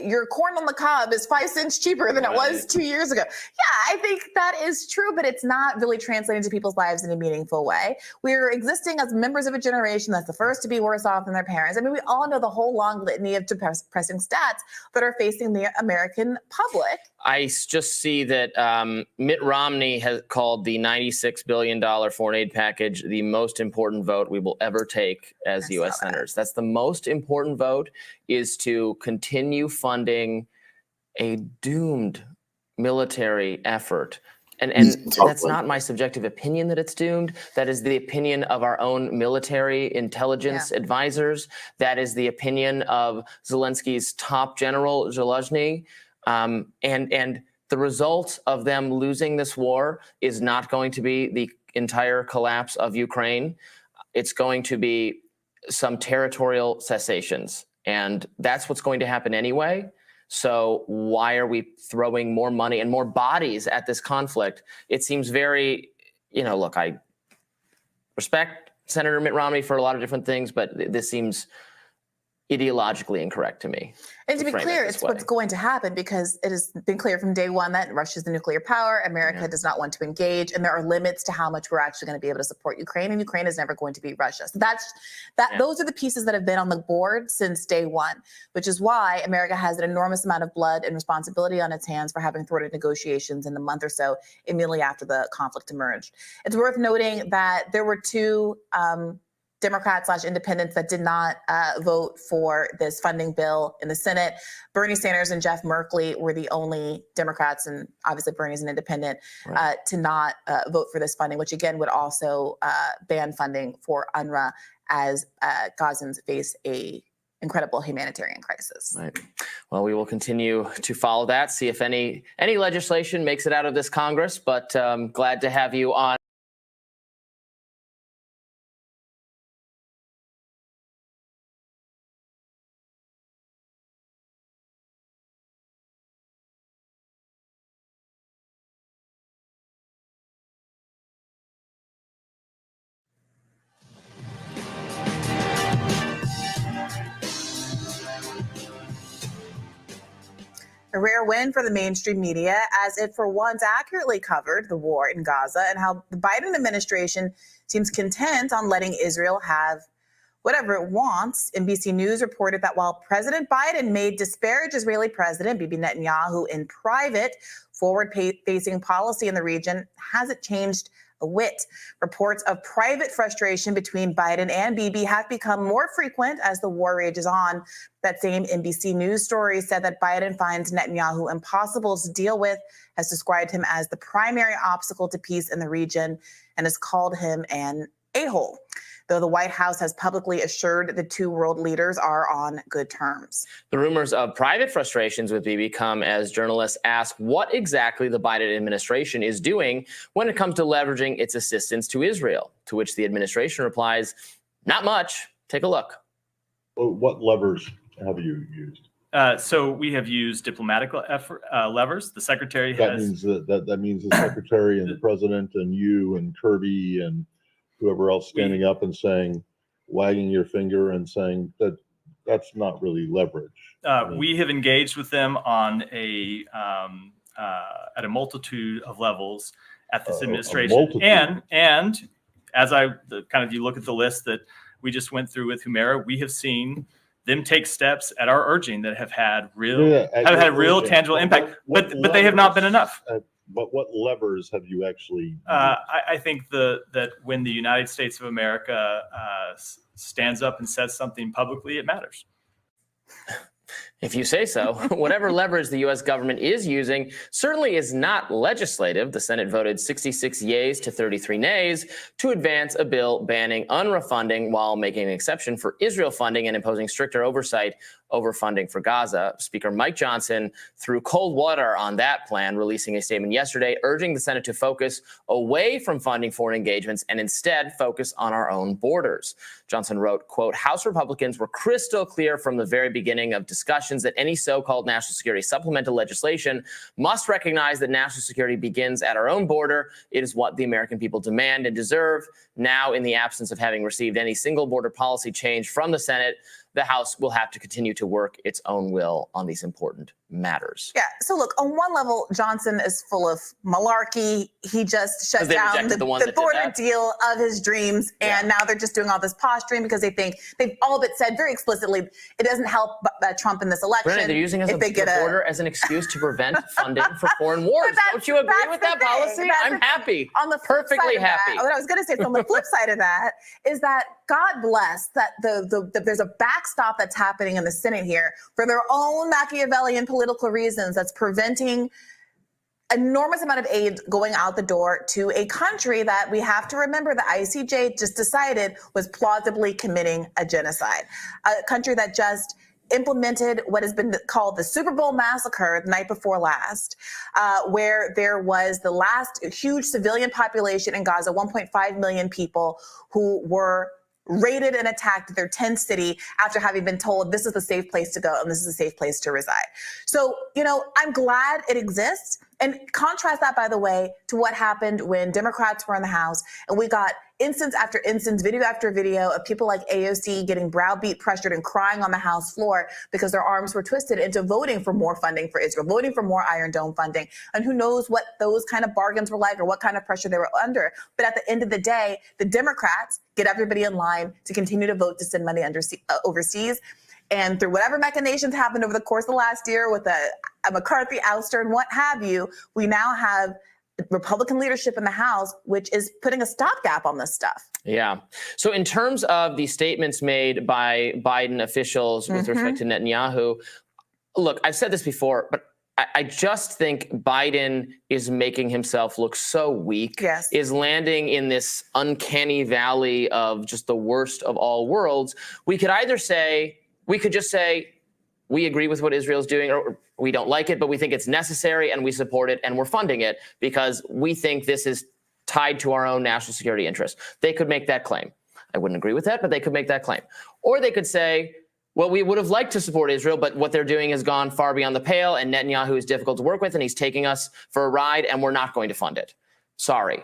your corn on the cob is 5 cents cheaper than it was 2 years ago. Yeah, I think that is true, but it's not really translating to people's lives in a meaningful way. We're existing as members of a generation that's the first to be worse off than their parents. I mean, we all know the whole long litany of depressing stats that are facing the American public. I just see that Mitt Romney has called the $96 billion foreign aid package the most important vote we will ever take as U.S. senators. That's the most important vote, is to continue funding a doomed military effort. And that's not my subjective opinion that it's doomed. That is the opinion of our own military intelligence advisors. That is the opinion of Zelensky's top general, Zaluzhny. And the result of them losing this war is not going to be the entire collapse of Ukraine. It's going to be some territorial cessations. And that's what's going to happen anyway. So why are we throwing more money and more bodies at this conflict? It seems very, look, I respect Senator Mitt Romney for a lot of different things, but this seems ideologically incorrect to me. And to be clear, it's what's going to happen, because it has been clear from day one that Russia is the nuclear power. America does not want to engage, and there are limits to how much we're actually going to be able to support Ukraine, and Ukraine is never going to be Russia. So those are the pieces that have been on the board since day one, which is why America has an enormous amount of blood and responsibility on its hands for having thwarted negotiations in the month or so immediately after the conflict emerged. It's worth noting that there were two Democrats/independents that did not vote for this funding bill in the Senate. Bernie Sanders and Jeff Merkley were the only Democrats, and obviously Bernie's an independent, to not vote for this funding, which again would also ban funding for UNRWA as Gazans face a incredible humanitarian crisis. Right. Well, we will continue to follow that, see if any legislation makes it out of this Congress, but glad to have you on. A rare win for the mainstream media, as it for once accurately covered the war in Gaza and how the Biden administration seems content on letting Israel have whatever it wants. NBC News reported that while President Biden may disparage Israeli President Bibi Netanyahu in private, forward-facing policy in the region hasn't changed a whit. Reports of private frustration between Biden and Bibi have become more frequent as the war rages on. That same NBC News story said that Biden finds Netanyahu impossible to deal with, has described him as the primary obstacle to peace in the region, and has called him an a-hole, though the White House has publicly assured the two world leaders are on good terms. The rumors of private frustrations with Bibi come as journalists ask what exactly the Biden administration is doing when it comes to leveraging its assistance to Israel, to which the administration replies, not much. Take a look. What levers have you used? So we have used diplomatic levers. The secretary that means the secretary and the president and you and Kirby and whoever else standing up and saying, wagging your finger and saying that that's not really leverage. We have engaged with them on at a multitude of levels at this administration, and as you look at the list that we just went through with Humera, we have seen them take steps at our urging that have had real tangible impact, but they have not been enough. But what levers have you actually? I think that when the United States of America stands up and says something publicly, it matters. If you say so. Whatever leverage the U.S. government is using certainly is not legislative. The Senate voted 66 yeas to 33 nays to advance a bill banning unrefunding while making an exception for Israel funding and imposing stricter oversight over funding for Gaza. Speaker Mike Johnson threw cold water on that plan, releasing a statement yesterday urging the Senate to focus away from funding foreign engagements and instead focus on our own borders. Johnson wrote, quote, House Republicans were crystal clear from the very beginning of discussions that any so-called national security supplemental legislation must recognize that national security begins at our own border. It is what the American people demand and deserve. Now, in the absence of having received any single border policy change from the Senate, the House will have to continue to work its own will on these important matters. Yeah. So look, on one level, Johnson is full of malarkey. He just shut down the border deal of his dreams. And now they're just doing all this posturing because they think they've all but said very explicitly it doesn't help Trump in this election. Brennan, they're using the border as an excuse to prevent funding for foreign wars. Don't you agree with that policy? I'm happy. On the perfectly happy. What I was going to say on the flip side of that is that God bless that there's a backstop that's happening in the Senate here for their own Machiavellian political reasons that's preventing enormous amount of aid going out the door to a country that we have to remember the ICJ just decided was plausibly committing a genocide. A country that just implemented what has been called the Super Bowl massacre the night before last, where there was the last huge civilian population in Gaza, 1.5 million people who were raided and attacked their 10th city after having been told this is a safe place to go and this is a safe place to reside. So, I'm glad it exists. And contrast that, by the way, to what happened when Democrats were in the House and we got instance after instance, video after video of people like AOC getting browbeat, pressured, and crying on the House floor because their arms were twisted into voting for more funding for Israel, voting for more Iron Dome funding. And who knows what those kind of bargains were like or what kind of pressure they were under. But at the end of the day, the Democrats get everybody in line to continue to vote to send money overseas. And through whatever machinations happened over the course of the last year with a McCarthy ouster and what have you, we now have Republican leadership in the House, which is putting a stopgap on this stuff. Yeah. So in terms of the statements made by Biden officials with respect to Netanyahu, look, I've said this before, but I just think Biden is making himself look so weak, is landing in this uncanny valley of just the worst of all worlds. We could just say, we agree with what Israel's doing, or we don't like it, but we think it's necessary and we support it and we're funding it because we think this is tied to our own national security interests. They could make that claim. I wouldn't agree with that, but they could make that claim. Or they could say, well, we would have liked to support Israel, but what they're doing has gone far beyond the pale and Netanyahu is difficult to work with and he's taking us for a ride and we're not going to fund it. Sorry.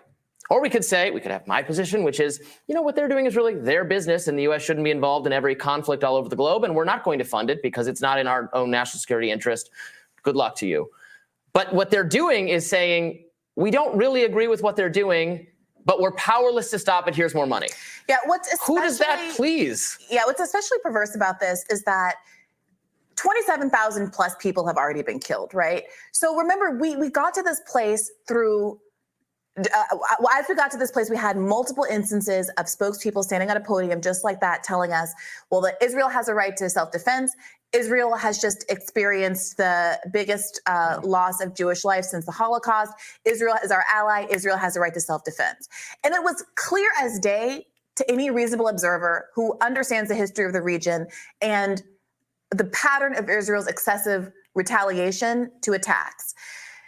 Or we could have my position, which is, what they're doing is really their business and the U.S. shouldn't be involved in every conflict all over the globe. And we're not going to fund it because it's not in our own national security interest. Good luck to you. But what they're doing is saying, we don't really agree with what they're doing, but we're powerless to stop it. Here's more money. Yeah. Who does that please? Yeah. What's especially perverse about this is that 27,000 plus people have already been killed, right? So remember, we got to this place through as we got to this place, we had multiple instances of spokespeople standing at a podium just like that telling us, well, that Israel has a right to self-defense. Israel has just experienced the biggest loss of Jewish life since the Holocaust. Israel is our ally. Israel has a right to self-defense. And it was clear as day to any reasonable observer who understands the history of the region and the pattern of Israel's excessive retaliation to attacks,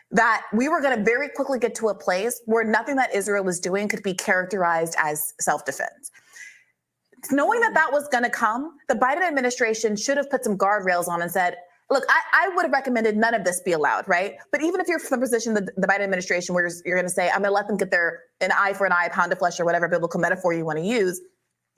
that we were going to very quickly get to a place where nothing that Israel was doing could be characterized as self-defense. Knowing that was going to come, the Biden administration should have put some guardrails on and said, Look, I would have recommended none of this be allowed, right? But even if you're from the position of the Biden administration where you're going to say, I'm going to let them get an eye for an eye, pound of flesh, or whatever biblical metaphor you want to use,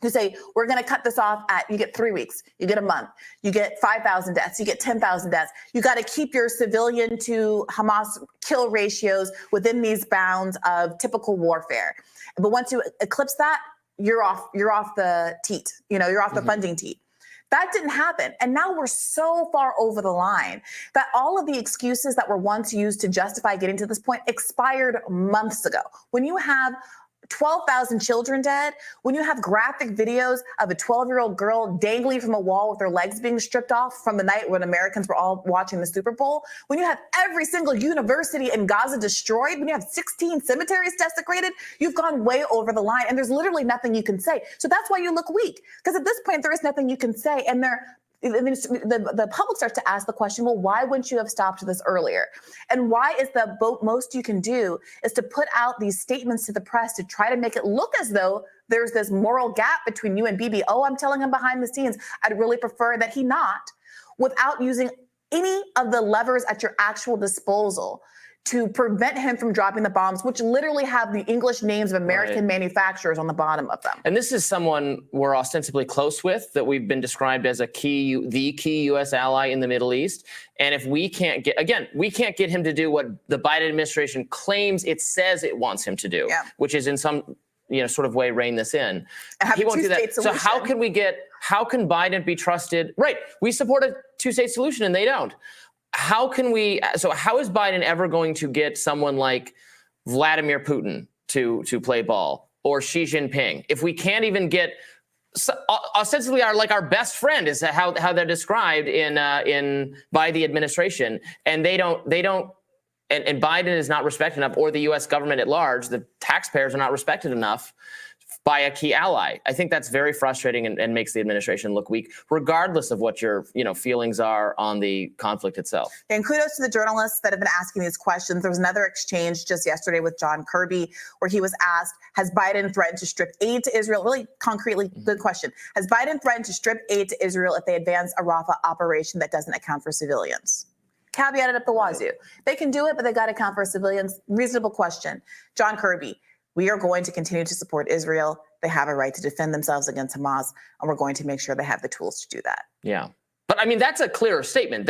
to say, we're going to cut this off you get 3 weeks, you get a month, you get 5,000 deaths, you get 10,000 deaths. You got to keep your civilian to Hamas kill ratios within these bounds of typical warfare. But once you eclipse that, you're off the teat, you're off the funding teat. That didn't happen. And now we're so far over the line that all of the excuses that were once used to justify getting to this point expired months ago. When you have 12,000 children dead, when you have graphic videos of a 12-year-old girl dangling from a wall with her legs being stripped off from the night when Americans were all watching the Super Bowl, when you have every single university in Gaza destroyed, when you have 16 cemeteries desecrated, you've gone way over the line, and there's literally nothing you can say. So that's why you look weak, because at this point, there is nothing you can say, and the public starts to ask the question, well, why wouldn't you have stopped this earlier? And why is the most you can do is to put out these statements to the press to try to make it look as though there's this moral gap between you and Bibi. Oh, I'm telling him behind the scenes. I'd really prefer that he not, without using any of the levers at your actual disposal to prevent him from dropping the bombs, which literally have the English names of American manufacturers on the bottom of them. And this is someone we're ostensibly close with, that we've been described as the key U.S. ally in the Middle East. And if we can't get him to do what the Biden administration claims it says it wants him to do, which is in some sort of way rein this in. He won't do that. So how can Biden be trusted? Right. We support a two-state solution and they don't. How is Biden ever going to get someone like Vladimir Putin to play ball, or Xi Jinping, if we can't even get ostensibly our best friend, is how they're described by the administration, and they don't and Biden is not respected enough, or the U.S. government at large, the taxpayers are not respected enough by a key ally. I think that's very frustrating and makes the administration look weak, regardless of what your feelings are on the conflict itself. And kudos to the journalists that have been asking these questions. There was another exchange just yesterday with John Kirby where he was asked, has Biden threatened to strip aid to Israel? Really concretely, good question. Has Biden threatened to strip aid to Israel if they advance a Rafa operation that doesn't account for civilians? Caveated up the wazoo. They can do it, but they got to account for civilians. Reasonable question. John Kirby, we are going to continue to support Israel. They have a right to defend themselves against Hamas, and we're going to make sure they have the tools to do that. Yeah. But I mean, that's a clearer statement.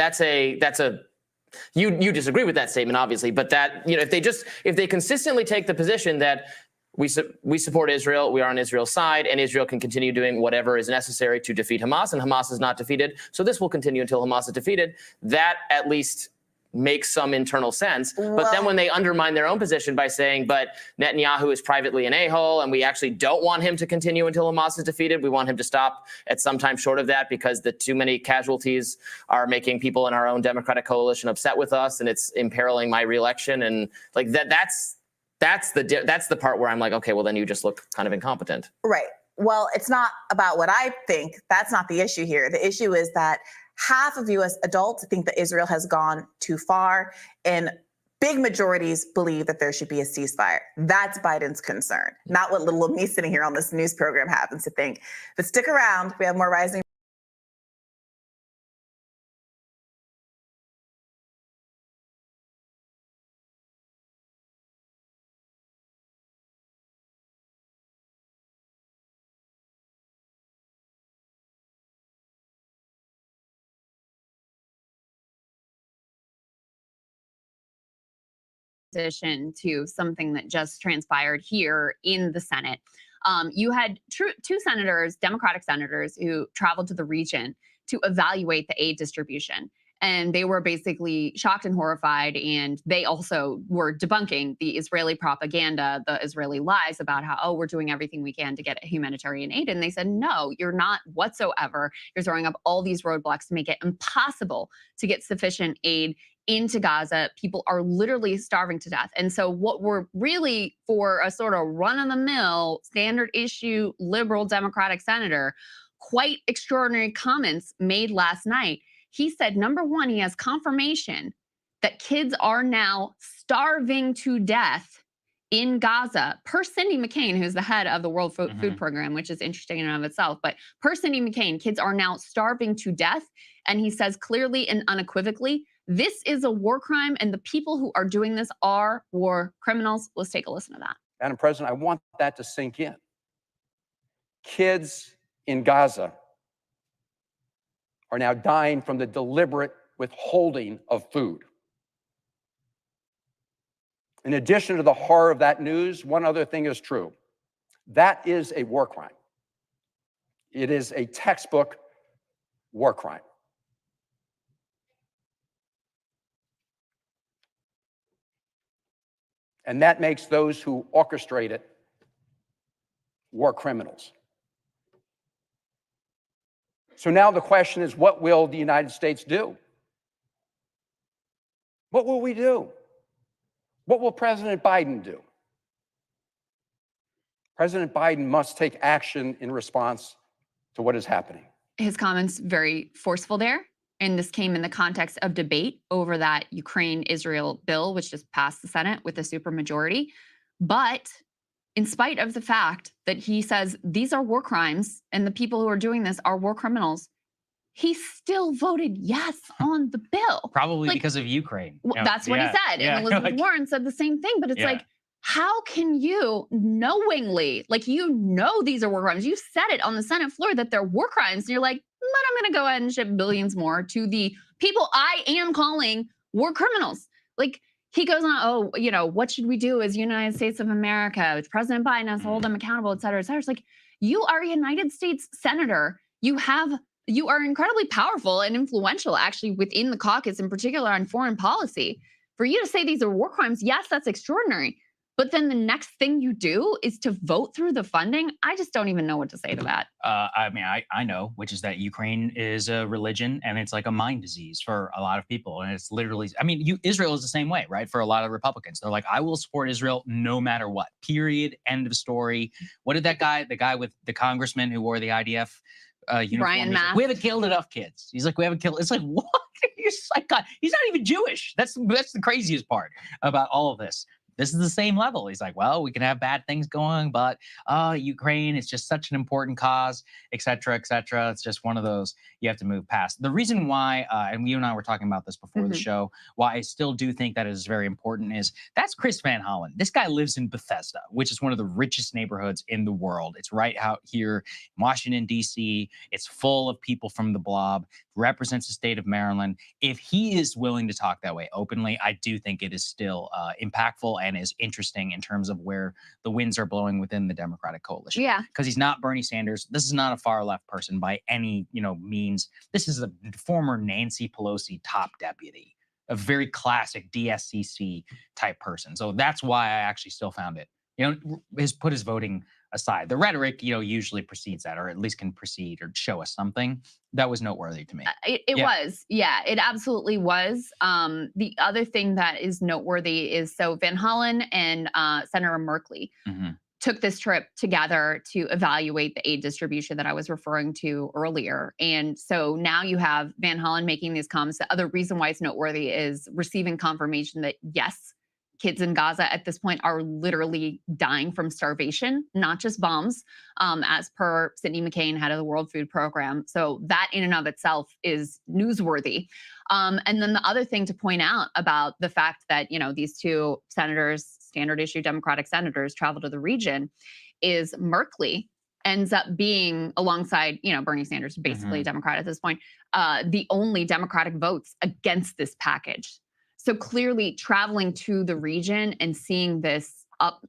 You disagree with that statement, obviously, but that, if they consistently take the position that we support Israel, we are on Israel's side, and Israel can continue doing whatever is necessary to defeat Hamas, and Hamas is not defeated, so this will continue until Hamas is defeated, that at least makes some internal sense. But then when they undermine their own position by saying, but Netanyahu is privately an a-hole, and we actually don't want him to continue until Hamas is defeated, we want him to stop at some time short of that because the too many casualties are making people in our own Democratic coalition upset with us, and it's imperiling my reelection. And like that's the part where I'm like, okay, well then you just look kind of incompetent. Right. Well, it's not about what I think. That's not the issue here. The issue is that half of U.S. adults think that Israel has gone too far, and big majorities believe that there should be a ceasefire. That's Biden's concern, not what little me sitting here on this news program happens to think. But stick around. We have more Rising. To something that just transpired here in the Senate. You had two senators, Democratic senators, who traveled to the region to evaluate the aid distribution. And they were basically shocked and horrified. And they also were debunking the Israeli propaganda, the Israeli lies about how, oh, we're doing everything we can to get humanitarian aid. And they said, no, you're not whatsoever. You're throwing up all these roadblocks to make it impossible to get sufficient aid into Gaza. People are literally starving to death. And so what we're really, for a sort of run-of-the-mill, standard issue, liberal Democratic senator, quite extraordinary comments made last night. He said, number one, he has confirmation that kids are now starving to death in Gaza, per Cindy McCain, who's the head of the World Food Program, which is interesting in and of itself. But per Cindy McCain, kids are now starving to death. And he says clearly and unequivocally, this is a war crime, and the people who are doing this are war criminals. Let's take a listen to that. Madam President, I want that to sink in. Kids in Gaza are now dying from the deliberate withholding of food. In addition to the horror of that news, one other thing is true. That is a war crime. It is a textbook war crime. And that makes those who orchestrate it war criminals. So now the question is, what will the United States do? What will we do? What will President Biden do? President Biden must take action in response to what is happening. His comments very forceful there. And this came in the context of debate over that Ukraine-Israel bill, which just passed the Senate with a supermajority. But in spite of the fact that he says these are war crimes and the people who are doing this are war criminals, he still voted yes on the bill. Probably because of Ukraine. Well, that's what he said. And Elizabeth Warren said the same thing. But it's like, how can you knowingly, like, you know these are war crimes. You said it on the Senate floor that they're war crimes. And you're like, but I'm going to go ahead and ship billions more to the people I am calling war criminals. Like, he goes on, oh, you know, what should we do as United States of America? With President Biden has to hold them accountable, et cetera, et cetera. It's like, you are a United States senator. You are incredibly powerful and influential, actually, within the caucus, in particular on foreign policy. For you to say these are war crimes, yes, that's extraordinary. But then the next thing you do is to vote through the funding. I just don't even know what to say to that. I mean, I know, which is that Ukraine is a religion and it's like a mind disease for a lot of people. And it's literally, I mean, Israel is the same way, right? For a lot of Republicans, they're like, I will support Israel no matter what, period, end of story. What did that guy, the guy with the congressman who wore the IDF uniform, Brian Mask. Like, we haven't killed enough kids. He's like, we haven't killed. It's like, what? He's not even Jewish. That's the craziest part about all of this. This is the same level. He's like, well, we can have bad things going, but Ukraine is just such an important cause, et cetera, et cetera. It's just one of those you have to move past. The reason why, and you and I were talking about this before the show, why I still do think that is very important is that's Chris Van Hollen. This guy lives in Bethesda, which is one of the richest neighborhoods in the world. It's right out here in Washington, D.C. It's full of people from the blob, represents the state of Maryland. If he is willing to talk that way openly, I do think it is still impactful and is interesting in terms of where the winds are blowing within the Democratic coalition. Yeah. Because he's not Bernie Sanders. This is not a far left person by any, means. This is a former Nancy Pelosi top deputy, a very classic DSCC type person. So that's why I actually still found it, put his voting aside. The rhetoric, usually precedes that, or at least can precede or show us something. That was noteworthy to me. It was. Yeah, it absolutely was. The other thing that is noteworthy is so Van Hollen and Senator Merkley took this trip together to evaluate the aid distribution that I was referring to earlier. And so now you have Van Hollen making these comments. The other reason why it's noteworthy is receiving confirmation that, yes, kids in Gaza at this point are literally dying from starvation, not just bombs, as per Sidney McCain, head of the World Food Program. So that in and of itself is newsworthy. And then the other thing to point out about the fact that, these two senators, standard issue Democratic senators, travel to the region is Merkley ends up being, alongside, Bernie Sanders, basically a Democrat at this point, the only Democratic votes against this package. So clearly traveling to the region and seeing this up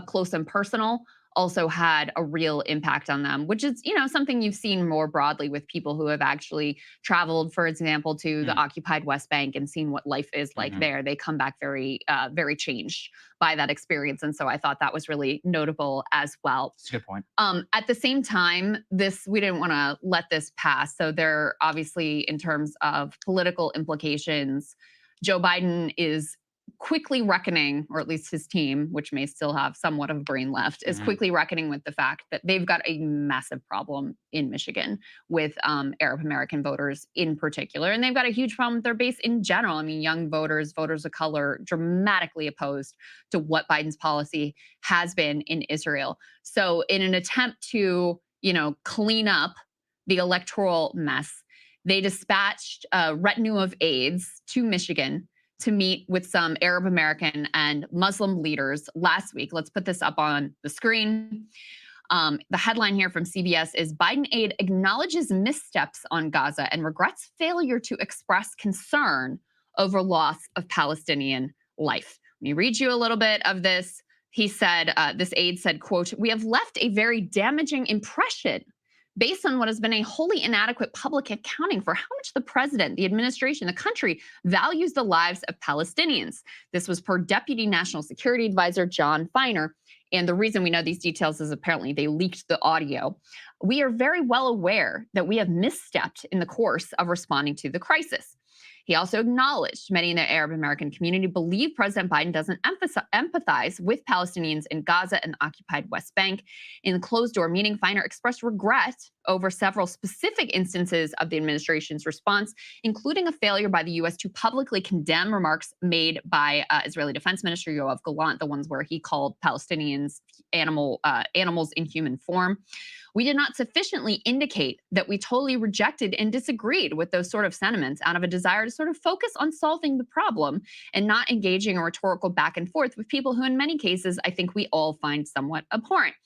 close and personal also had a real impact on them, which is, something you've seen more broadly with people who have actually traveled, for example, to the occupied West Bank and seen what life is like there. They come back very, very changed by that experience. And so I thought that was really notable as well. That's a good point. At the same time, we didn't want to let this pass. So there obviously, in terms of political implications, Joe Biden is quickly reckoning, or at least his team, which may still have somewhat of a brain left, is quickly reckoning with the fact that they've got a massive problem in Michigan with Arab American voters in particular. And they've got a huge problem with their base in general. I mean, young voters, voters of color, dramatically opposed to what Biden's policy has been in Israel. So in an attempt to, clean up the electoral mess, they dispatched a retinue of aides to Michigan to meet with some Arab American and Muslim leaders last week. Let's put this up on the screen. The headline here from CBS is Biden aide acknowledges missteps on Gaza and regrets failure to express concern over loss of Palestinian life. Let me read you a little bit of this. He said, this aide said, quote, "We have left a very damaging impression based on what has been a wholly inadequate public accounting for how much the president, the administration, the country values the lives of Palestinians." This was per Deputy National Security Advisor John Feiner. And the reason we know these details is apparently they leaked the audio. "We are very well aware that we have misstepped in the course of responding to the crisis." He also acknowledged many in the Arab American community believe President Biden doesn't empathize with Palestinians in Gaza and the occupied West Bank. In the closed-door meeting, Feiner expressed regret over several specific instances of the administration's response, including a failure by the U.S. to publicly condemn remarks made by Israeli Defense Minister Yoav Gallant, the ones where he called Palestinians animals in human form. "We did not sufficiently indicate that we totally rejected and disagreed with those sort of sentiments out of a desire to sort of focus on solving the problem and not engaging in rhetorical back and forth with people who in many cases I think we all find somewhat abhorrent."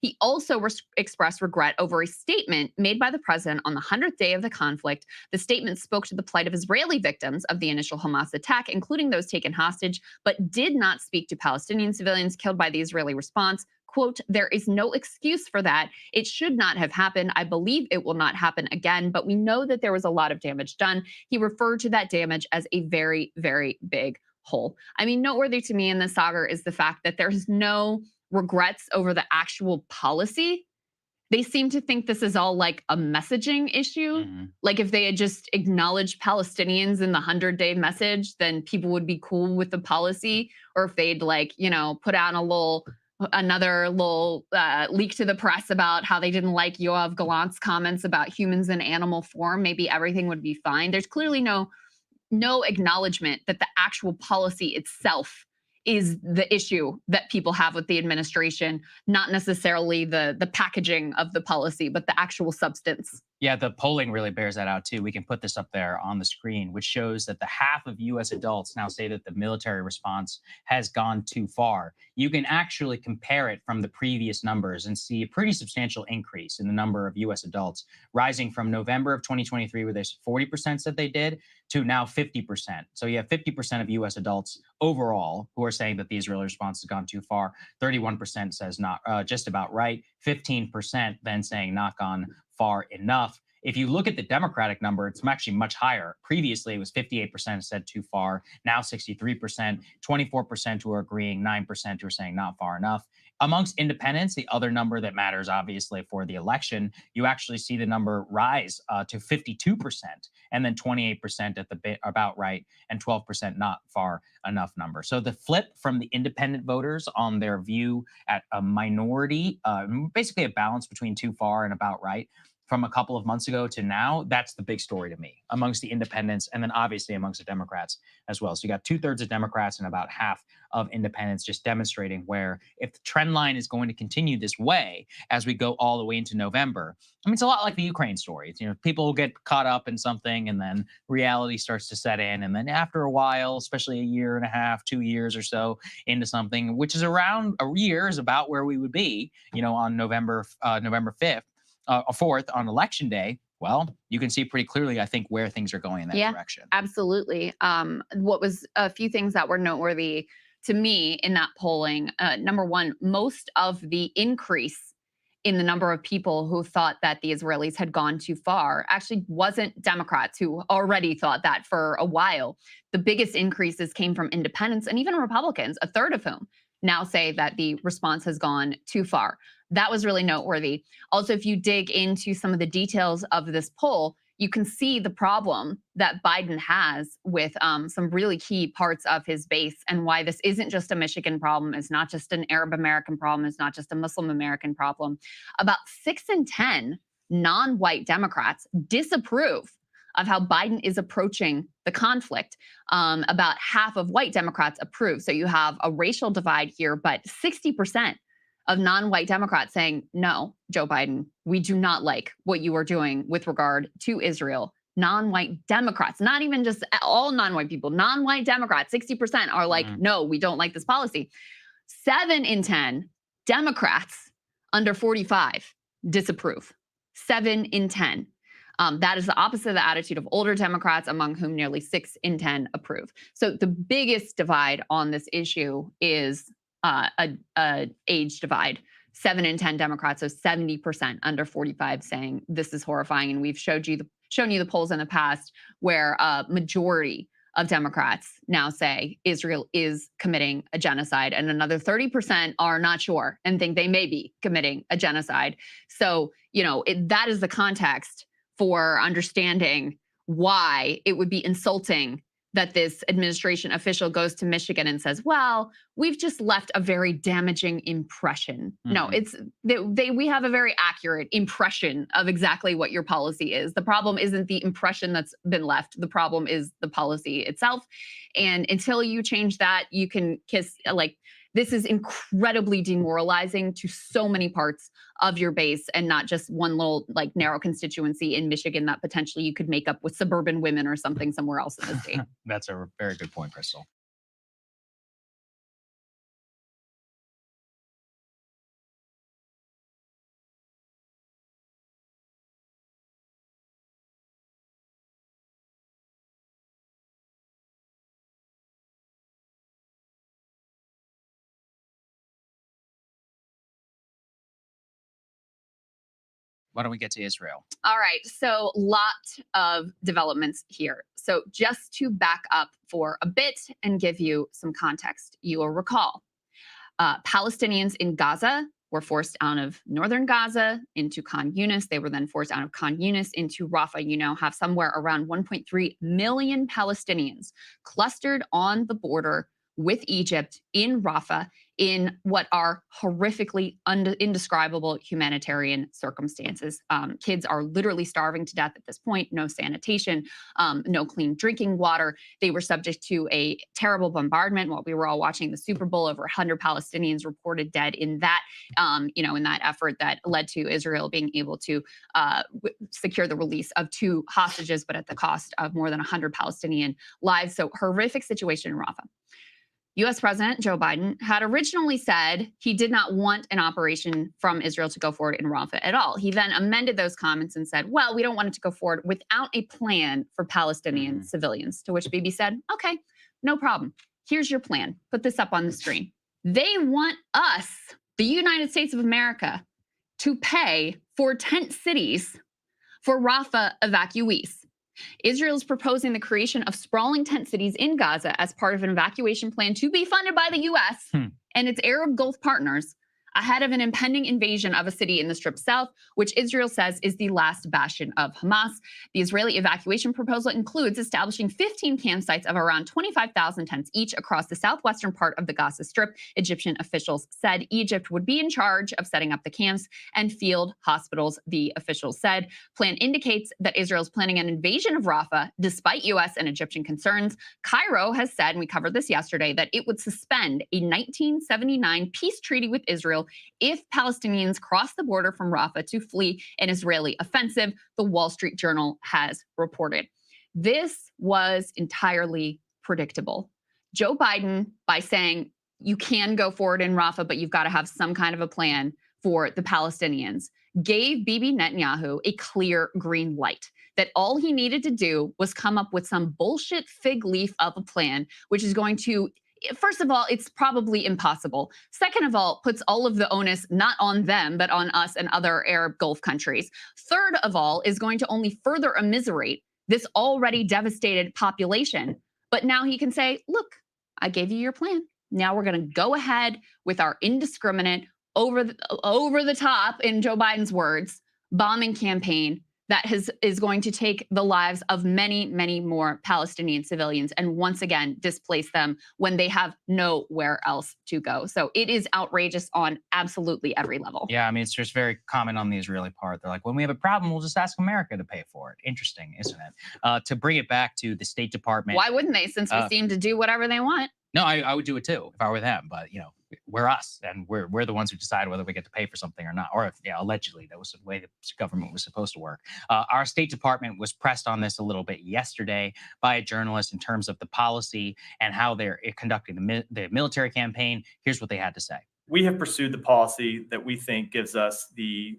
He also expressed regret over a statement made by the president on the 100th day of the conflict. The statement spoke to the plight of Israeli victims of the initial Hamas attack, including those taken hostage, but did not speak to Palestinian civilians killed by the Israeli response. Quote, "There is no excuse for that. It should not have happened. I believe it will not happen again, but we know that there was a lot of damage done." He referred to that damage as a very, very big hole. I mean, noteworthy to me in this saga is the fact that there's no regrets over the actual policy. They seem to think this is all like a messaging issue. Like if they had just acknowledged Palestinians in the 100-day message, then people would be cool with the policy. Or if they'd like, you know, put out another little leak to the press about how they didn't like Yoav Gallant's comments about humans in animal form, maybe everything would be fine. There's clearly no acknowledgement that the actual policy itself is the issue that people have with the administration, not necessarily the packaging of the policy, but the actual substance. Yeah, the polling really bears that out too. We can put this up there on the screen, which shows that the half of US adults now say that the military response has gone too far. You can actually compare it from the previous numbers and see a pretty substantial increase in the number of US adults, rising from November of 2023, where there's 40% said they did, to now 50%. So you have 50% of US adults overall who are saying that the Israeli response has gone too far. 31% says not just about right. 15% then saying not gone far enough. If you look at the Democratic number, it's actually much higher. Previously, it was 58% said too far. Now 63%, 24% who are agreeing, 9% who are saying not far enough. Amongst independents, the other number that matters obviously for the election, you actually see the number rise to 52%, and then 28% at the about right, and 12% not far enough number. So the flip from the independent voters on their view at a minority, basically a balance between too far and about right, from a couple of months ago to now, that's the big story to me amongst the independents, and then obviously amongst the Democrats as well. So you got 2/3 of Democrats and about half of independents, just demonstrating where if the trend line is going to continue this way as we go all the way into November, I mean, it's a lot like the Ukraine story. It's, you know, people get caught up in something and then reality starts to set in. And then after a while, especially a year and a half, 2 years or so into something, which is around a year is about where we would be, you know, on November 5th. 4th on election day, well, you can see pretty clearly, I think, where things are going in that direction. Absolutely. What was a few things that were noteworthy to me in that polling? Number one, most of the increase in the number of people who thought that the Israelis had gone too far actually wasn't Democrats, who already thought that for a while. The biggest increases came from independents and even Republicans, a third of whom now say that the response has gone too far. That was really noteworthy. Also, if you dig into some of the details of this poll, you can see the problem that Biden has with some really key parts of his base, and why this isn't just a Michigan problem. It's not just an Arab American problem. It's not just a Muslim American problem. About 6 in 10 non-white Democrats disapprove of how Biden is approaching the conflict. About half of white Democrats approve. So you have a racial divide here, but 60% of non-white Democrats saying, no, Joe Biden, we do not like what you are doing with regard to Israel non-white Democrats, not even just all non-white people, non-white Democrats, 60% are like, no, we don't like this policy. 7 in 10 Democrats under 45 disapprove. 7 in 10. That is the opposite of the attitude of older Democrats, among whom nearly 6 in 10 approve. So the biggest divide on this issue is a age divide. 7 in 10 Democrats, so 70% under 45 saying this is horrifying. And we've shown you the polls in the past where a majority of Democrats now say Israel is committing a genocide, and another 30% are not sure and think they may be committing a genocide. So, that is the context for understanding why it would be insulting that this administration official goes to Michigan and says, well, we've just left a very damaging impression. No, we have a very accurate impression of exactly what your policy is. The problem isn't the impression that's been left. The problem is the policy itself. And until you change that, you can kiss, this is incredibly demoralizing to so many parts of your base, and not just one little narrow constituency in Michigan that potentially you could make up with suburban women or something somewhere else in the state. That's a very good point, Crystal. Why don't we get to Israel? All right, so lot of developments here. So just to back up for a bit and give you some context, you will recall Palestinians in Gaza were forced out of northern Gaza into Khan Yunis. They were then forced out of Khan Yunis into Rafa. You now have somewhere around 1.3 million Palestinians clustered on the border with Egypt in Rafa in what are horrifically indescribable humanitarian circumstances. Kids are literally starving to death at this point, no sanitation, no clean drinking water. They were subject to a terrible bombardment while we were all watching the Super Bowl. Over 100 Palestinians reported dead in that, in that effort that led to Israel being able to secure the release of 2 hostages, but at the cost of more than 100 Palestinian lives. So horrific situation in Rafah. U.S. President Joe Biden had originally said he did not want an operation from Israel to go forward in Rafah at all. He then amended those comments and said, well, we don't want it to go forward without a plan for Palestinian civilians, to which Bibi said, okay, no problem. Here's your plan. Put this up on the screen. They want us, the United States of America, to pay for tent cities for Rafah evacuees. Israel is proposing the creation of sprawling tent cities in Gaza as part of an evacuation plan to be funded by the U.S. and its Arab Gulf partners ahead of an impending invasion of a city in the Strip South, which Israel says is the last bastion of Hamas. The Israeli evacuation proposal includes establishing 15 campsites of around 25,000 tents each across the southwestern part of the Gaza Strip. Egyptian officials said Egypt would be in charge of setting up the camps and field hospitals, the officials said. Plan indicates that Israel is planning an invasion of Rafah, despite U.S. and Egyptian concerns. Cairo has said, and we covered this yesterday, that it would suspend a 1979 peace treaty with Israel if Palestinians cross the border from Rafah to flee an Israeli offensive, the Wall Street Journal has reported. This was entirely predictable. Joe Biden, by saying you can go forward in Rafah, but you've got to have some kind of a plan for the Palestinians, gave Bibi Netanyahu a clear green light that all he needed to do was come up with some bullshit fig leaf of a plan, which is going to, first of all, it's probably impossible. Second of all, puts all of the onus not on them, but on us and other Arab Gulf countries. Third of all, is going to only further immiserate this already devastated population. But now he can say, look, I gave you your plan. Now we're going to go ahead with our indiscriminate, over the top, in Joe Biden's words, bombing campaign that is going to take the lives of many, many more Palestinian civilians and once again displace them when they have nowhere else to go. So it is outrageous on absolutely every level. Yeah, I mean, it's just very common on the Israeli part. They're like, when we have a problem, we'll just ask America to pay for it. Interesting, isn't it? To bring it back to the State Department. Why wouldn't they, since we seem to do whatever they want? No, I would do it too if I were them. But we're us, and we're the ones who decide whether we get to pay for something or not. Or if, allegedly, that was the way the government was supposed to work. Our State Department was pressed on this a little bit yesterday by a journalist in terms of the policy and how they're conducting the military campaign. Here's what they had to say. We have pursued the policy that we think gives us the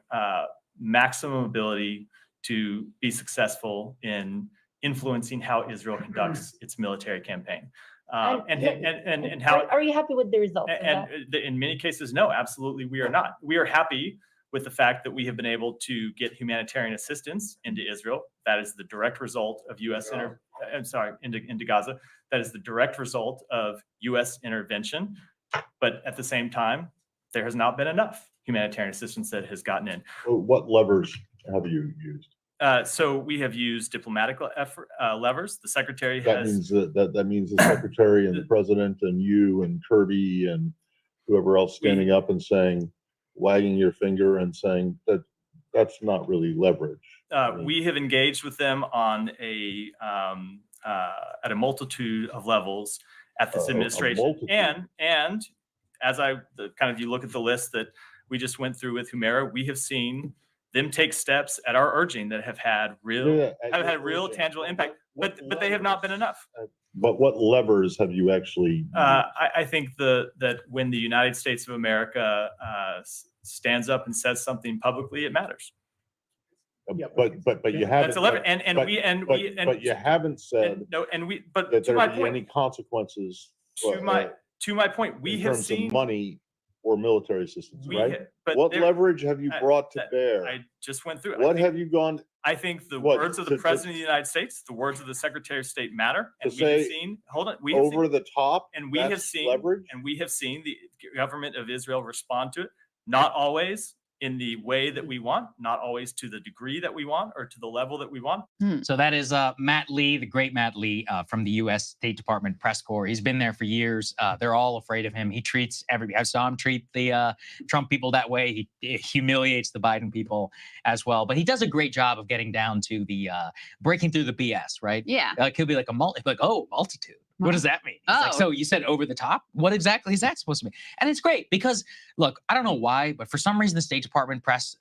maximum ability to be successful in influencing how Israel conducts its military campaign. And how are you happy with the results? In many cases, no, absolutely, we are not. We are happy with the fact that we have been able to get humanitarian assistance into Israel. That is the direct result of into Gaza. That is the direct result of U.S. intervention. But at the same time, there has not been enough humanitarian assistance that has gotten in. What levers have you used? So we have used diplomatic levers. The secretary that has. That means the secretary and the president and you and Kirby and whoever else standing up and saying, wagging your finger and saying that that's not really leverage. We have engaged with them on at a multitude of levels at this administration, and as you look at the list that we just went through with Humera, we have seen them take steps at our urging that have had real tangible impact, but they have not been enough. But what levers have you actually? I think that when the United States of America stands up and says something publicly, it matters. But you haven't. That's a lever, but you haven't said that there would be any consequences. To my point, we have seen money or military assistance, right? What leverage have you brought to bear? I just went through it. What have you gone? I think the words of the President of the United States, the words of the Secretary of State matter. And we have seen, the top, and we have seen leverage, and we have seen the government of Israel respond to it. Not always in the way that we want, not always to the degree that we want or to the level that we want. So that is Matt Lee, the great Matt Lee from the U.S. State Department press corps. He's been there for years. They're all afraid of him. He treats I saw him treat the Trump people that way. He humiliates the Biden people as well. But he does a great job of getting down to the breaking through the BS, right? Yeah. He'll be like multitude. What does that mean? Like, so you said over the top? What exactly is that supposed to mean? And it's great because, look, I don't know why, but for some reason the State Department press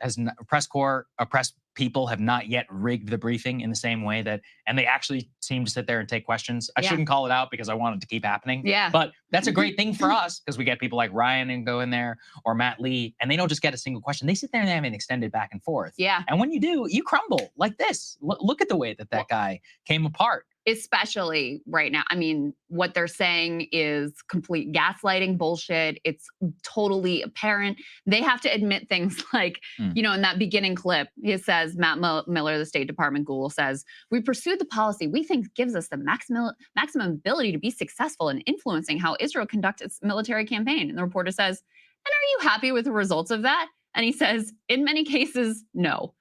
people have not yet rigged the briefing in the same way and they actually seem to sit there and take questions. I shouldn't call it out because I want it to keep happening. Yeah. But that's a great thing for us because we get people like Ryan and go in there or Matt Lee, and they don't just get a single question. They sit there and they have an extended back and forth. Yeah. And when you do, you crumble like this. Look at the way that guy came apart. Especially right now. I mean, what they're saying is complete gaslighting bullshit. It's totally apparent. They have to admit things like, in that beginning clip, it says, Matt Miller, the State Department ghoul, says, "We pursued the policy we think gives us the maximum ability to be successful in influencing how Israel conducts its military campaign." And the reporter says, "And are you happy with the results of that?" And he says, "In many cases, no."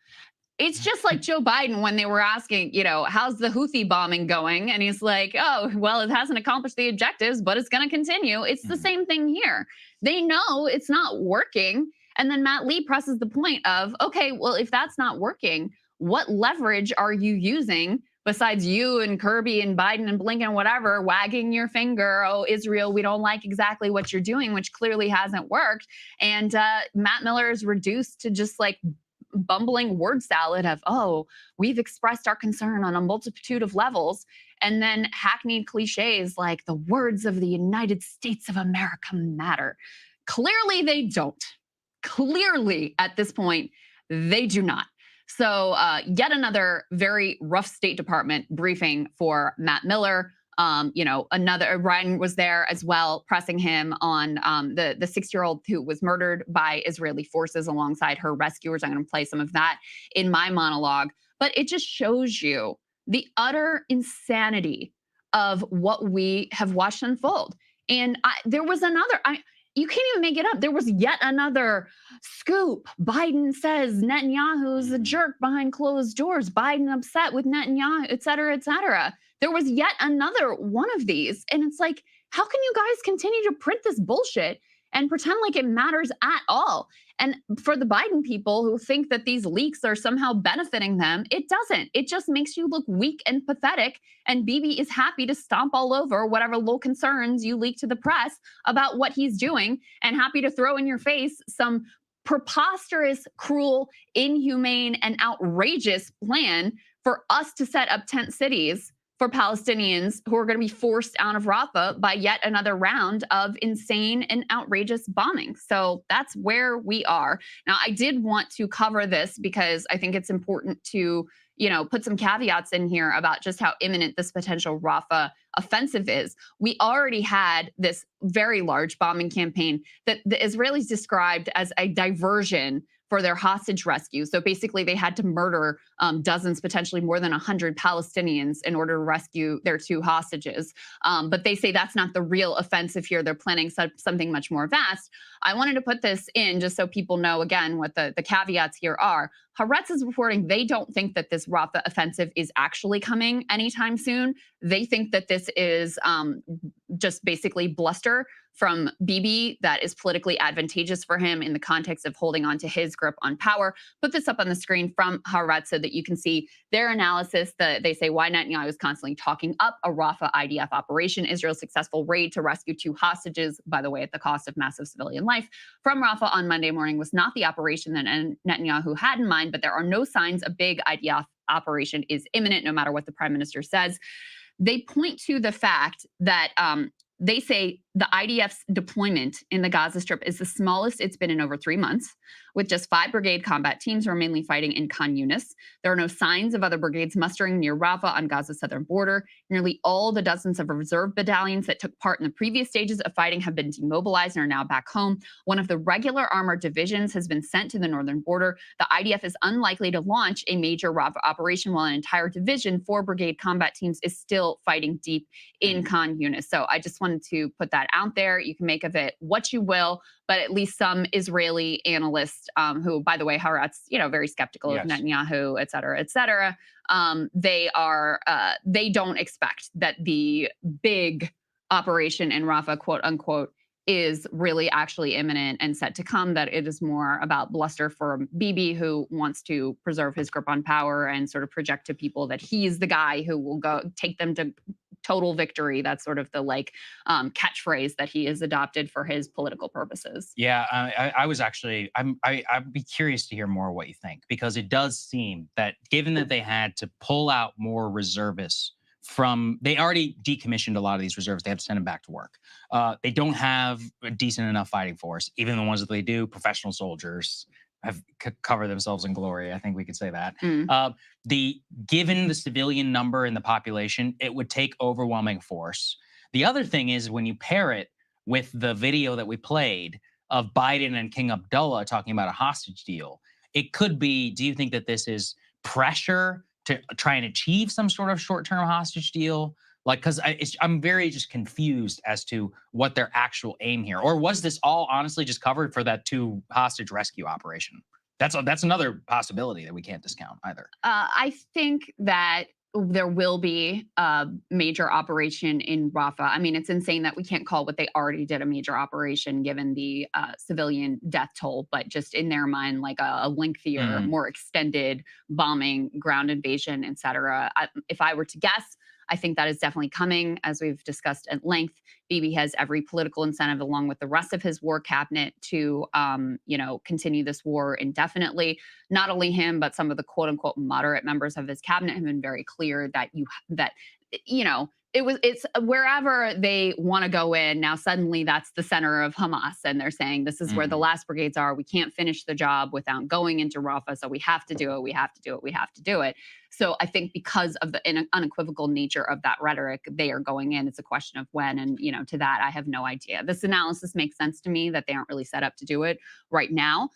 It's just like Joe Biden when they were asking, how's the Houthi bombing going? And he's like, oh, well, it hasn't accomplished the objectives, but it's going to continue. It's the same thing here. They know it's not working. And then Matt Lee presses the point of, okay, well, if that's not working, what leverage are you using besides you and Kirby and Biden and Blinken, whatever, wagging your finger, oh, Israel, we don't like exactly what you're doing, which clearly hasn't worked. And Matt Miller is reduced to just like bumbling word salad of, oh, we've expressed our concern on a multitude of levels, and then hackneyed cliches like the words of the United States of America matter. Clearly they don't. Clearly at this point, they do not. So yet another very rough State Department briefing for Matt Miller. Another Ryan was there as well, pressing him on the 6-year-old who was murdered by Israeli forces alongside her rescuers. I'm going to play some of that in my monologue, but it just shows you the utter insanity of what we have watched unfold. And there was another. You can't even make it up. There was yet another scoop. Biden says Netanyahu's a jerk behind closed doors. Biden upset with Netanyahu, et cetera, et cetera. There was yet another one of these. And it's like, how can you guys continue to print this bullshit and pretend like it matters at all. And for the Biden people who think that these leaks are somehow benefiting them, it doesn't. It just makes you look weak and pathetic. And Bibi is happy to stomp all over whatever little concerns you leak to the press about what he's doing, and happy to throw in your face some preposterous, cruel, inhumane, and outrageous plan for us to set up tent cities for Palestinians who are going to be forced out of Rafah by yet another round of insane and outrageous bombing. So that's where we are. Now, I did want to cover this because I think it's important to, put some caveats in here about just how imminent this potential Rafah offensive is. We already had this very large bombing campaign that the Israelis described as a diversion for their hostage rescue. So basically they had to murder dozens, potentially more than 100 Palestinians in order to rescue their 2 hostages. But they say that's not the real offensive here. They're planning something much more vast. I wanted to put this in just so people know, again, what the caveats here are. Haaretz is reporting they don't think that this Rafah offensive is actually coming anytime soon. They think that this is just basically bluster from Bibi that is politically advantageous for him in the context of holding on to his grip on power. Put this up on the screen from Haaretz so that you can see their analysis. They say why Netanyahu is constantly talking up a Rafah IDF operation, Israel's successful raid to rescue 2 hostages, by the way, at the cost of massive civilian life, from Rafah on Monday morning was not the operation that Netanyahu had in mind, but there are no signs a big IDF operation is imminent, no matter what the prime minister says. They point to the fact that they say the IDF's deployment in the Gaza Strip is the smallest it's been in over 3 months, with just 5 brigade combat teams who are mainly fighting in Khan Yunis. There are no signs of other brigades mustering near Rafah on Gaza's southern border. Nearly all the dozens of reserve battalions that took part in the previous stages of fighting have been demobilized and are now back home. One of the regular armored divisions has been sent to the northern border. The IDF is unlikely to launch a major Rafah operation while an entire division, 4 brigade combat teams, is still fighting deep in Khan Yunis. So I just wanted to put that out there. You can make of it what you will, but at least some Israeli analysts, who, by the way, Haaretz, very skeptical of Netanyahu, et cetera, they don't expect that the big operation in Rafah, quote unquote, is really actually imminent and set to come, that it is more about bluster for Bibi, who wants to preserve his grip on power and sort of project to people that he's the guy who will go take them to total victory. That's sort of the catchphrase that he has adopted for his political purposes. Yeah, I'd be curious to hear more what you think, because it does seem that given that they had to pull out more reservists they already decommissioned a lot of these reserves. They have to send them back to work. They don't have a decent enough fighting force. Even the ones that they do, professional soldiers have covered themselves in glory. I think we could say that. Given the civilian number in the population, it would take overwhelming force. The other thing is when you pair it with the video that we played of Biden and King Abdullah talking about a hostage deal, it could be, do you think that this is pressure to try and achieve some sort of short-term hostage deal? Because I'm very just confused as to what their actual aim here. Or was this all honestly just covered for that 2 hostage rescue operation? That's another possibility that we can't discount either. I think that there will be a major operation in Rafah. I mean, it's insane that we can't call what they already did a major operation given the civilian death toll, but just in their mind, like a lengthier, more extended bombing, ground invasion, et cetera. If I were to guess, I think that is definitely coming, as we've discussed at length. Bibi has every political incentive, along with the rest of his war cabinet, to continue this war indefinitely. Not only him, but some of the quote unquote moderate members of his cabinet have been very clear that it's wherever they want to go in. Now, suddenly that's the center of Hamas. And they're saying this is where the last brigades are. We can't finish the job without going into Rafah. So we have to do it. We have to do it. We have to do it. So I think because of the unequivocal nature of that rhetoric, they are going in. It's a question of when. And, to that, I have no idea. This analysis makes sense to me that they aren't really set up to do it right now.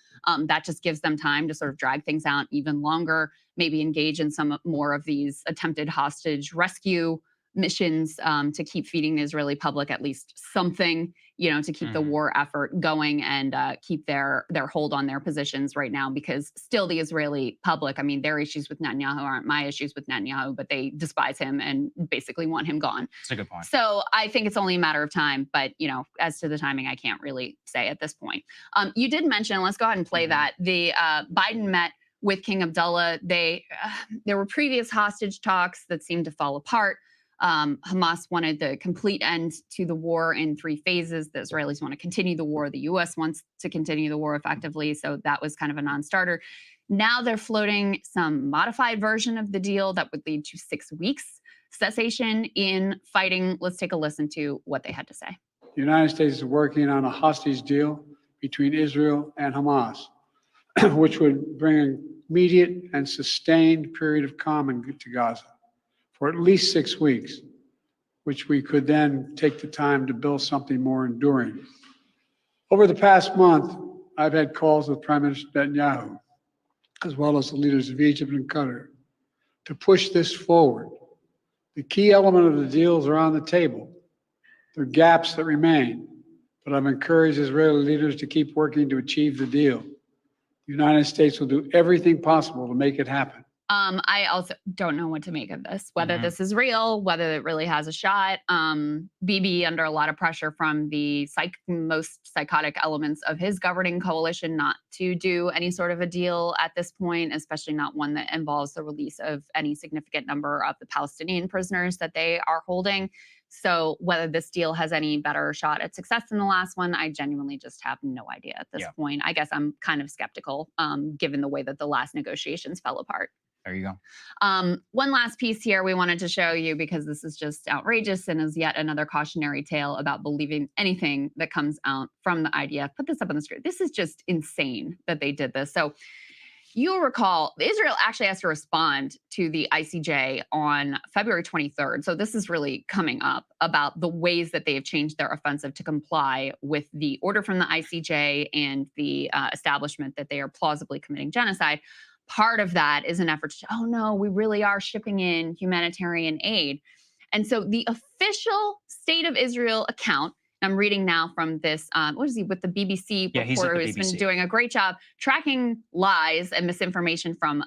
That just gives them time to sort of drag things out even longer, maybe engage in some more of these attempted hostage rescue missions to keep feeding the Israeli public at least something, you know, to keep the war effort going and keep their hold on their positions right now, because still the Israeli public, I mean, their issues with Netanyahu aren't my issues with Netanyahu, but they despise him and basically want him gone. That's a good point. So I think it's only a matter of time, but you know, as to the timing, I can't really say at this point. You did mention, let's go ahead and play that, the Biden met with King Abdullah. There were previous hostage talks that seemed to fall apart. Hamas wanted the complete end to the war in 3 phases. The Israelis want to continue the war. The U.S. wants to continue the war effectively. So that was kind of a non-starter. Now they're floating some modified version of the deal that would lead to 6 weeks cessation in fighting. Let's take a listen to what they had to say. The United States is working on a hostage deal between Israel and Hamas, which would bring an immediate and sustained period of calm to Gaza for at least 6 weeks, which we could then take the time to build something more enduring. Over the past month, I've had calls with Prime Minister Netanyahu, as well as the leaders of Egypt and Qatar, to push this forward. The key element of the deals are on the table. There are gaps that remain, but I've encouraged Israeli leaders to keep working to achieve the deal. The United States will do everything possible to make it happen. I also don't know what to make of this, whether this is real, whether it really has a shot. Bibi, under a lot of pressure from the most psychotic elements of his governing coalition, not to do any sort of a deal at this point, especially not one that involves the release of any significant number of the Palestinian prisoners that they are holding. So whether this deal has any better shot at success than the last one, I genuinely just have no idea at this point. I guess I'm kind of skeptical, given the way that the last negotiations fell apart. There you go. One last piece here we wanted to show you, because this is just outrageous and is yet another cautionary tale about believing anything that comes out from the IDF. Put this up on the screen. This is just insane that they did this. So you'll recall Israel actually has to respond to the ICJ on February 23rd. So this is really coming up about the ways that they have changed their offensive to comply with the order from the ICJ and the establishment that they are plausibly committing genocide. Part of that is an effort to, oh no, we really are shipping in humanitarian aid. And so the official State of Israel account, I'm reading now from this, what is he, with the BBC reporter who's been doing a great job tracking lies and misinformation from,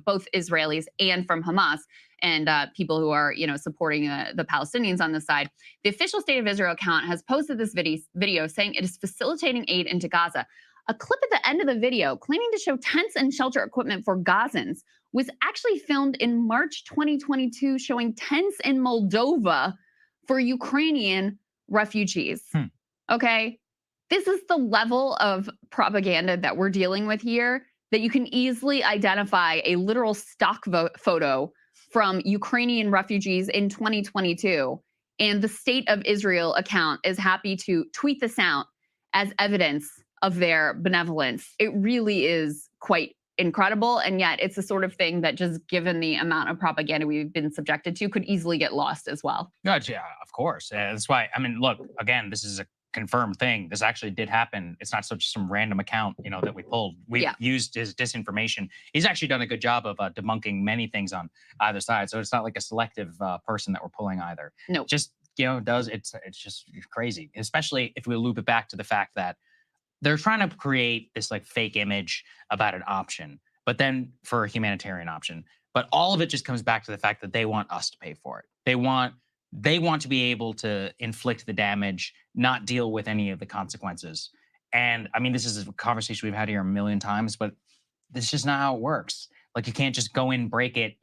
both Israelis and from Hamas and people who are, supporting the Palestinians on the side. The official State of Israel account has posted this video saying it is facilitating aid into Gaza. A clip at the end of the video claiming to show tents and shelter equipment for Gazans was actually filmed in March 2022, showing tents in Moldova for Ukrainian refugees. Okay? This is the level of propaganda that we're dealing with here, that you can easily identify a literal stock photo from Ukrainian refugees in 2022. And the State of Israel account is happy to tweet this out as evidence of their benevolence. It really is quite incredible. And yet it's the sort of thing that, just given the amount of propaganda we've been subjected to, could easily get lost as well. Yeah, of course. That's why, I mean, look, again, this is a confirmed thing. This actually did happen. It's not such some random account, that we pulled. We used his disinformation. He's actually done a good job of debunking many things on either side. So it's not like a selective person that we're pulling either. No. Just, it's just crazy, especially if we loop it back to the fact that they're trying to create this like fake image about an option, but then for a humanitarian option. But all of it just comes back to the fact that they want us to pay for it. They want to be able to inflict the damage, not deal with any of the consequences. And I mean, this is a conversation we've had here a million times, but this is just not how it works. Like, you can't just go in, break it,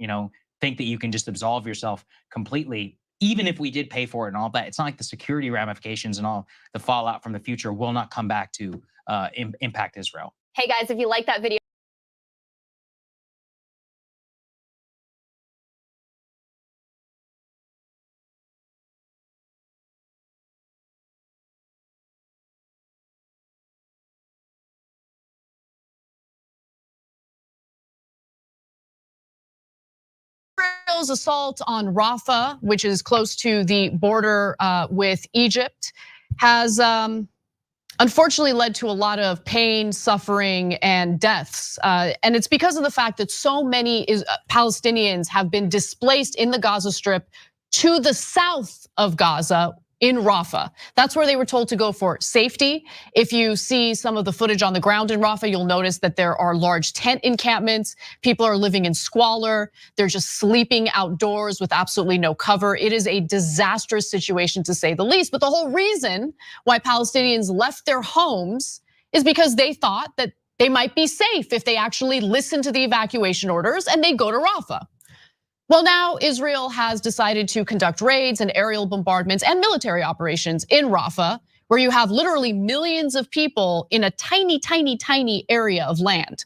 think that you can just absolve yourself completely. Even if we did pay for it and all that, it's not like the security ramifications and all the fallout from the future will not come back to impact Israel. Hey guys, if you like that video, Israel's assault on Rafa, which is close to the border with Egypt, has unfortunately led to a lot of pain, suffering, and deaths. And it's because of the fact that so many Palestinians have been displaced in the Gaza Strip to the south of Gaza in Rafa. That's where they were told to go for safety. If you see some of the footage on the ground in Rafa, you'll notice that there are large tent encampments. People are living in squalor. They're just sleeping outdoors with absolutely no cover. It is a disastrous situation, to say the least. But the whole reason why Palestinians left their homes is because they thought that they might be safe if they actually listened to the evacuation orders and they go to Rafa. Well, now Israel has decided to conduct raids and aerial bombardments and military operations in Rafa, where you have literally millions of people in a tiny, tiny, tiny area of land.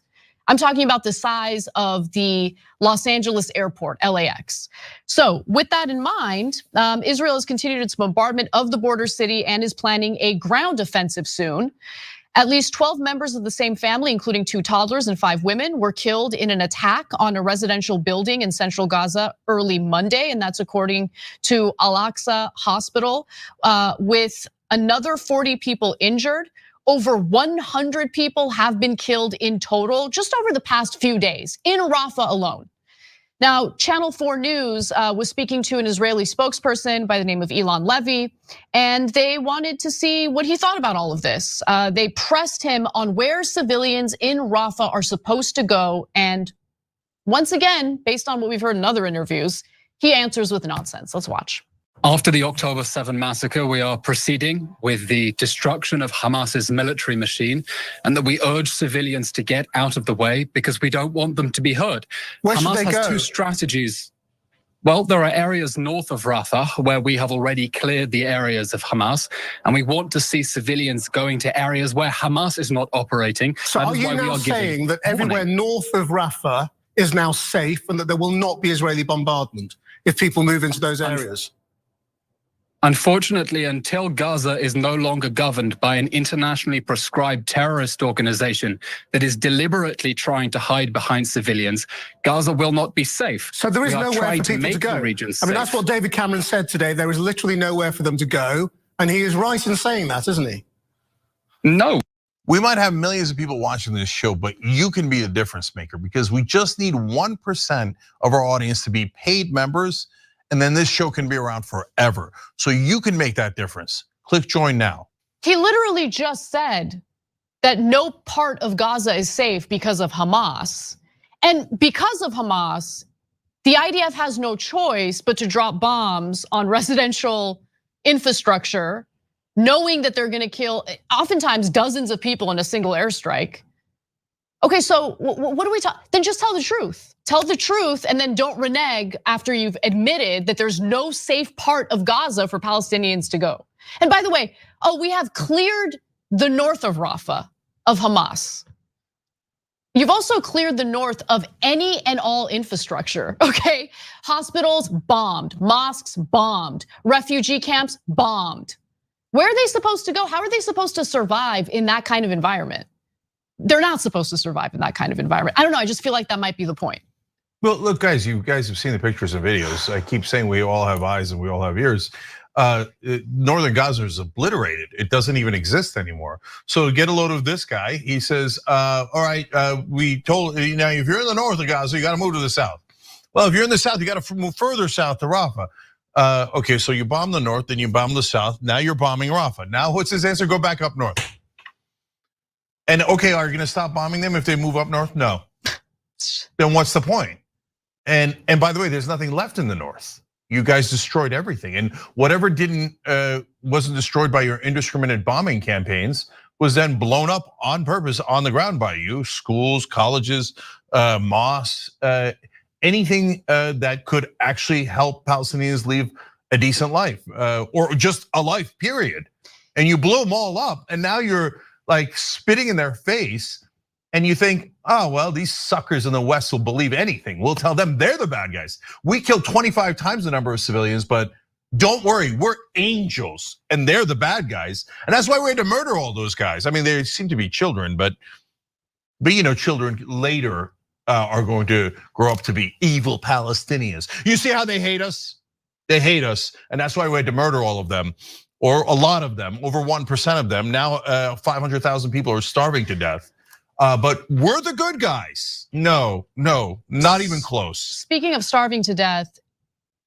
I'm talking about the size of the Los Angeles airport, LAX. So with that in mind, Israel has continued its bombardment of the border city and is planning a ground offensive soon. At least 12 members of the same family, including 2 toddlers and 5 women, were killed in an attack on a residential building in central Gaza early Monday, and that's according to Al-Aqsa Hospital, with another 40 people injured. Over 100 people have been killed in total just over the past few days in Rafah alone. Now, Channel 4 News was speaking to an Israeli spokesperson by the name of Ilan Levy, and they wanted to see what he thought about all of this. They pressed him on where civilians in Rafah are supposed to go, and once again, based on what we've heard in other interviews, he answers with nonsense. Let's watch. After the October 7 massacre, we are proceeding with the destruction of Hamas's military machine, and that we urge civilians to get out of the way because we don't want them to be hurt. Where should Hamas they has go? 2 strategies. Well, there are areas north of Rafah where we have already cleared the areas of Hamas, and we want to see civilians going to areas where Hamas is not operating. So That are is you why we now are giving saying that warning. everywhere north of Rafah is now safe and that there will not be Israeli bombardment if people move into those areas? Unfortunately, until Gaza is no longer governed by an internationally prescribed terrorist organization that is deliberately trying to hide behind civilians, Gaza will not be safe. So there is We are nowhere trying for people to make go. the region I mean, safe. that's what David Cameron said today. There is literally nowhere for them to go. And he is right in saying that, isn't he? No. We might have millions of people watching this show, but you can be a difference maker because we just need 1% of our audience to be paid members, and then this show can be around forever. So you can make that difference. Click join now. He literally just said that no part of Gaza is safe because of Hamas. And because of Hamas, the IDF has no choice but to drop bombs on residential infrastructure, knowing that they're gonna kill oftentimes dozens of people in a single airstrike. Okay, so what do we talk? Then just tell the truth. Tell the truth and then don't renege after you've admitted that there's no safe part of Gaza for Palestinians to go. And by the way, we have cleared the north of Rafah of Hamas. You've also cleared the north of any and all infrastructure, okay? Hospitals bombed, mosques bombed, refugee camps bombed. Where are they supposed to go? How are they supposed to survive in that kind of environment? They're not supposed to survive in that kind of environment. I don't know, I just feel like that might be the point. Well, look, guys, you guys have seen the pictures and videos. I keep saying we all have eyes and we all have ears. Northern Gaza is obliterated. It doesn't even exist anymore. So to get a load of this guy, he says, all right, we told, now if you're in the north of Gaza, you gotta move to the south. Well, if you're in the south, you gotta move further south to Rafah. Okay, so you bomb the north, then you bomb the south. Now you're bombing Rafah. Now what's his answer? Go back up north. And okay, are you gonna stop bombing them if they move up north? No. Then what's the point? And by the way, there's nothing left in the north. You guys destroyed everything, and whatever wasn't destroyed by your indiscriminate bombing campaigns was then blown up on purpose on the ground by you. Schools, colleges, mosques, anything that could actually help Palestinians live a decent life or just a life, period. And you blew them all up, and now you're like spitting in their face. And you think, oh, well, these suckers in the West will believe anything. We'll tell them they're the bad guys. We killed 25 times the number of civilians, but don't worry, we're angels and they're the bad guys. And that's why we had to murder all those guys. I mean, they seem to be children, but you know, children later are going to grow up to be evil Palestinians. You see how they hate us? They hate us, and that's why we had to murder all of them, or a lot of them, over 1% of them. Now 500,000 people are starving to death. But we're the good guys. No, not even close. Speaking of starving to death,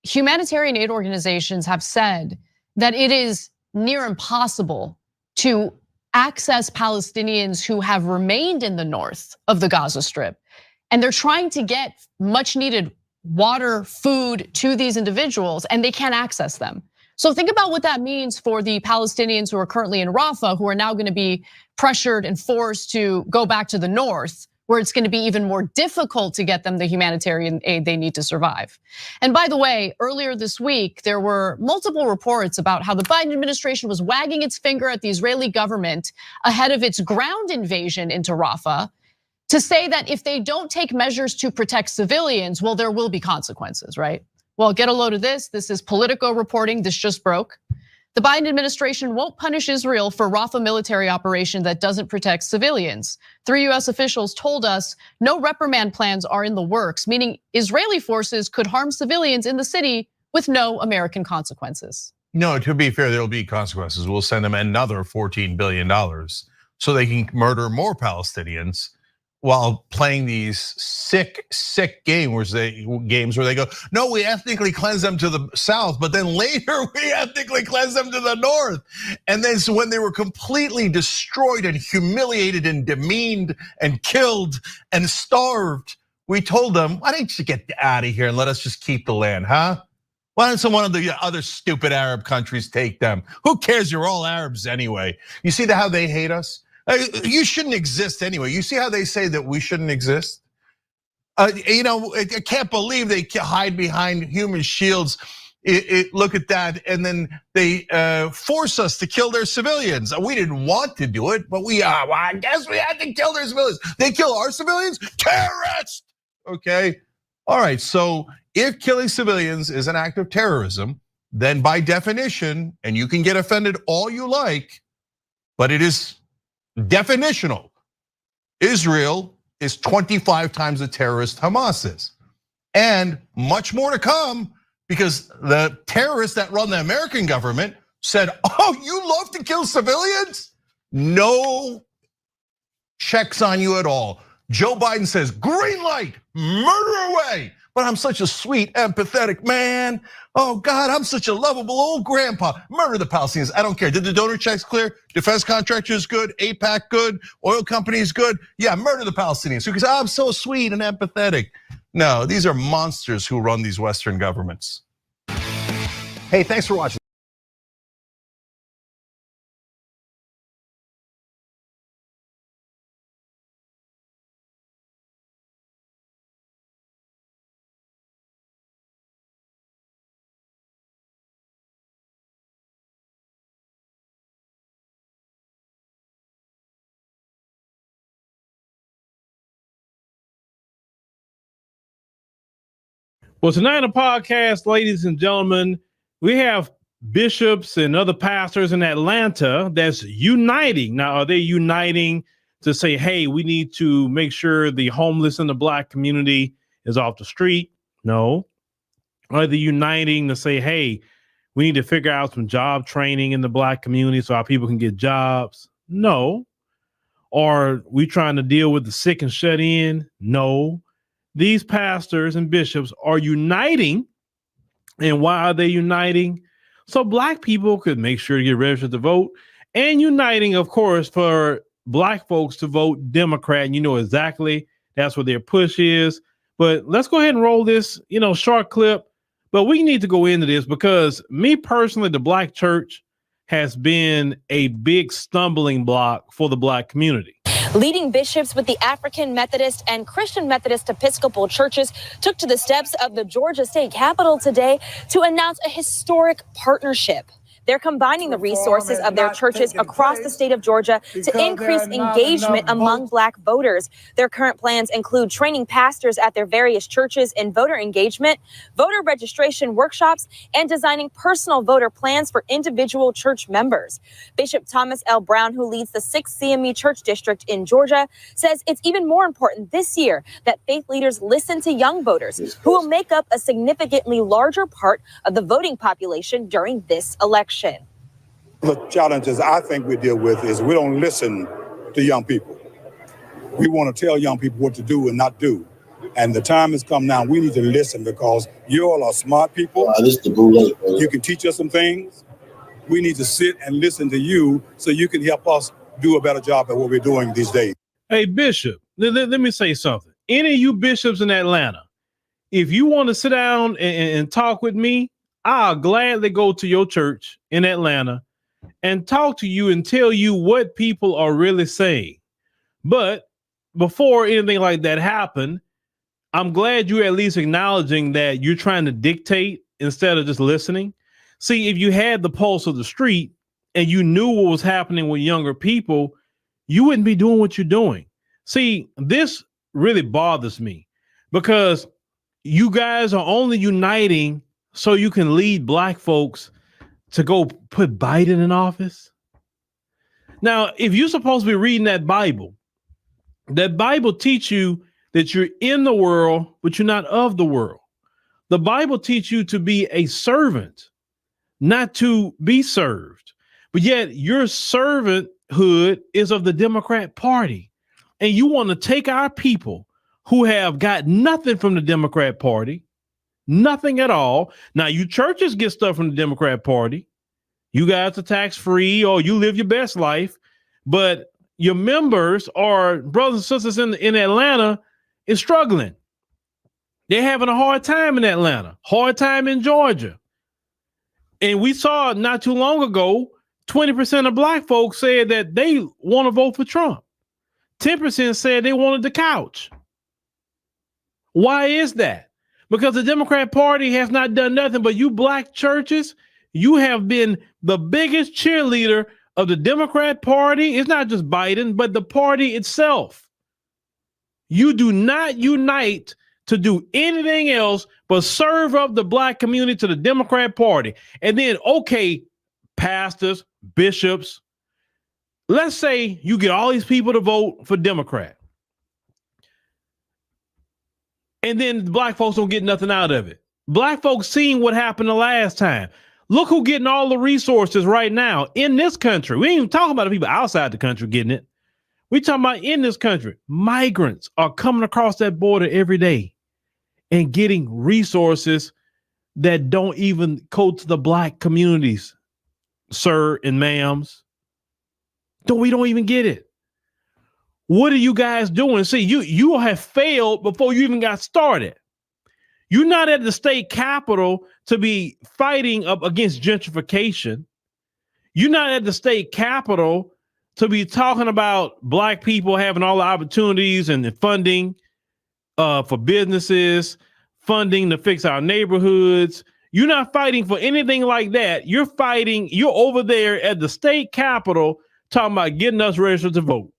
humanitarian aid organizations have said that it is near impossible to access Palestinians who have remained in the north of the Gaza Strip. And they're trying to get much needed water, food to these individuals, and they can't access them. So think about what that means for the Palestinians who are currently in Rafa, who are now gonna be pressured and forced to go back to the north, where it's gonna be even more difficult to get them the humanitarian aid they need to survive. And by the way, earlier this week, there were multiple reports about how the Biden administration was wagging its finger at the Israeli government ahead of its ground invasion into Rafa to say that if they don't take measures to protect civilians, well, there will be consequences, right? Well, get a load of this. This is Politico reporting, this just broke. The Biden administration won't punish Israel for Rafa military operation that doesn't protect civilians. 3 US officials told us no reprimand plans are in the works, meaning Israeli forces could harm civilians in the city with no American consequences. No, to be fair, there'll be consequences. We'll send them another $14 billion so they can murder more Palestinians while playing these sick games where they go, no, we ethnically cleanse them to the south, but then later we ethnically cleanse them to the north. And then so when they were completely destroyed and humiliated and demeaned and killed and starved, we told them, why don't you get out of here and let us just keep the land, huh? Why don't one of the other stupid Arab countries take them? Who cares? You're all Arabs anyway. You see how they hate us? You shouldn't exist anyway. You see how they say that we shouldn't exist? I can't believe they hide behind human shields. Look at that, and then they force us to kill their civilians. We didn't want to do it, but I guess we had to kill their civilians. They kill our civilians? Terrorists! Okay, all right, so if killing civilians is an act of terrorism, then by definition, and you can get offended all you like, but it is definitional. Israel is 25 times the terrorist Hamas is. And much more to come because the terrorists that run the American government said, oh, you love to kill civilians? No checks on you at all. Joe Biden says, green light, murder away. But I'm such a sweet, empathetic man. Oh God, I'm such a lovable old grandpa. Murder the Palestinians, I don't care. Did the donor checks clear? Defense contractors good, AIPAC good, oil companies good. Yeah, murder the Palestinians. Because I'm so sweet and empathetic. No, these are monsters who run these Western governments. Hey, thanks for watching. Well, tonight on the podcast, ladies and gentlemen, we have bishops and other pastors in Atlanta that's uniting. Now, are they uniting to say, hey, we need to make sure the homeless in the Black community is off the street? No. Are they uniting to say, hey, we need to figure out some job training in the Black community so our people can get jobs? No. Are we trying to deal with the sick and shut in? No. These pastors and bishops are uniting. And why are they uniting? So Black people could make sure to get registered to vote, and uniting, of course, for Black folks to vote Democrat. And you know exactly that's what their push is. But let's go ahead and roll this, short clip. But we need to go into this because me personally, the Black church has been a big stumbling block for the Black community. Leading bishops with the African Methodist and Christian Methodist Episcopal churches took to the steps of the Georgia state capitol today to announce a historic partnership. They're combining the resources of their churches across the state of Georgia to increase engagement among Black voters. Their current plans include training pastors at their various churches in voter engagement, voter registration workshops, and designing personal voter plans for individual church members. Bishop Thomas L. Brown, who leads the 6th CME Church District in Georgia, says it's even more important this year that faith leaders listen to young voters who will make up a significantly larger part of the voting population during this election. The challenges I think we deal with is we don't listen to young people. We want to tell young people what to do and not do. And the time has come now. We need to listen because you all are smart people. This is the bootleg. You can teach us some things. We need to sit and listen to you so you can help us do a better job at what we're doing these days. Hey, Bishop, let me say something. Any of you bishops in Atlanta, if you want to sit down and talk with me, I'll gladly go to your church in Atlanta and talk to you and tell you what people are really saying. But before anything like that happened, I'm glad you're at least acknowledging that you're trying to dictate instead of just listening. See, if you had the pulse of the street and you knew what was happening with younger people, you wouldn't be doing what you're doing. See, this really bothers me because you guys are only uniting so you can lead black folks to go put Biden in office. Now, if you're supposed to be reading that Bible teach you that you're in the world, but you're not of the world. The Bible teach you to be a servant, not to be served. But yet your servanthood is of the Democrat Party. And you want to take our people who have got nothing from the Democrat Party, nothing at all. Now, you churches get stuff from the Democrat Party. You guys are tax free or you live your best life. But your members or brothers and sisters in Atlanta is struggling. They're having a hard time in Atlanta, hard time in Georgia. And we saw not too long ago, 20% of black folks said that they want to vote for Trump. 10% said they wanted the couch. Why is that? Because the Democrat Party has not done nothing, but you black churches, you have been the biggest cheerleader of the Democrat Party. It's not just Biden, but the party itself. You do not unite to do anything else but serve up the black community to the Democrat Party. And then, okay, pastors, bishops, let's say you get all these people to vote for Democrat. And then black folks don't get nothing out of it. Black folks seen what happened the last time. Look who getting all the resources right now in this country. We ain't even talking about the people outside the country getting it. We talking about in this country. Migrants are coming across that border every day and getting resources that don't even go to the black communities, sir and ma'ams. We don't even get it. What are you guys doing? See, you have failed before you even got started. You're not at the state capitol to be fighting up against gentrification. You're not at the state capitol to be talking about black people having all the opportunities and the funding for businesses, funding to fix our neighborhoods. You're not fighting for anything like that. You're over there at the state capitol talking about getting us registered to vote.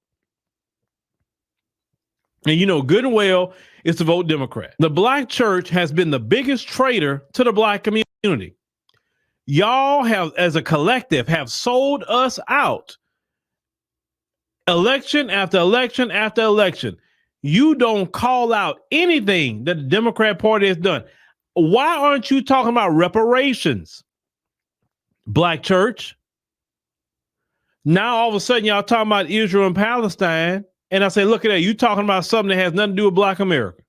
And you know good and well is to vote Democrat. The black church has been the biggest traitor to the black community. Y'all have, as a collective, have sold us out. Election after election after election. You don't call out anything that the Democrat Party has done. Why aren't you talking about reparations? Black church. Now all of a sudden y'all talking about Israel and Palestine. And I say, look at that. You talking about something that has nothing to do with black America.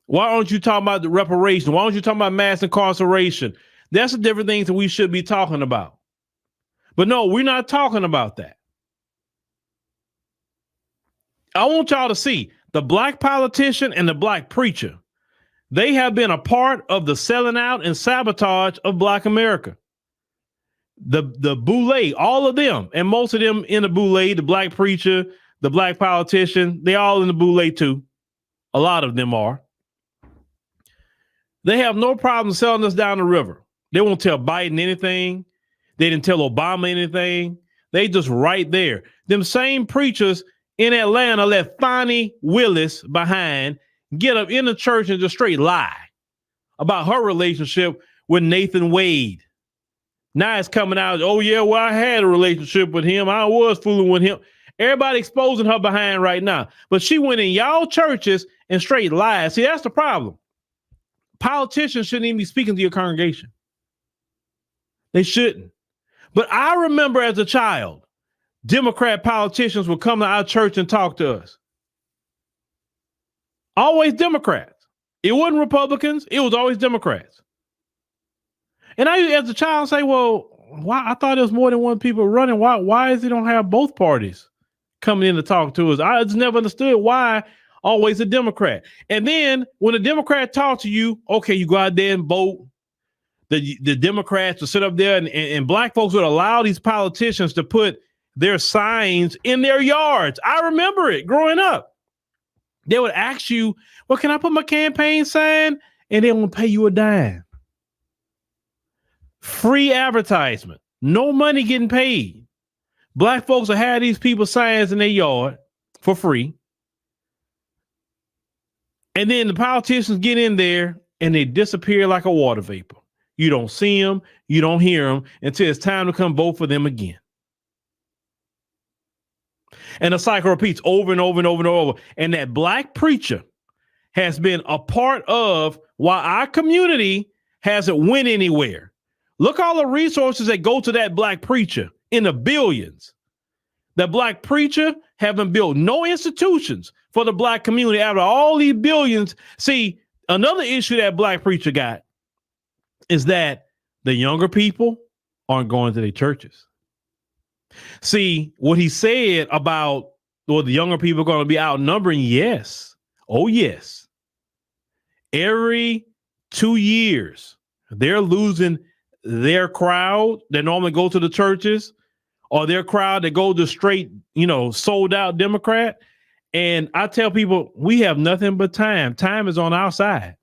Why aren't you talking about the reparations? Why aren't you talking about mass incarceration? That's the different things that we should be talking about. But no, we're not talking about that. I want y'all to see the black politician and the black preacher. They have been a part of the selling out and sabotage of black America. The boule, all of them, and most of them in the boule, the black preacher, the black politician, they all in the boule too. A lot of them are. They have no problem selling us down the river. They won't tell Biden anything. They didn't tell Obama anything. They just right there. Them same preachers in Atlanta let Fani Willis behind get up in the church and just straight lie about her relationship with Nathan Wade. Now it's coming out, oh yeah, well, I had a relationship with him. I was fooling with him. Everybody exposing her behind right now. But she went in y'all churches and straight lied. See, that's the problem. Politicians shouldn't even be speaking to your congregation. They shouldn't. But I remember as a child, Democrat politicians would come to our church and talk to us. Always Democrats. It wasn't Republicans. It was always Democrats. And I, as a child, say, well, why? I thought there was more than one people running. Why is he don't have both parties coming in to talk to us? I just never understood why always a Democrat. And then when a Democrat talks to you, okay, you go out there and vote. The Democrats will sit up there and black folks would allow these politicians to put their signs in their yards. I remember it growing up. They would ask you, well, can I put my campaign sign? And they won't pay you a dime. Free advertisement. No money getting paid. Black folks will have these people signs in their yard for free. And then the politicians get in there and they disappear like a water vapor. You don't see them. You don't hear them until it's time to come vote for them again. And the cycle repeats over and over and over and over. And that black preacher has been a part of why our community hasn't went anywhere. Look all the resources that go to that black preacher in the billions. The black preacher haven't built no institutions for the black community out of all these billions. See, another issue that black preacher got is that the younger people aren't going to their churches. See, what he said about, well, the younger people are going to be outnumbering, yes. Oh, yes. Every 2 years, they're losing their crowd that normally go to the churches or their crowd that go to straight, sold out Democrat. And I tell people, we have nothing but time. Time is on our side.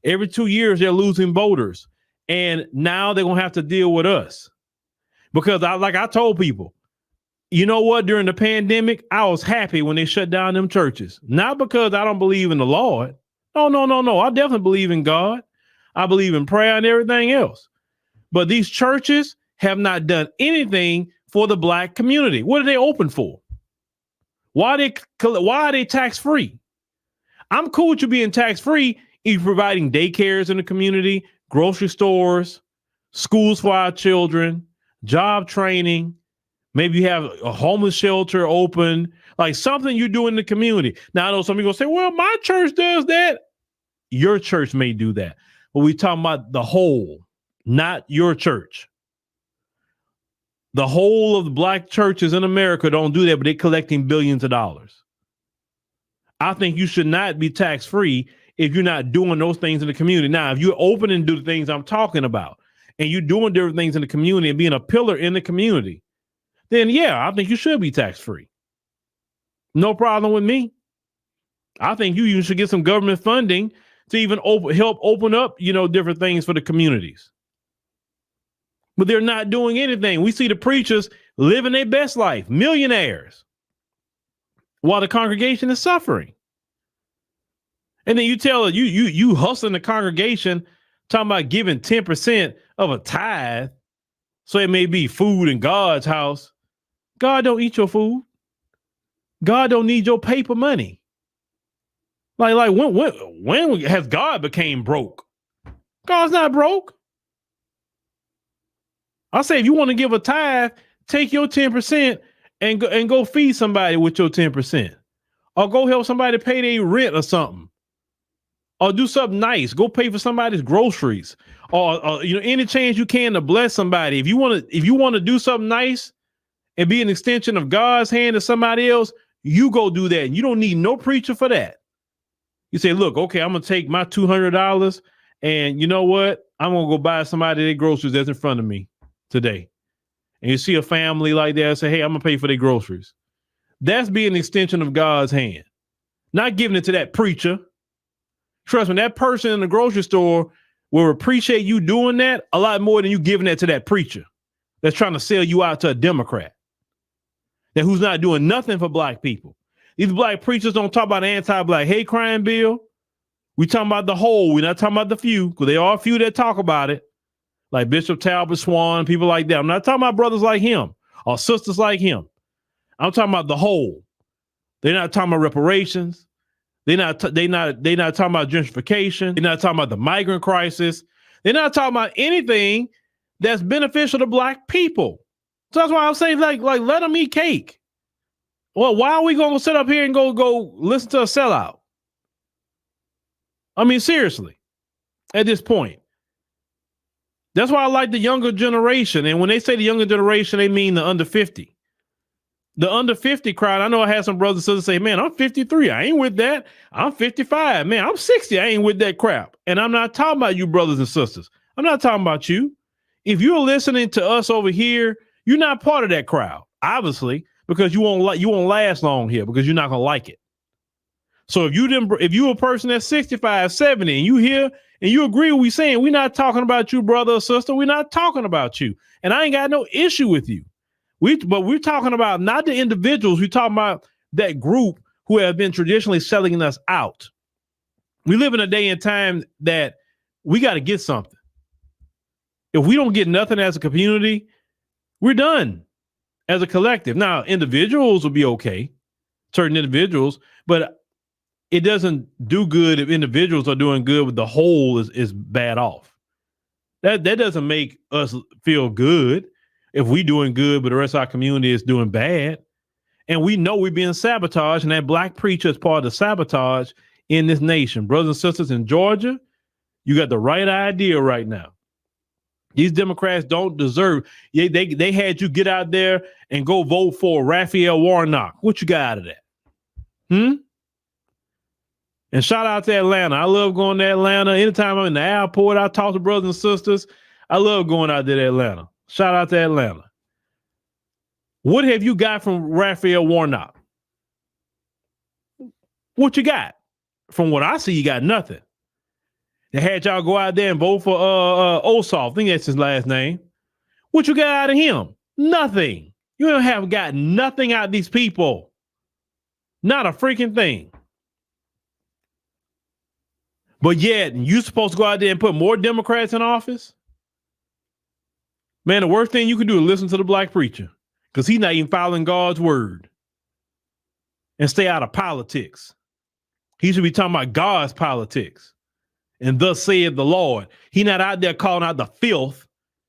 Every 2 years, they're losing voters. And now they're going to have to deal with us. Because I told people, you know what? During the pandemic, I was happy when they shut down them churches. Not because I don't believe in the Lord. No. I definitely believe in God. I believe in prayer and everything else. But these churches have not done anything for the black community. What are they open for? Why are they tax-free? I'm cool with you being tax-free if you're providing daycares in the community, grocery stores, schools for our children, job training. Maybe you have a homeless shelter open, like something you do in the community. Now, I know some people say, well, my church does that. Your church may do that. But we're talking about the whole, not your church. The whole of the black churches in America don't do that, but they're collecting billions of dollars. I think you should not be tax-free if you're not doing those things in the community. Now, if you're open and do the things I'm talking about, and you're doing different things in the community and being a pillar in the community, then yeah, I think you should be tax-free. No problem with me. I think you should get some government funding to even help open up, different things for the communities. But they're not doing anything. We see the preachers living their best life, millionaires, while the congregation is suffering. And then you tell you hustling the congregation, talking about giving 10% of a tithe, so it may be food in God's house. God don't eat your food. God don't need your paper money. Like when has God became broke? God's not broke. I say, if you want to give a tithe, take your 10% and go feed somebody with your 10%, or go help somebody pay their rent or something, or do something nice. Go pay for somebody's groceries, or any chance you can to bless somebody. If you want to do something nice and be an extension of God's hand to somebody else, you go do that. And you don't need no preacher for that. You say, look, okay, I'm gonna take my $200 and you know what? I'm gonna go buy somebody their groceries that's in front of me today. And you see a family like that and say, hey, I'm gonna pay for their groceries. That's being an extension of God's hand, not giving it to that preacher. Trust me, that person in the grocery store will appreciate you doing that a lot more than you giving that to that preacher that's trying to sell you out to a Democrat, that who's not doing nothing for black people. These black preachers don't talk about the anti-black hate crime bill. We talking about the whole. We're not talking about the few, because there are a few that talk about it, like Bishop Talbot Swan, people like that. I'm not talking about brothers like him or sisters like him. I'm talking about the whole. They're not talking about reparations. They're not talking about gentrification. They're not talking about the migrant crisis. They're not talking about anything that's beneficial to black people. So that's why I'm saying, like let them eat cake. Well, why are we going to sit up here and go listen to a sellout? I mean, seriously, at this point. That's why I like the younger generation. And when they say the younger generation, they mean the under 50. The under 50 crowd, I know I had some brothers and sisters say, man, I'm 53. I ain't with that. I'm 55. Man, I'm 60. I ain't with that crap. And I'm not talking about you brothers and sisters. I'm not talking about you. If you're listening to us over here, you're not part of that crowd, obviously, because you won't last long here because you're not going to like it. So if you're a person that's 65, 70, and you here and you agree with what we saying, we're not talking about you, brother or sister. We're not talking about you. And I ain't got no issue with you. But we're talking about not the individuals. We're talking about that group who have been traditionally selling us out. We live in a day and time that we got to get something. If we don't get nothing as a community, we're done as a collective. Now, individuals will be okay, certain individuals, but it doesn't do good if individuals are doing good, but the whole is bad off. That doesn't make us feel good if we doing good, but the rest of our community is doing bad. And we know we're being sabotaged, and that black preacher is part of the sabotage in this nation. Brothers and sisters in Georgia, you got the right idea right now. These Democrats don't deserve. They had you get out there and go vote for Raphael Warnock. What you got out of that? And shout out to Atlanta. I love going to Atlanta. Anytime I'm in the airport, I talk to brothers and sisters. I love going out there to Atlanta. Shout out to Atlanta. What have you got from Raphael Warnock? What you got? From what I see, you got nothing. They had y'all go out there and vote for Ossoff. I think that's his last name. What you got out of him? Nothing. You don't have got nothing out of these people. Not a freaking thing. But yet, you supposed to go out there and put more Democrats in office? Man, the worst thing you can do is listen to the black preacher, because he's not even following God's word. And stay out of politics. He should be talking about God's politics. And thus saith the Lord. He's not out there calling out the filth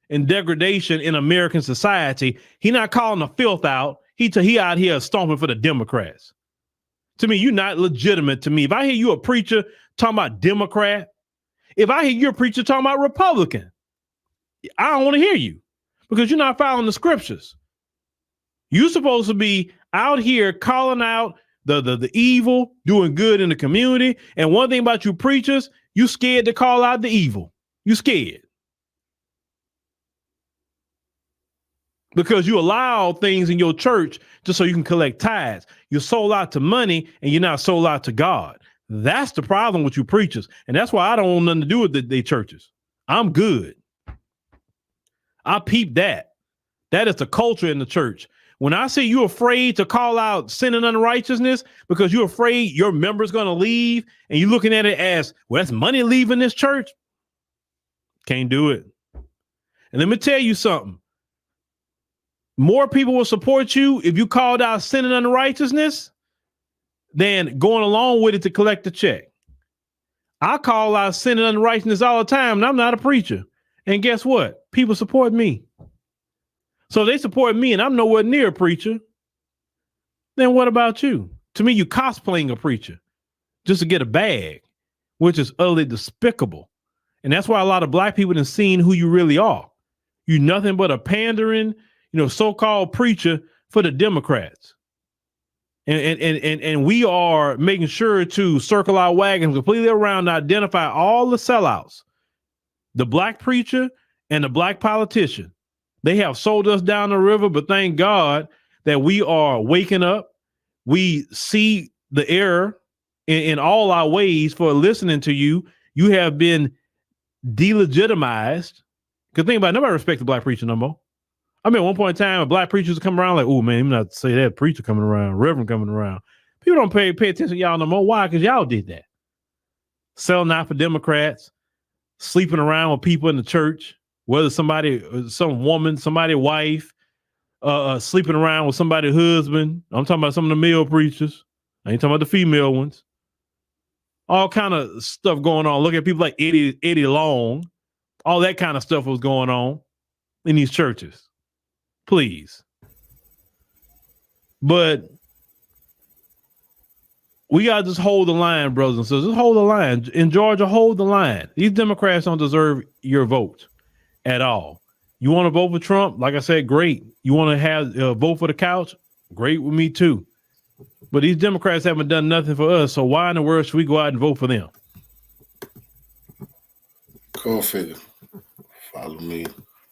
and degradation in American society. He's not calling the filth out. He out here stomping for the Democrats. To me, you're not legitimate to me. If I hear you a preacher talking about Democrat, if I hear you a preacher talking about Republican, I don't want to hear you because you're not following the scriptures. You're supposed to be out here calling out the evil, doing good in the community. And one thing about you preachers, you scared to call out the evil. You scared. Because you allow things in your church just so you can collect tithes. You're sold out to money and you're not sold out to God. That's the problem with you preachers. And that's why I don't want nothing to do with the churches. I'm good. I peep that. That is the culture in the church. When I see you afraid to call out sin and unrighteousness because you're afraid your member's going to leave and you're looking at it as, well, that's money leaving this church. Can't do it. And let me tell you something. More people will support you if you called out sin and unrighteousness than going along with it to collect the check. I call out sin and unrighteousness all the time, and I'm not a preacher. And guess what? People support me. So if they support me and I'm nowhere near a preacher, then what about you? To me, you cosplaying a preacher just to get a bag, which is utterly despicable. And that's why a lot of black people have seen who you really are. You're nothing but a pandering, so-called preacher for the Democrats. And we are making sure to circle our wagons completely around to identify all the sellouts, the black preacher and the black politician. They have sold us down the river, but thank God that we are waking up. We see the error in all our ways for listening to you. You have been delegitimized. Because think about it, nobody respects the black preacher no more. I mean, at one point in time, black preachers come around like, oh, man, I'm not say that preacher coming around, reverend coming around. People don't pay attention to y'all no more. Why? Because y'all did that. Selling out for Democrats, sleeping around with people in the church, whether some woman, somebody's wife, sleeping around with somebody's husband. I'm talking about some of the male preachers. I ain't talking about the female ones. All kind of stuff going on. Look at people like Eddie Long. All that kind of stuff was going on in these churches. Please. But we gotta just hold the line, brothers and sisters. Just hold the line. In Georgia, hold the line. These Democrats don't deserve your vote at all. You want to vote for Trump? Like I said, great. You want to have vote for the couch? Great with me too. But these Democrats haven't done nothing for us, so why in the world should we go out and vote for them? Go figure. Follow me